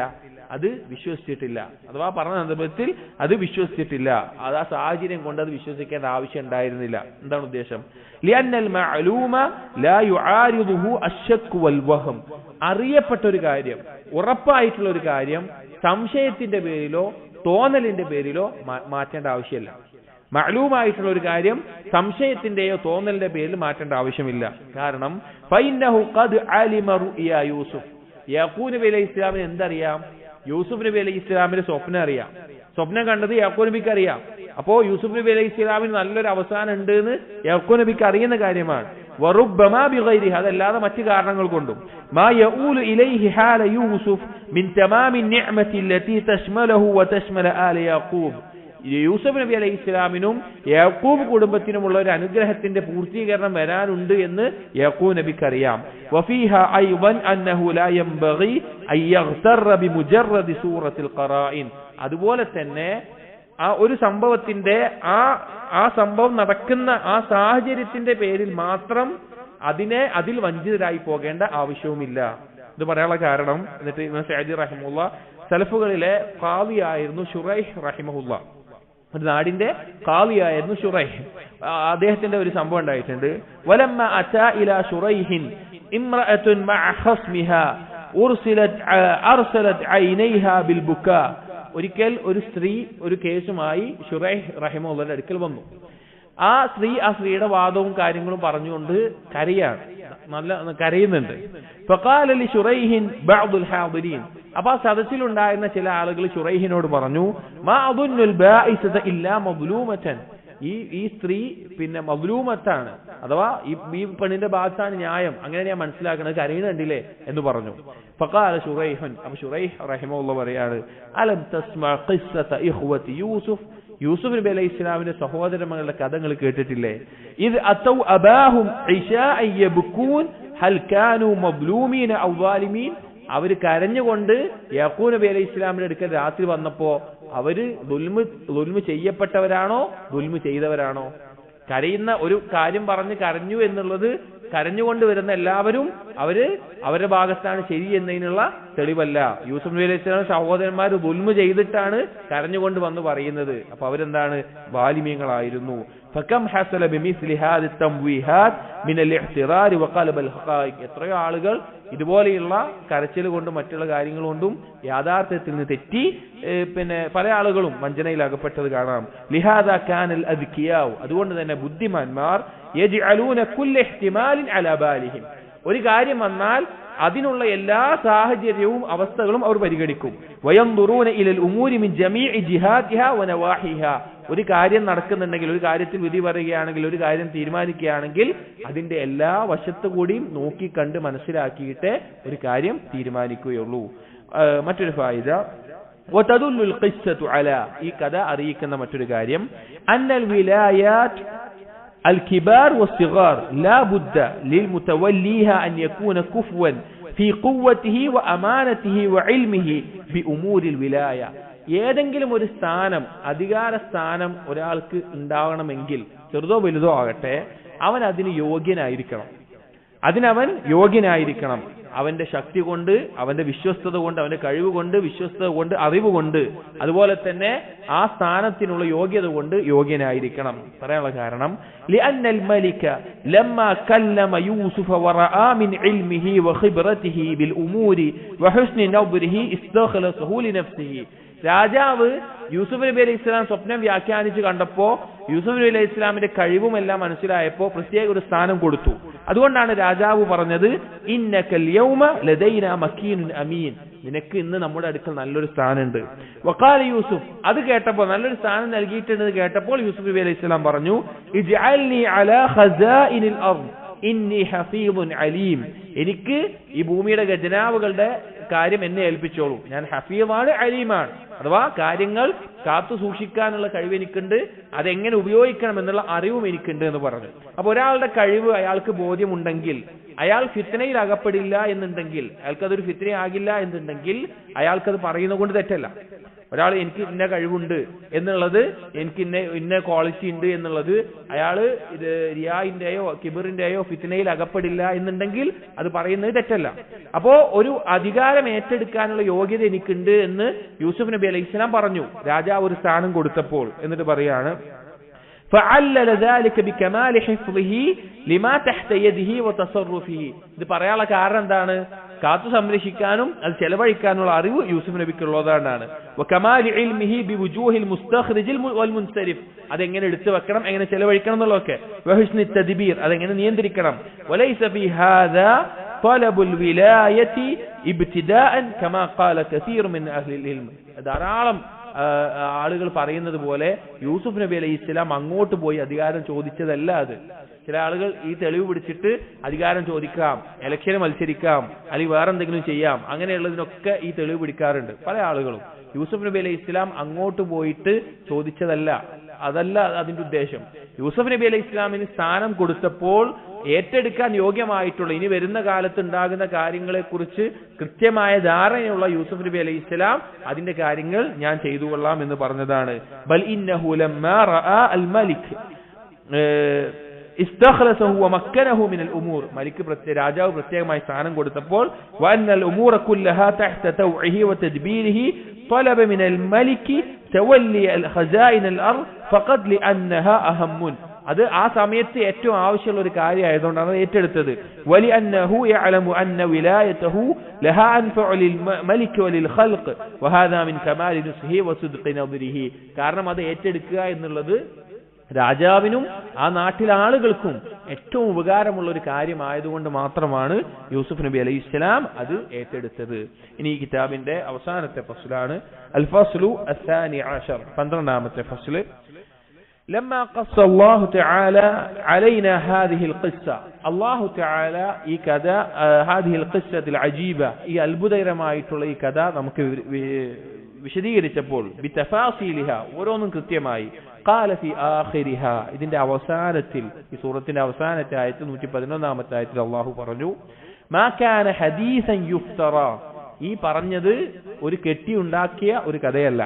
അത് വിശ്വസിച്ചിട്ടില്ല. അഥവാ പറഞ്ഞ സന്ദർഭത്തിൽ അത് വിശ്വസിച്ചിട്ടില്ല. അത് ആ സാഹചര്യം കൊണ്ട് അത് വിശ്വസിക്കേണ്ട ആവശ്യം ഉണ്ടായിരുന്നില്ല. എന്താണ് ഉദ്ദേശം? ലിഅന്നൽ മഅലൂമ ലാ യുആരിദുഹു അശ്ശക്ക് വൽ വഹം. അറിയപ്പെട്ട ഒരു കാര്യം, ഉറപ്പായിട്ടുള്ള ഒരു കാര്യം സംശയത്തിന്റെ പേരിലോ തോന്നലിന്റെ പേരിലോ മാറ്റേണ്ട ആവശ്യമില്ല. മഅലൂമായിട്ടുള്ള ഒരു കാര്യം സംശയത്തിന്റെയോ തോന്നലിന്റെ പേരിൽ മാറ്റേണ്ട ആവശ്യമില്ല. കാരണം ഫഇന്നഹു ഖദ് അലിമ റുഅയ യൂസുഫ്. യാഖൂബ് നബി അലൈഹി ഇസ്ലാമിന് എന്തറിയാം? യൂസുഫ് നബി അലൈഹി ഇസ്ലാമിന്റെ സ്വപ്നം അറിയാം. സ്വപ്നം കണ്ടത് യാഖൂബ് നബിക്ക് അറിയാം. അപ്പോ യൂസുഫ് നബി അലൈഹി ഇസ്ലാമിന് നല്ലൊരു അവസാനം ഉണ്ട് എന്ന് യാഖൂബ് നബിക്ക് അറിയുന്ന കാര്യമാണ്. വറുബ്ബമാ ബിഗൈരിഹി, അതല്ലാതെ മറ്റു കാരണങ്ങൾ കൊണ്ടും. മാ യഊലു ഇലൈഹി ഹാല യൂസുഫ് മിൻ തമാമി നിഅമതി അല്ലതി തശ്മലഹു വതശ്മല ആല യാഖൂബ്. യൂസുഫ് നബി അലൈഹി ഇസ്ലാമിനും യാഖൂബ് കുടുംബത്തിനുമുള്ള ഒരു അനുഗ്രഹത്തിന്റെ പൂർത്തീകരണം വരാനുണ്ട് എന്ന് യാഖൂബ് നബിക്ക് അറിയാം. വഫീഹ അയ്വൻ അന്നഹു ലാ യംബഗി അൻ യഗ്തറ ബിമുജറദി സൂറത്തിൽ ഖറായിൻ. അതുപോലെ തന്നെ ആ ഒരു സംഭവത്തിന്റെ ആ സംഭവം നടക്കുന്ന ആ സാഹചര്യത്തിന്റെ പേരിൽ മാത്രം അതിൽ വഞ്ചിതരായി പോകേണ്ട ആവശ്യവുമില്ല. ഇത് പറയാനുള്ള കാരണം എന്നിട്ട് ഇമാം സഅദി റഹിമഹുല്ലാ സലഫുകളിലെ ഖാദിയായിരുന്നു ശുറൈഹ് റഹിമഹുല്ലാ. ഒരു നാടിന്റെ ഖാദിയായിരുന്നു ശുറൈഹ്. അദ്ദേഹത്തിന്റെ ഒരു സംഭവം ഉണ്ടായിട്ടുണ്ട്. വലമ്മ അതാ ഇലാ ശുറൈഹിൻ ഇംറഅത്തുൻ മഅ ഖസ്മിഹാ അർസലത് ഐനൈഹാ ബിൽ ബുകാ. ഒരിക്കൽ ഒരു സ്ത്രീ ഒരു കേസുമായി ശുറൈഹ് റഹിമഹുള്ളയുടെ അടുക്കൽ വന്നു. ആ സ്ത്രീയുടെ വാദവും കാര്യങ്ങളും പറഞ്ഞുകൊണ്ട് കരയുന്നുണ്ട്. ഫഖാല ലി ശുറൈഹിൻ ബഅദുൽ ഹാദിരീൻ. അപ്പൊ ആ സദസ്സിലുണ്ടായിരുന്ന ചില ആളുകൾ ശുറൈഹിനോട് പറഞ്ഞു, മാ അദുന്നുൽ ബാഇസത ഇല്ലാ മദ്ലൂമതൻ. ഈ സ്ത്രീ പിന്നെ മദ്ലൂമത്താണ്, അഥവാ ഈ പെണ്ണിന്റെ ഭാഗത്താണ് ന്യായം, അങ്ങനെ ഞാൻ മനസ്സിലാക്കുന്നത്, കരയുന്നുണ്ടില്ലേ എന്ന് പറഞ്ഞു. ഫഖാല ശുറൈഹുൻ, അപ്പൊ ശുറൈഹ് റഹിമഹുല്ലാഹ് പറയാണ്, അലം തസ്മഅ ഖിസ്സത ഇഖ്വതി യൂസുഫ്. യൂസുഫ് നബി അലൈഹി ഇസ്ലാമിന്റെ സഹോദരന്മാരുടെ കഥകൾ കേട്ടിട്ടില്ലേ? ഇത് അതൗ അബാഹും ഇശാഅ യബ്കൂൻ ഹൽ കാനൂ മദ്ലൂമീന ഔ ളാലിമീൻ. അവര് കരഞ്ഞുകൊണ്ട് യാഖൂബ് നബി അലൈഹി ഇസ്ലാമിന്റെ അടുക്കൽ രാത്രി വന്നപ്പോ അവര് ദുൽമ് ചെയ്യപ്പെട്ടവരാണോ ദുൽമ് ചെയ്തവരാണോ? കരയുന്ന ഒരു കാര്യം പറഞ്ഞ് കരഞ്ഞു എന്നുള്ളത് കരഞ്ഞുകൊണ്ട് വരുന്ന എല്ലാവരും അവരുടെ ഭാഗത്താണ് ശരി എന്നതിനുള്ള തെളിവല്ല. യൂസുഫ് നബി അലൈഹി ഇസ്ലാമിന്റെ സഹോദരന്മാർ ദുൽമ് ചെയ്തിട്ടാണ് കരഞ്ഞുകൊണ്ട് വന്ന് പറയുന്നത്. അപ്പൊ അവരെന്താണ്? വാലിമീങ്ങളായിരുന്നു. ഫകം ഹസല ബിമിസ്ലി ഹാദി തംവീഹാത് മിനൽ ഇഹ്തിറാർ വഖലബൽ ഹഖായിഖ്. എത്രയോ ആളുകൾ ഇതുപോലെയുള്ള കരച്ചിൽ കൊണ്ടും മറ്റുള്ള കാര്യങ്ങൾ കൊണ്ടും യാഥാർത്ഥ്യത്തിൽ നിന്ന് തെറ്റി പിന്നെ പല ആളുകളും വഞ്ചനയിൽ അകപ്പെട്ടത് കാണാം. ലിഹാദാ കാനൽ അദ്കിയാവ്. അതുകൊണ്ട് തന്നെ ബുദ്ധിമാന്മാർ യജ്അലൂന കുല്ല ഇഹ്തിമാലിൻ അലാ ബാലിഹിം. ഒരു കാര്യം വന്നാൽ അതിനുള്ള എല്ലാ സാഹചര്യവും അവസ്ഥകളും അവർ പരിഗണിക്കും. വയൻദുറൂന ഇലൽ ഉമൂരി മിൻ ജമീഇ ജിഹാദിഹാ വനവാഹിഹാ. ഒരു കാര്യം നടക്കുന്നുണ്ടെങ്കിൽ, ഒരു കാര്യത്തിൽ വിധി പറയുകയാണെങ്കിൽ, ഒരു കാര്യം തീരുമാനിക്കുകയാണെങ്കിൽ അതിന്റെ എല്ലാ വശത്തു കൂടിയും നോക്കി കണ്ട് മനസ്സിലാക്കിയിട്ട് ഒരു കാര്യം തീരുമാനിക്കുകയുള്ളൂ. മറ്റൊരു ഫായിദ വതദുല്ലുൽ ഖിസ്സതു അലാ. ഈ കഥ അറിയിക്കുന്ന മറ്റൊരു കാര്യം അന്നൽ വിലായാത്ത് الكبار والصغار لا بد للمتوليها أن يكون كفوا في قوته وأمانته وعلمه بأمور الولاية. ഏതെങ്കിലും ഒരു സ്ഥാനം, അധികാര സ്ഥാനം ഒരാൾക്ക് ഉണ്ടാവണമെങ്കിൽ ചെറുതോ വലുതോ ആകട്ടെ, അവൻ അതിന് യോഗ്യനായിരിക്കണം. അതിനവൻ യോഗ്യനായിരിക്കണം. അവന്റെ ശക്തി കൊണ്ട്, അവന്റെ വിശ്വസ്തത കൊണ്ട്, അവന്റെ കഴിവ് കൊണ്ട്, വിശ്വസ്തത കൊണ്ട്, അറിവ് കൊണ്ട്, അതുപോലെ തന്നെ ആ സ്ഥാനത്തിനുള്ള യോഗ്യത കൊണ്ട് യോഗ്യനായിരിക്കണം. പറയാനുള്ള കാരണം لأن الملك لما كلم يوسف ورأى من علمه وخبرته بالأمور وحسن نظره استخلصه لنفسه. രാജാവ് യൂസുഫ് നബി അലൈഹി ഇസ്ലാം സ്വപ്നം വ്യാഖ്യാനിച്ച് കണ്ടപ്പോ യൂസുഫ് നബി അലൈഹി ഇസ്ലാമിന്റെ കഴിവുമെല്ലാം മനസ്സിലായപ്പോ പ്രത്യേക ഒരു സ്ഥാനം കൊടുത്തു. അതുകൊണ്ടാണ് രാജാവ് പറഞ്ഞത് ഇന്നകൽ യൗമ ലദൈനാ മക്കീനുൻ അമീൻ, നിനക്ക് ഇന്ന് നമ്മുടെ അടുക്കൽ നല്ലൊരു സ്ഥാനമുണ്ട്. വഖാല യൂസുഫ്, അത് കേട്ടപ്പോൾ, നല്ലൊരു സ്ഥാനം നൽകിയിട്ടുണ്ടെന്ന് കേട്ടപ്പോൾ യൂസുഫ് നബി അലൈഹി ഇസ്ലാം പറഞ്ഞു ഇജ്അൽനി അലാ ഖസാഇനിൽ അർദ് ഇന്നി ഹഫീദുൻ അലീം, എനിക്ക് ഈ ഭൂമിയുടെ ഖജനാവുകളുടെ കാര്യം എന്നെ ഏൽപ്പിച്ചോളൂ, ഞാൻ ഹഫീദാണ്, അലീമാണ്. അഥവാ കാര്യങ്ങൾ കാത്തു സൂക്ഷിക്കാനുള്ള കഴിവ് എനിക്കുണ്ട്, അതെങ്ങനെ ഉപയോഗിക്കണം എന്നുള്ള അറിവും എനിക്കുണ്ട് എന്ന് പറഞ്ഞു. അപ്പൊ ഒരാളുടെ കഴിവ് അയാൾക്ക് ബോധ്യമുണ്ടെങ്കിൽ, അയാൾ ഫിത്നയിൽ അകപ്പെടില്ല എന്നുണ്ടെങ്കിൽ, അയാൾക്കതൊരു ഫിത്നയാകില്ല എന്നുണ്ടെങ്കിൽ അയാൾക്കത് പറയുന്നത് കൊണ്ട് തെറ്റല്ല. ഒരാൾ എനിക്ക് ഇന്ന കഴിവുണ്ട് എന്നുള്ളത്, എനിക്ക് ഇന്ന ക്വാളിറ്റി ഉണ്ട് എന്നുള്ളത് അയാള് ഇത് റിയായിന്റെയോ കിബറിന്റെയോ ഫിത്നയിൽ അകപ്പെടില്ല എന്നുണ്ടെങ്കിൽ അത് പറയുന്നത് തെറ്റല്ല. അപ്പോ ഒരു അധികാരം ഏറ്റെടുക്കാനുള്ള യോഗ്യത എനിക്കുണ്ട് എന്ന് യൂസുഫ് നബി അലൈഹി ഇസ്ലാം പറഞ്ഞു, രാജാവ് ഒരു സ്ഥാനം കൊടുത്തപ്പോൾ. എന്നിട്ട് പറയാണ് فعلل ذلك بكمال حفظه لما تحت يده وتصرفه. ഇത് പറയാനുള്ള കാരണം എന്താണ്? കാത്തു സംരക്ഷിക്കാനും അത് ചെലവഴിക്കാനുള്ള അറിവ് യൂസുഫ് നബിക്കുള്ളതാണ്. വകമാലി ഇൽമിഹി ബിവുജൂഹിൽ മുസ്തഖ്രിജിൽ വൽമുൻസരിഫ്, അതെങ്ങനെ എടുത്തു വെക്കണം, എങ്ങനെ ചെലവഴിക്കണം എന്നുള്ളതൊക്കെ. വഹുസ്നി തദ്ബീർ, അതെങ്ങനെ നിയന്ത്രിക്കണം. വലൈസ ഫീ ഹാദാ തലബുൽ വിലായതി ഇബ്തിദാഅൻ കമാ ഖാല കസീർ മിൻ അഹ്ലിൽ ഇൽം. ധാരാളം ആളുകൾ പറയുന്നത് പോലെ യൂസുഫ് നബി അലൈഹി ഇസ്ലാം അങ്ങോട്ട് പോയി അധികാരം ചോദിച്ചതല്ല അത്. ചില ആളുകൾ ഈ തെളിവ് പിടിച്ചിട്ട് അധികാരം ചോദിക്കാം, ഇലക്ഷന് മത്സരിക്കാം, അല്ലെങ്കിൽ വേറെ എന്തെങ്കിലും ചെയ്യാം, അങ്ങനെയുള്ളതിനൊക്കെ ഈ തെളിവ് പിടിക്കാറുണ്ട് പല ആളുകളും. യൂസുഫ് നബി അലൈഹി ഇസ്ലാം അങ്ങോട്ട് പോയിട്ട് ചോദിച്ചതല്ല, അതല്ല അതിന്റെ ഉദ്ദേശം. യൂസുഫ് നബി അലൈഹി ഇസ്ലാമിന് സ്ഥാനം കൊടുത്തപ്പോൾ ഏറ്റെടുക്കാൻ യോഗ്യമായിട്ടുള്ള ഇനി വരുന്ന കാലത്ത് ഉണ്ടാകുന്ന കാര്യങ്ങളെ കുറിച്ച് കൃത്യമായ ധാരണയുള്ള യൂസുഫ് നബി അലൈഹി ഇസ്ലാം അതിന്റെ കാര്യങ്ങൾ ഞാൻ ചെയ്തു കൊള്ളാം എന്ന് പറഞ്ഞതാണ്. ബൽ ഇന്നഹു ലമ്മാ റഅ അൽ മലിക് ഇസ്തഖ്ലസഹു വമക്കനഹു മിനൽ ഉമൂർ, മലിക് രാജാവ് പ്രത്യേകമായി സ്ഥാനം കൊടുത്തപ്പോൾ വഅന്നൽ ഉമൂറ കുല്ലഹാ തഹ്ത തൗഇഹി വതദ്ബീരിഹി طلب من الملك تولي الخزائن الأرض فقط لأنها أهم. അത് ആ സമയത്ത് ഏറ്റവും ആവശ്യമുള്ള ഒരു കാര്യമായതുകൊണ്ടാണ് ഏറ്റെടുത്തത്. വലി അന്നഹു യഅലമു അന്ന വിലായതഹു ലഹാ അൻഫഉ ലിൽ മലിക് വലിൽ ഖൽഖ് വഹാദാ മിൻ കമാലി നുസ്ഹി വസുദ്ഖി നദ്രിഹി. കാരണം അത് ഏറ്റെടുക്കുക എന്നുള്ളത് രാജാവിനും ആ നാട്ടിലെ ആളുകൾക്കും ഏറ്റവും ഉപകാരമുള്ള ഒരു കാര്യമായതുകൊണ്ട് മാത്രമാണ് യൂസുഫ് നബി അലൈഹി ഇസ്ലാം അത് ഏറ്റെടുത്തത്. ഇനി ഈ കിതാബിന്റെ അവസാനത്തെ ഫസ്ലാണ് അൽ ഫസ്ലു അസ്സാനി അശർ, 12ാമത്തെ ഫസ്ല്. لما قص الله تعالى علينا هذه القصة, الله تعالى ഈ കഥ هذه القصة العجيبة, ഈ അത്ഭുതകരമായിട്ടുള്ള ഈ കഥ നമുക്ക് വിശദീകരിച്ചപ്പോൾ ബിതഫാസീലിഹ, ഓരോന്നും കൃത്യമായി. ഖാല ഫി ആഖിരിഹ, ഇതിന്റെ അവസാനത്തിൽ, ഈ സൂറത്തിന്റെ അവസാനത്തെ ആയത്ത് 111ാമത്തെ ആയത്തിൽ അല്ലാഹു പറഞ്ഞു മാ കാന ഹദീസൻ യുഫ്തറ, ഈ പറഞ്ഞത് ഒരു കെട്ടി ഉണ്ടാക്കിയ ഒരു കഥയല്ല.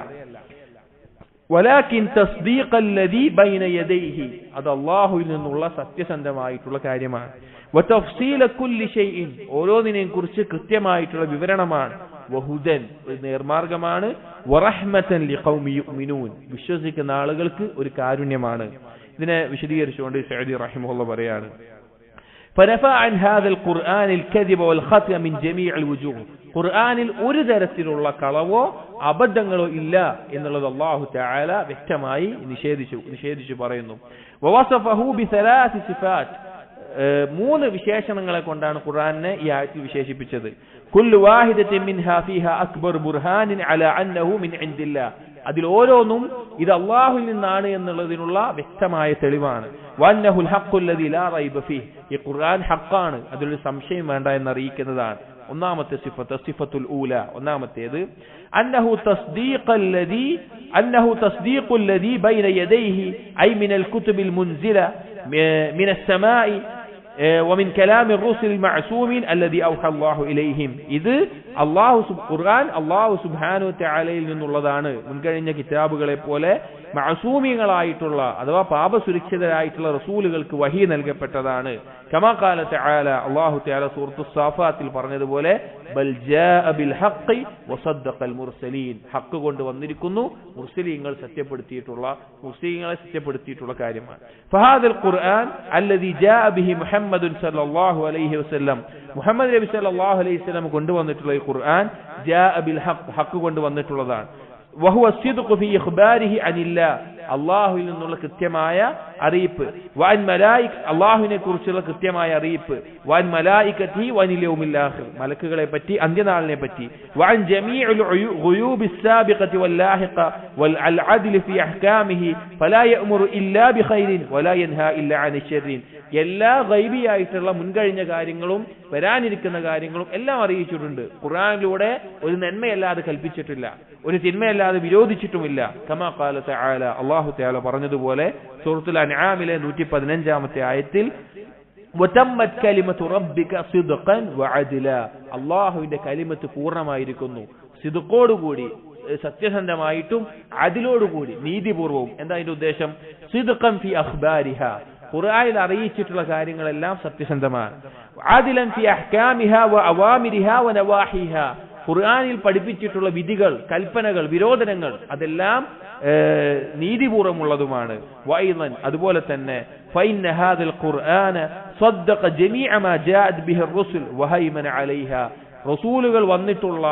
വലാകിൻ തസ്ദീഖല്ലദീ ബൈന യദൈഹി, അത് അല്ലാഹുവിൽ നിന്നുള്ള സത്യസന്ധമായിട്ടുള്ള കാര്യമാണ്. വതഫ്സീല കുല്ലി ഷൈഇൻ, ഓരോന്നിനെയും കുറിച്ച് കൃത്യമായിട്ടുള്ള വിവരണമാണ്. വഹുദൻ, നേർമാർഗമാണ്. വറഹ്മതൻ ലിഖൗമി യുഅ്മിനൂൻ, വിശ്വസിക്കുന്ന ആളുകൾക്ക് ഒരു കാരുണ്യമാണ്. ഇതിനെ വിശദീകരിച്ചുകൊണ്ട് സഅദി റഹിമഹുല്ലാഹ് പറയാണ് فنفى عن هذا القرآن الكذب والخطأ من جميع الوجوه, ഖുർആനിൽ ഒരു തരത്തിലുള്ള കളവോ അബദ്ധങ്ങളോ ഇല്ല എന്നുള്ളത് അല്ലാഹു തആല വ്യക്തമായി നിഷേധിച്ചു പറയുന്നു. വവസഫഹു ബിസലാസി സിഫാത്ത്, 3 വിശേഷണങ്ങളെ കൊണ്ടാണ് ഖുർആനെ ഈ ആയത്തിൽ വിശേഷിപ്പിച്ചത്. കുല്ലു വാഹിദത്തിൻ മിൻഹാ ഫീഹാ അക്ബർ ബുർഹാനിൻ അലാ അന്നഹു മിൻ ഇൻദില്ലാഹ്, അതിൽ ഓരോന്നും ഇത് അല്ലാഹുവിൽ നിന്നാണ് എന്നുള്ളതിനുള്ള വ്യക്തമായ തെളിവാണ്. വന്നഹുൽ ഹഖ്ഖുല്ലദീ ലാ റൈബ ഫീഹ്, ഈ ഖുർആൻ ഹഖാണ്, അതിലൊരു സംശയം വേണ്ട എന്നറിയിക്കുന്നതാണ്. ഒന്നാമത്തെ സിഫത്ത് സിഫത്തുൽ ഊല ഒന്നാമത്തേത് أنه تصديق الذي بين يديه أي من الكتب المنزلة من السماء ومن كلام الرسل المعصومين الذي أوحى الله إليهم إذ ഖുർആൻ അല്ലാഹു സുബ്ഹാനഹു വതആലയിൽ നിന്നുള്ളതാണ്. മുൻകഴിഞ്ഞ കിതാബുകളെ പോലെ മഅസൂമികളായിട്ടുള്ള അഥവാ പാപസുരക്ഷിതരായിട്ടുള്ള റസൂലുകൾക്ക് വഹി നൽകപ്പെട്ടതാണ്. കമാ ഖാല തആല അല്ലാഹു തആല സൂറത്തുസ് സാഫാത്തിൽ പറഞ്ഞതുപോലെ ബൽ ജാഅ ബിൽ ഹഖ് വസദ്ദഖൽ മുർസലീൻ, ഹഖ് കൊണ്ട് വന്നിരിക്കുന്നു, മുർസലീങ്ങളെ സത്യപ്പെടുത്തിയിട്ടുള്ള കാര്യമാണ്. ഫഹാദൽ ഖുർആൻ അല്ലദീ ജാഅ ബിഹി മുഹമ്മദുൻ സല്ലല്ലാഹു അലൈഹി വസല്ലം, മുഹമ്മദ് നബി സല്ലല്ലാഹു അലൈഹി വസല്ലം കൊണ്ടുവന്നിട്ടുള്ള ഈ ഖുർആൻ ജാഅ ബിൽ ഹഖ്, ഹഖ് കൊണ്ട് വന്നിട്ടുള്ളതാണ്. വഹുവ സിദ്ഖു ഫീ ഇഖ്ബാരിഹി അനില്ലാഹ്, അല്ലാഹുവിൽ നിന്നുള്ള കൃത്യമായ അറിയിപ്പ്, വഅൻ മലായിക, അല്ലാഹുവിനെ കുറിച്ചുള്ള കൃത്യമായ അറിയിപ്പ്, വഅൻ മലായികതിഹി വഅനിൽ യൗമിൽ ആഖിർ, മലക്കുകളെ പറ്റി അന്ത്യനാളിനെ പറ്റി, വഅൻ ജമീഉൽ ഗുയൂബിസ് സാബിഖതി വൽ ലാഹിഖ വൽ അദ്ലി ഫീ അഹ്കാമിഹി ഫലാ യഅ്മുറു ഇല്ലാ ബിഖൈരിൻ വലാ യൻഹാ ഇല്ലാ അനി ശർരിൻ, എല്ലാ ഗൈബിയായിട്ടുള്ള മുൻകഴിഞ്ഞ കാര്യങ്ങളും വരാനിരിക്കുന്ന കാര്യങ്ങളും എല്ലാം അറിയിച്ചിട്ടുണ്ട്. ഖുർആനിലൂടെ ഒരു നന്മയല്ലാതെ കൽപ്പിച്ചിട്ടില്ല, ഒരു തിന്മയല്ലാതെ വിരോധിച്ചിട്ടുമില്ല. കമാ ഖാല തആല, അല്ലാഹു തആല പറഞ്ഞതുപോലെ സൂറത്തുൽ അൻആമിലെ 115-ാമത്തെ ആയത്തിൽ വതമ്മത് കലിമതു റബ്ബിക സിദ്ഖൻ വഅദ്ല, അല്ലാഹുവിന്റെ കലിമത്ത് പൂർണ്ണമായിരിക്കുന്നു സിദ്ഖോടുകൂടി, സത്യസന്ധമായിട്ടും അദിലോടുകൂടി, നീതിപൂർവവും. എന്താ അതിന്റെ ഉദ്ദേശം? സിദ്ഖൻ ഫി അഖ്ബാരിഹ, ഖുർആനിൽ അറിയിച്ചിട്ടുള്ള കാര്യങ്ങളെല്ലാം സത്യസന്ധമാണ്. ആദിലൻ ഫി അഹ്കാമിഹാ വ അവാമിരിഹാ വ നവാഹിഹാ, ഖുർആനിൽ പഠിപ്പിച്ചിട്ടുള്ള വിധികൾ, കൽപ്പനകൾ, വിരോധനങ്ങൾ അതെല്ലാം നീതിപൂർവമുള്ളതുമാണ്. വൈദൻ, അതുപോലെ തന്നെ ഫഇന്ന ഹാദൽ ഖുർആന സദ്ദഖ ജമീഅ മാ ജാഅത് ബിഹി റുസുൽ വഹൈമന അലൈഹാ, റസൂലുകൾ വന്നിട്ടുള്ള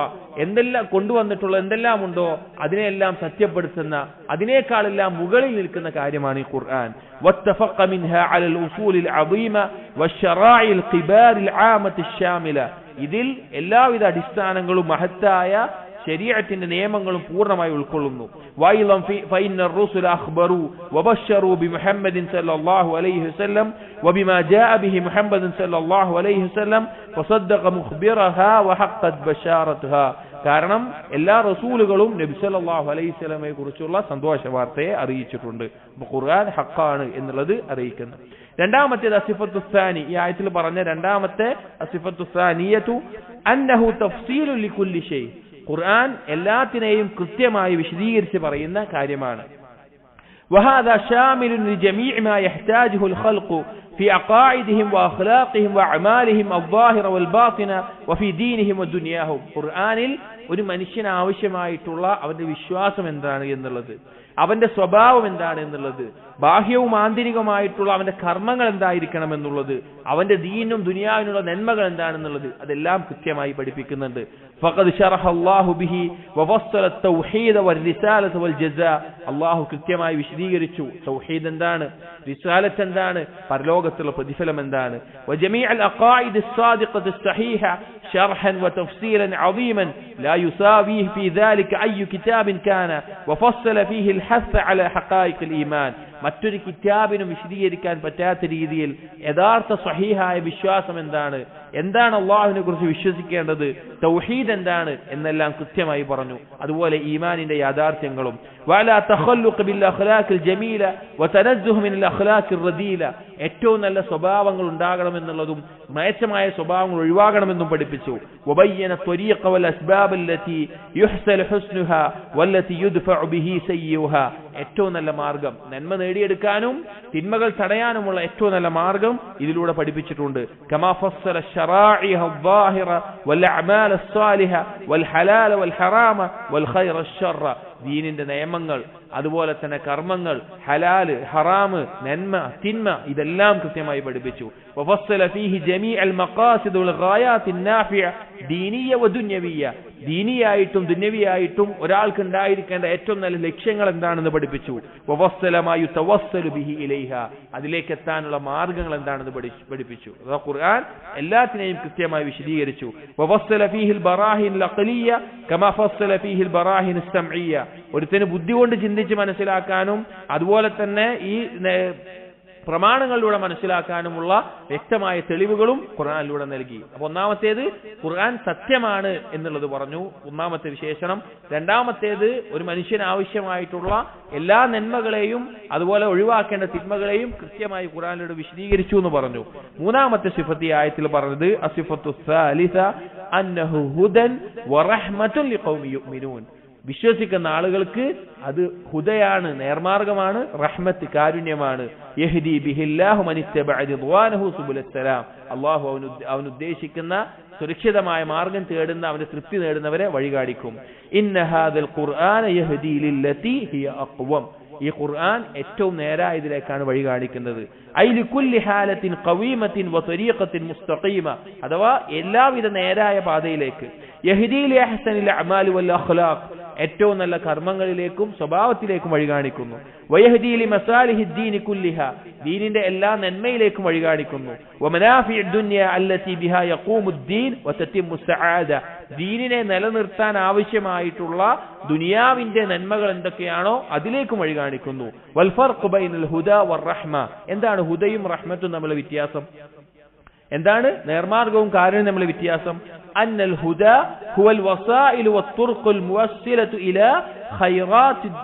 കൊണ്ടുവന്നിട്ടുള്ള എന്തെല്ലാം ഉണ്ടോ അതിനെല്ലാം സത്യപ്പെടുത്തുന്ന, അതിനേക്കാളെല്ലാം മുകളിൽ നിൽക്കുന്ന കാര്യമാണ് ഈ ഖുർആൻ. വത്തഫഖ മിൻഹാ അലൽ ഉസൂലിൽ അദീമ വശറാഇൽ ഖിബാരിൽ ആമത്തി ശാമില, ഇതിൽ എല്ലാവിധ അടിസ്ഥാനങ്ങളും മഹത്തായ ശരീഅത്തിന്റെ നിയമങ്ങളും പൂർണ്ണമായി ഉൾക്കൊള്ളുന്നു. വൈലം ഫഇന്ന الرسل اخبروا وبشروا بمحمد صلى الله عليه وسلم وبما جاء به محمد صلى الله عليه وسلم فصدق مخبرها وحقت بشارتها, കാരണം എല്ലാ റസൂലുകളും നബി സല്ലല്ലാഹു അലൈഹി വസല്ലമയെ കുറിച്ചുള്ള സന്തോഷ വാർത്തയെ അറിയിച്ചിട്ടുണ്ട്. ഖുർആൻ ഹഖാണ് എന്നുള്ളത് അറിയിക്കുന്നു. രണ്ടാമത്തേത് അസിഫത്തു സാനി, ഈ ആയത്തിൽ പറഞ്ഞ രണ്ടാമത്തെ അസിഫത്തു സാനിയതു അന്നഹു തഫ്സീലു ലികുല്ലി ഷൈ, ഖുർആൻ എല്ലാത്തിനെയും കൃത്യമായി വിശദീകരിച്ച് പറയുന്ന കാര്യമാണ്. وهذا شامل لجميع ما يحتاجه الخلق في عقائدهم واخلاقهم واعمالهم الظاهره والباطنه وفي دينهم ودنياهم, ഖുർആനിൽ ഒരു മനുഷ്യന് ആവശ്യമായിട്ടുള്ള അവന്റെ വിശ്വാസം എന്താണ് എന്നുള്ളത്, അവന്റെ സ്വഭാവം എന്താണ് എന്നുള്ളത്, ബാഹ്യവും ആന്തരികമായിട്ടുള്ള അവന്റെ കർമ്മങ്ങൾ എന്തായിരിക്കണം എന്നുള്ളത്, അവന്റെ ദീനും ദുനിയാവിനുള്ള നന്മകൾ എന്താണെന്നുള്ളത് അതെല്ലാം കൃത്യമായി പഠിപ്പിക്കുന്നുണ്ട്. ഫഖദ് ശറഹ അല്ലാഹു ബിഹി വഫസ്സല തൗഹീദ വൽറിസാലത വൽജസാ, അല്ലാഹു കൃത്യമായി വിശദീകരിച്ചു തൗഹീദ് എന്താണ്, റിസാലത്ത് എന്താണ്, പരലോകത്തുള്ള പ്രതിഫലം എന്താണ്. വജമീഅൽ അഖായിദ് الصادقة الصحيحة شرحا وتفصيلا عظيما لا يساويه في ذلك أي كتاب كان وفصل فيه الحث على حقائق الإيمان, മറ്റൊരു കിതാബിനും വിശദീകരിക്കാൻ പറ്റാത്ത രീതിയിൽ യഥാർത്ഥ സ്വഹീഹായ വിശ്വാസം എന്താണ്, എന്താണ് അല്ലാഹുവിനെ കുറിച്ച് വിശ്വസിക്കേണ്ടത്, തൗഹീദ് എന്താണ് എന്നെല്ലാം കൃത്യമായി പറഞ്ഞു. അതുപോലെ ഈമാനിന്റെ യാഥാർത്ഥ്യങ്ങളും വലാ തഖല്ലുഖ് ബിൽ അഖ്ലാഖിൽ ജമീല വതനസ്സുഹ് മിനൽ അഖ്ലാഖിർ റദീല, ഏറ്റവും നല്ല സ്വഭാവങ്ങൾ ഉണ്ടാകണമെന്നുള്ളതും മേച്ചമായ സ്വഭാവങ്ങൾ ഒഴിവാകണമെന്നും പഠിപ്പിച്ചു. വബയ്യന ത്വരീഖ വൽ അസ്ബാബ് അല്ലതി യുഹ്സൽ ഹുസ്നുഹാ വല്ലതി യുദ്ഫഉ ബിഹി സയ്യുഹാ, ഏറ്റവും നല്ല മാർഗം, നന്മ നേടിയെടുക്കാനും തിന്മകൾ തടയാനുമുള്ള ഏറ്റവും നല്ല മാർഗം ഇതിലൂടെ പഠിപ്പിച്ചിട്ടുണ്ട്. കമാ ഫസ്സല ശറാഇഹ الظാഹിറ വൽ അഅമാൽ الصالحة والحلال والحرام والخير الشر, ദീനിന്റെ നിയമങ്ങൾ അതുപോലെ തന്നെ കർമ്മങ്ങൾ, ഹലാല് ഹറാമ്, നന്മ തിന്മ, ഇതെല്ലാം കൃത്യമായി പഠിപ്പിച്ചു. വഫസ്സല ഫീഹി ജമീഅൽ മഖാസിദ് വൽ ഗായാത്ത് നാഫിഅ ദീനിയ വദുന്യവിയ, ദീനിയായിട്ടും ദുന്യവിയായിട്ടും ഒരാൾക്ക് ഉണ്ടായിരിക്കേണ്ട ഏറ്റവും നല്ല ലക്ഷ്യങ്ങൾ എന്താണെന്ന് പഠിപ്പിച്ചു. വഫസ്സല മാ യുതവസ്സലു ബിഹി ഇലൈഹ, അതിലേക്ക് എത്താനുള്ള മാർഗ്ഗങ്ങൾ എന്താണെന്ന് പഠിപ്പിച്ചു. ഖുർആൻ എല്ലാത്തിനെയും കൃത്യമായി വിശദീകരിച്ചു. വഫസ്സല ഫീഹിൽ ബറാഹിൻ അഖ്ലിയ കമാ ഫസ്സല ഫീഹിൽ ബറാഹിൻ സമഇയ, ഒരുത്തന് ബുദ്ധി കൊണ്ട് ചിന്തിച്ച് മനസ്സിലാക്കാനും അതുപോലെ തന്നെ ഈ പ്രമാണങ്ങളിലൂടെ മനസ്സിലാക്കാനുമുള്ള വ്യക്തമായ തെളിവുകളും ഖുർആനിലൂടെ നൽകി. അപ്പൊ ഒന്നാമത്തേത് ഖുർആൻ സത്യമാണ് എന്നുള്ളത് പറഞ്ഞു, ഒന്നാമത്തെ വിശേഷണം. രണ്ടാമത്തേത് ഒരു മനുഷ്യന് ആവശ്യമായിട്ടുള്ള എല്ലാ നന്മകളെയും അതുപോലെ ഒഴിവാക്കേണ്ട തിന്മകളെയും കൃത്യമായി ഖുർആനിലൂടെ വിശദീകരിച്ചു എന്ന് പറഞ്ഞു. മൂന്നാമത്തെ സിഫത്ത് ഈ ആയത്തിൽ പറഞ്ഞത് അസിഫത്തു സാലിസ അന്നഹു ഹുദൻ വറഹ്മത്തുൻ ലിഖൗമി യുഅ്മിനൂൻ. വിശ്വസിക്കുന്ന ആളുകൾക്ക് അത് ഹുദയാണ്, നേർമാർഗമാണ്, റഹ്മത്ത് കാരുണ്യമാണ്. യഹ്ദി ബിഹില്ലാഹു മനിത്തബഅ റിദ്വാനഹു സുബുലസ്സലാം. അല്ലാഹു അവൻ ഉദ്ദേശിക്കുന്ന സുരക്ഷിതമായ മാർഗം തേടുന്ന, അവന്റെ തൃപ്തി നേടുന്നവരെ വഴികാണിക്കും. ഇന്ന ഹാദൽ ഖുർആന യഹ്ദി ലില്ലതി ഹിയ അഖ്വം. ഈ ഖുർആൻ ഏറ്റവും നേരായതിലേക്കാണ് വഴി കാണിക്കുന്നത്. ഐ ലികുല്ലി ഹാലത്തിൻ ഖവീമത്തിൻ വതരീഖത്തിൻ മുസ്തഖീമ, അഥവാ എല്ലാവിധ നേരായ പാതയിലേക്ക്. യഹ്ദി ലി അഹ്സനിൽ അഅമാലി വൽ അഖ്ലാഖ്, ഏറ്റവും നല്ല കർമ്മങ്ങളിലേക്കും സ്വഭാവത്തിലേക്കും വഴി കാണിക്കുന്നു. വയഹ്ദി ലി മസാലിഹി ദീനി കുല്ലിഹ, ദീനിന്റെ എല്ലാ നന്മയിലേക്കും വഴി കാണിക്കുന്നു. വമനാഫിഉ ദുനിയ അല്ലതി ബിഹാ യഖൂമുദ്ദീൻ വതതിമ്മു സആദ, ദീനിനെ നിലനിർത്താൻ ആവശ്യമായിട്ടുള്ള ദുനിയാവിന്റെ നന്മകൾ എന്തൊക്കെയാണോ അതിലേക്കും വഴി കാണിക്കുന്നു. വൽ ഫർഖു ബൈനൽ ഹുദാ വർ-റഹ്മ, എന്താണ് ഹുദയും റഹ്മത്തും തമ്മിലുള്ള വ്യത്യാസം? എന്താണ് നേർമാർഗവും കാരുണ്യവും തമ്മിലുള്ള വ്യത്യാസം? അന്നൽ ഹുദാ ഹുവൽ വസായിലു വത്തുർഖുൽ മുവസ്സിലതു ഇലാ ഖൈറാത്തിദ്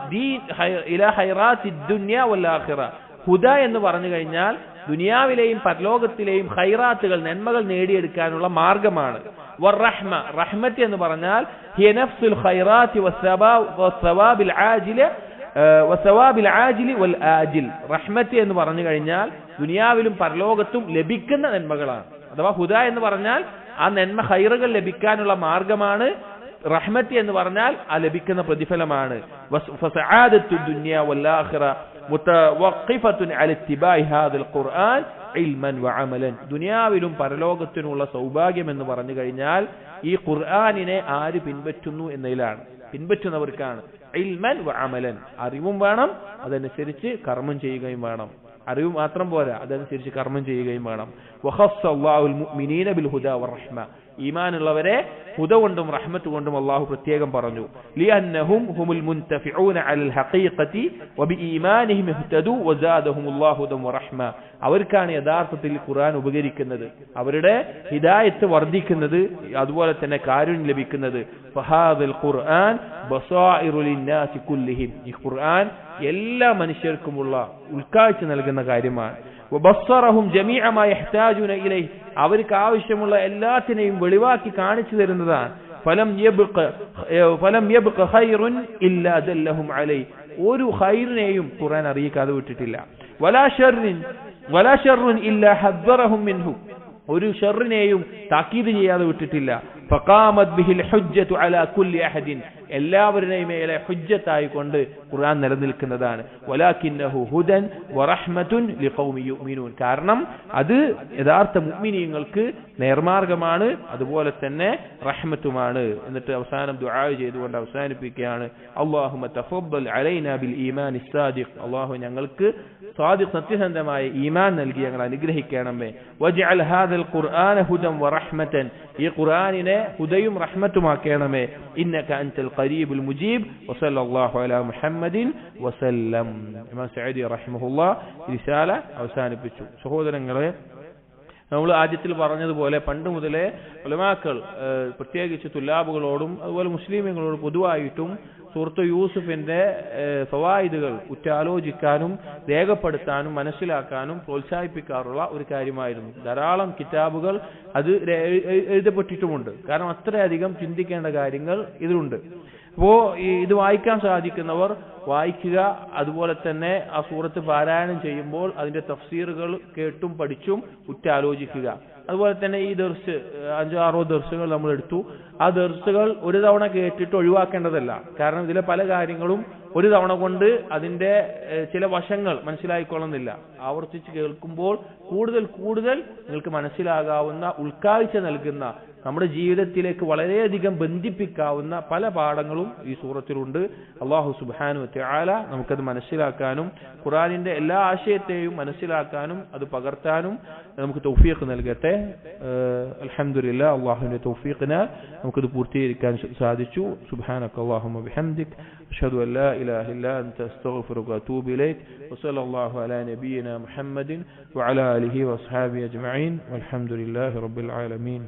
ദുനിയ വൽ ആഖിറ. ഹുദ എന്ന് പറഞ്ഞു കഴിഞ്ഞാൽ ദുനിയാവിലെയും പരലോകത്തിലെയും ഖൈറാത്തുകൾ, നന്മകൾ നേടിയെടുക്കാനുള്ള മാർഗമാണ്. വർ-റഹ്മ, റഹ്മത്ത് എന്ന് പറഞ്ഞാൽ ഹിയ നഫ്സുൽ ഖൈറാത്തി വസ്സവാബിൽ ആജില വസ്സവാബിൽ ആജിലി വൽ ആജിൽ. റഹ്മത്ത് എന്ന് പറഞ്ഞു കഴിഞ്ഞാൽ ദുനിയാവിലും പരലോകത്തും ലഭിക്കുന്ന നന്മകളാണ്. അഥവാ ഹുദ എന്ന് പറഞ്ഞാൽ ആ നന്മ ഖൈറുകൾ ലഭിക്കാനുള്ള മാർഗമാണ്. റഹ്മത്ത് എന്ന് പറഞ്ഞാൽ ആ ലഭിക്കുന്ന പ്രതിഫലമാണ്. ഫസആദത്തു ദുനിയ വൽ ആഖിറ മുതവഖിഫത്തുൻ അല ഇത്തിബാഇ ഹാദൽ ഖുർആൻ ഇൽമൻ വഅമലൻ. ദുനിയാവിലും പരലോകത്തിനുള്ള സൗഭാഗ്യം എന്ന് പറഞ്ഞു കഴിഞ്ഞാൽ ഈ ഖുർആനിനെ ആര് പിൻപറ്റുന്നു എന്നതിലാണ്. പിൻപറ്റുന്നവർക്കാണ്. ഇൽമൻ വഅമലൻ, അറിവും വേണം, അതനുസരിച്ച് കർമ്മം ചെയ്യുകയും വേണം. അറിവ് മാത്രം പോരാ, അതനുസരിച്ച് കർമ്മം ചെയ്യുകയും വേണം. വഖസ്സ അല്ലാഹുൽ മുഅ്മിനീന ബിൽ ഹുദാ വർ-റഹ്മ, ഈമാനുള്ളവരെ ഹുദ കൊണ്ടും റഹ്മത്ത് കൊണ്ടും അല്ലാഹു പ്രത്യേകം പറഞ്ഞു. ലിഅന്നഹും ഹുമുൽ മുൻതഫിഊന അലൽ ഹഖീഖതി വബിഈമാനിഹിം ഇഹ്തദൂ വസാദഹുമുല്ലാഹു ഹുദൻ വറഹ്മ. അവർക്കാണ് യഥാർത്ഥത്തിൽ ഖുർആൻ ഉപകരിക്കുന്നത്, അവരുടെ ഹിദായത്ത് വർദ്ധിക്കുന്നത്, അതുപോലെ തന്നെ കാരുണ്യം ലഭിക്കുന്നത്. ഫഹാദൽ ഖുർആൻ ബസായിറു ലിന്നാസി കുല്ലിഹിം, ഈ ഖുർആൻ എല്ലാ മനുഷ്യർക്കുമുള്ള ഉൾക്കാഴ്ച നൽകുന്ന കാര്യമാണ്. വബസ്സറഹും ജമീഅ മാ യഹ്താജൂന ഇലൈഹി, അവർക്ക് ആവശ്യമുള്ള എല്ലാത്തിനെയും വെളിവാക്കി കാണിച്ചു തരുന്നതാണ്. ഫലം യബ്ഖ ഖൈറുൻ ഇല്ലാ ദല്ലഹും അലൈഹി, ഒരു ഖൈറിനെയും ഖുർആൻ അറിയിക്കാതെ വിട്ടിട്ടില്ല. വലാ ശർറുൻ ഇല്ലാ ഹദ്ദറഹും മിൻഹു, ഒരു ഷർറിനെയും താക്കീത് ചെയ്യാതെ വിട്ടിട്ടില്ല. ഫഖാമത് ബിഹിൽ ഹുജ്ജതു അലാ കുല്ലി അഹദിൻ, എല്ലാവരുടെയും മേലെ ഹുജ്ജത്തായി കൊണ്ട് ഖുർആൻ നിലനിൽക്കുന്നതാണ്. വലാകിന്നഹു ഹുദൻ വറഹ്മത്തുൻ ലിഖൗമി യുഅ്മിനൂൻ, കാരണം അത് യഥാർത്ഥ മുഅ്മിനീങ്ങൾക്ക് നേർമാർഗമാണ്, അതുപോലെ തന്നെ റഹ്മത്തുമാണ്. എന്നിട്ട് അവസാനം ദുആ ചെയ്തുകൊണ്ട് അവസാനിപ്പിക്കുകയാണ്. അല്ലാഹുമ്മ തഫദ്ദൽ അലൈനാ ബിൽ ഈമാനി സാദിഖ്, അല്ലാഹു ഞങ്ങൾക്ക് സാദിഖ് സത്യസന്ധമായ ഈമാൻ നൽകി ഞങ്ങൾ അനുഗ്രഹിക്കണമേ. വജ്അൽ ഹാദൽ ഖുർആന ഹുദൻ വറഹ്മതൻ, ഈ ഖുർആനിനെ ഹുദയും റഹ്മത്തുമാക്കണമേ. ഇന്നക അൻതൽ ഖരീബുൽ മുജീബ് വസല്ലല്ലാഹു അലാ മുഹമ്മദിൻ വസല്ലം. ഇമാം സഅദി റഹിമഹുല്ലാഹ് റിസാല അവസാനിപ്പിച്ചു. സഹോദരങ്ങളെ, നമ്മൾ ആദ്യത്തിൽ പറഞ്ഞതുപോലെ പണ്ട് മുതലേ ഉലമാക്കൾ പ്രത്യേകിച്ച് തുല്ലാബുകളോടും അതുപോലെ മുസ്ലിമുകളോടും പൊതുവായിട്ടും സൂറത്ത് യൂസുഫിന്റെ ഫവായിദുകൾ ഉറ്റാലോചിക്കാനും രേഖപ്പെടുത്താനും മനസ്സിലാക്കാനും പ്രോത്സാഹിപ്പിക്കാറുള്ള ഒരു കാര്യമായിരുന്നു. ധാരാളം കിതാബുകൾ അത് എഴുതപ്പെട്ടിട്ടുമുണ്ട്. കാരണം അത്രയധികം ചിന്തിക്കേണ്ട കാര്യങ്ങൾ ഇതിലുണ്ട്. അപ്പോ ഇത് വായിക്കാൻ സാധിക്കുന്നവർ വായിക്കുക, അതുപോലെ തന്നെ ആ സൂറത്ത് പാരായണം ചെയ്യുമ്പോൾ അതിന്റെ തഫ്സീറുകൾ കേട്ടും പഠിച്ചും ഉറ്റാലോചിക്കുക. അതുപോലെ തന്നെ ഈ ദർസ് 5-6 ദർസുകൾ നമ്മൾ എടുത്തു. ആ ദർസുകൾ ഒരു തവണ കേട്ടിട്ട് ഒഴിവാക്കേണ്ടതല്ല. കാരണം ഇതിലെ പല കാര്യങ്ങളും ഒരു തവണ കൊണ്ട് അതിന്റെ ചില വശങ്ങൾ മനസ്സിലായിക്കൊള്ളുന്നില്ല. ആവർത്തിച്ച് കേൾക്കുമ്പോൾ കൂടുതൽ നിങ്ങൾക്ക് മനസ്സിലാകാവുന്ന, ഉൾക്കാഴ്ച നൽകുന്ന നമ്മുടെ ജീവിതത്തിലേക്ക് വളരെയധികം ബന്ധിപ്പിക്കാവുന്ന പല പാഠങ്ങളും ഈ സൂറത്തിലുണ്ട്. അല്ലാഹു സുബ്ഹാനഹു വ തആല നമുക്കത് മനസ്സിലാക്കാനും ഖുർആനിന്റെ എല്ലാ ആശയത്തെയും മനസ്സിലാക്കാനും അത് പകർത്താനും നമുക്ക് തൗഫീഖ് നൽകട്ടെ. അൽഹംദുലില്ലാഹ്, അല്ലാഹുവിന്റെ തൗഫീഖിനാൽ നമുക്കത് പൂർത്തീകരിക്കാൻ സാധിച്ചു. സുബ്ഹാനകല്ലാഹുമ്മ ബിഹംദിക് അഷ്ഹദു അൻ ലാ ഇലാഹ ഇല്ലാ അൻത അസ്തഗ്ഫിറുക വഅതൂബു ഇലൈക് വസല്ലല്ലാഹു അലാ നബിയിനാ മുഹമ്മദിൻ വഅലാ ആലിഹി വഅസ്ഹാബിഹി അജ്മഈൻ വൽഹംദുലില്ലാഹി റബ്ബിൽ ആലമീൻ.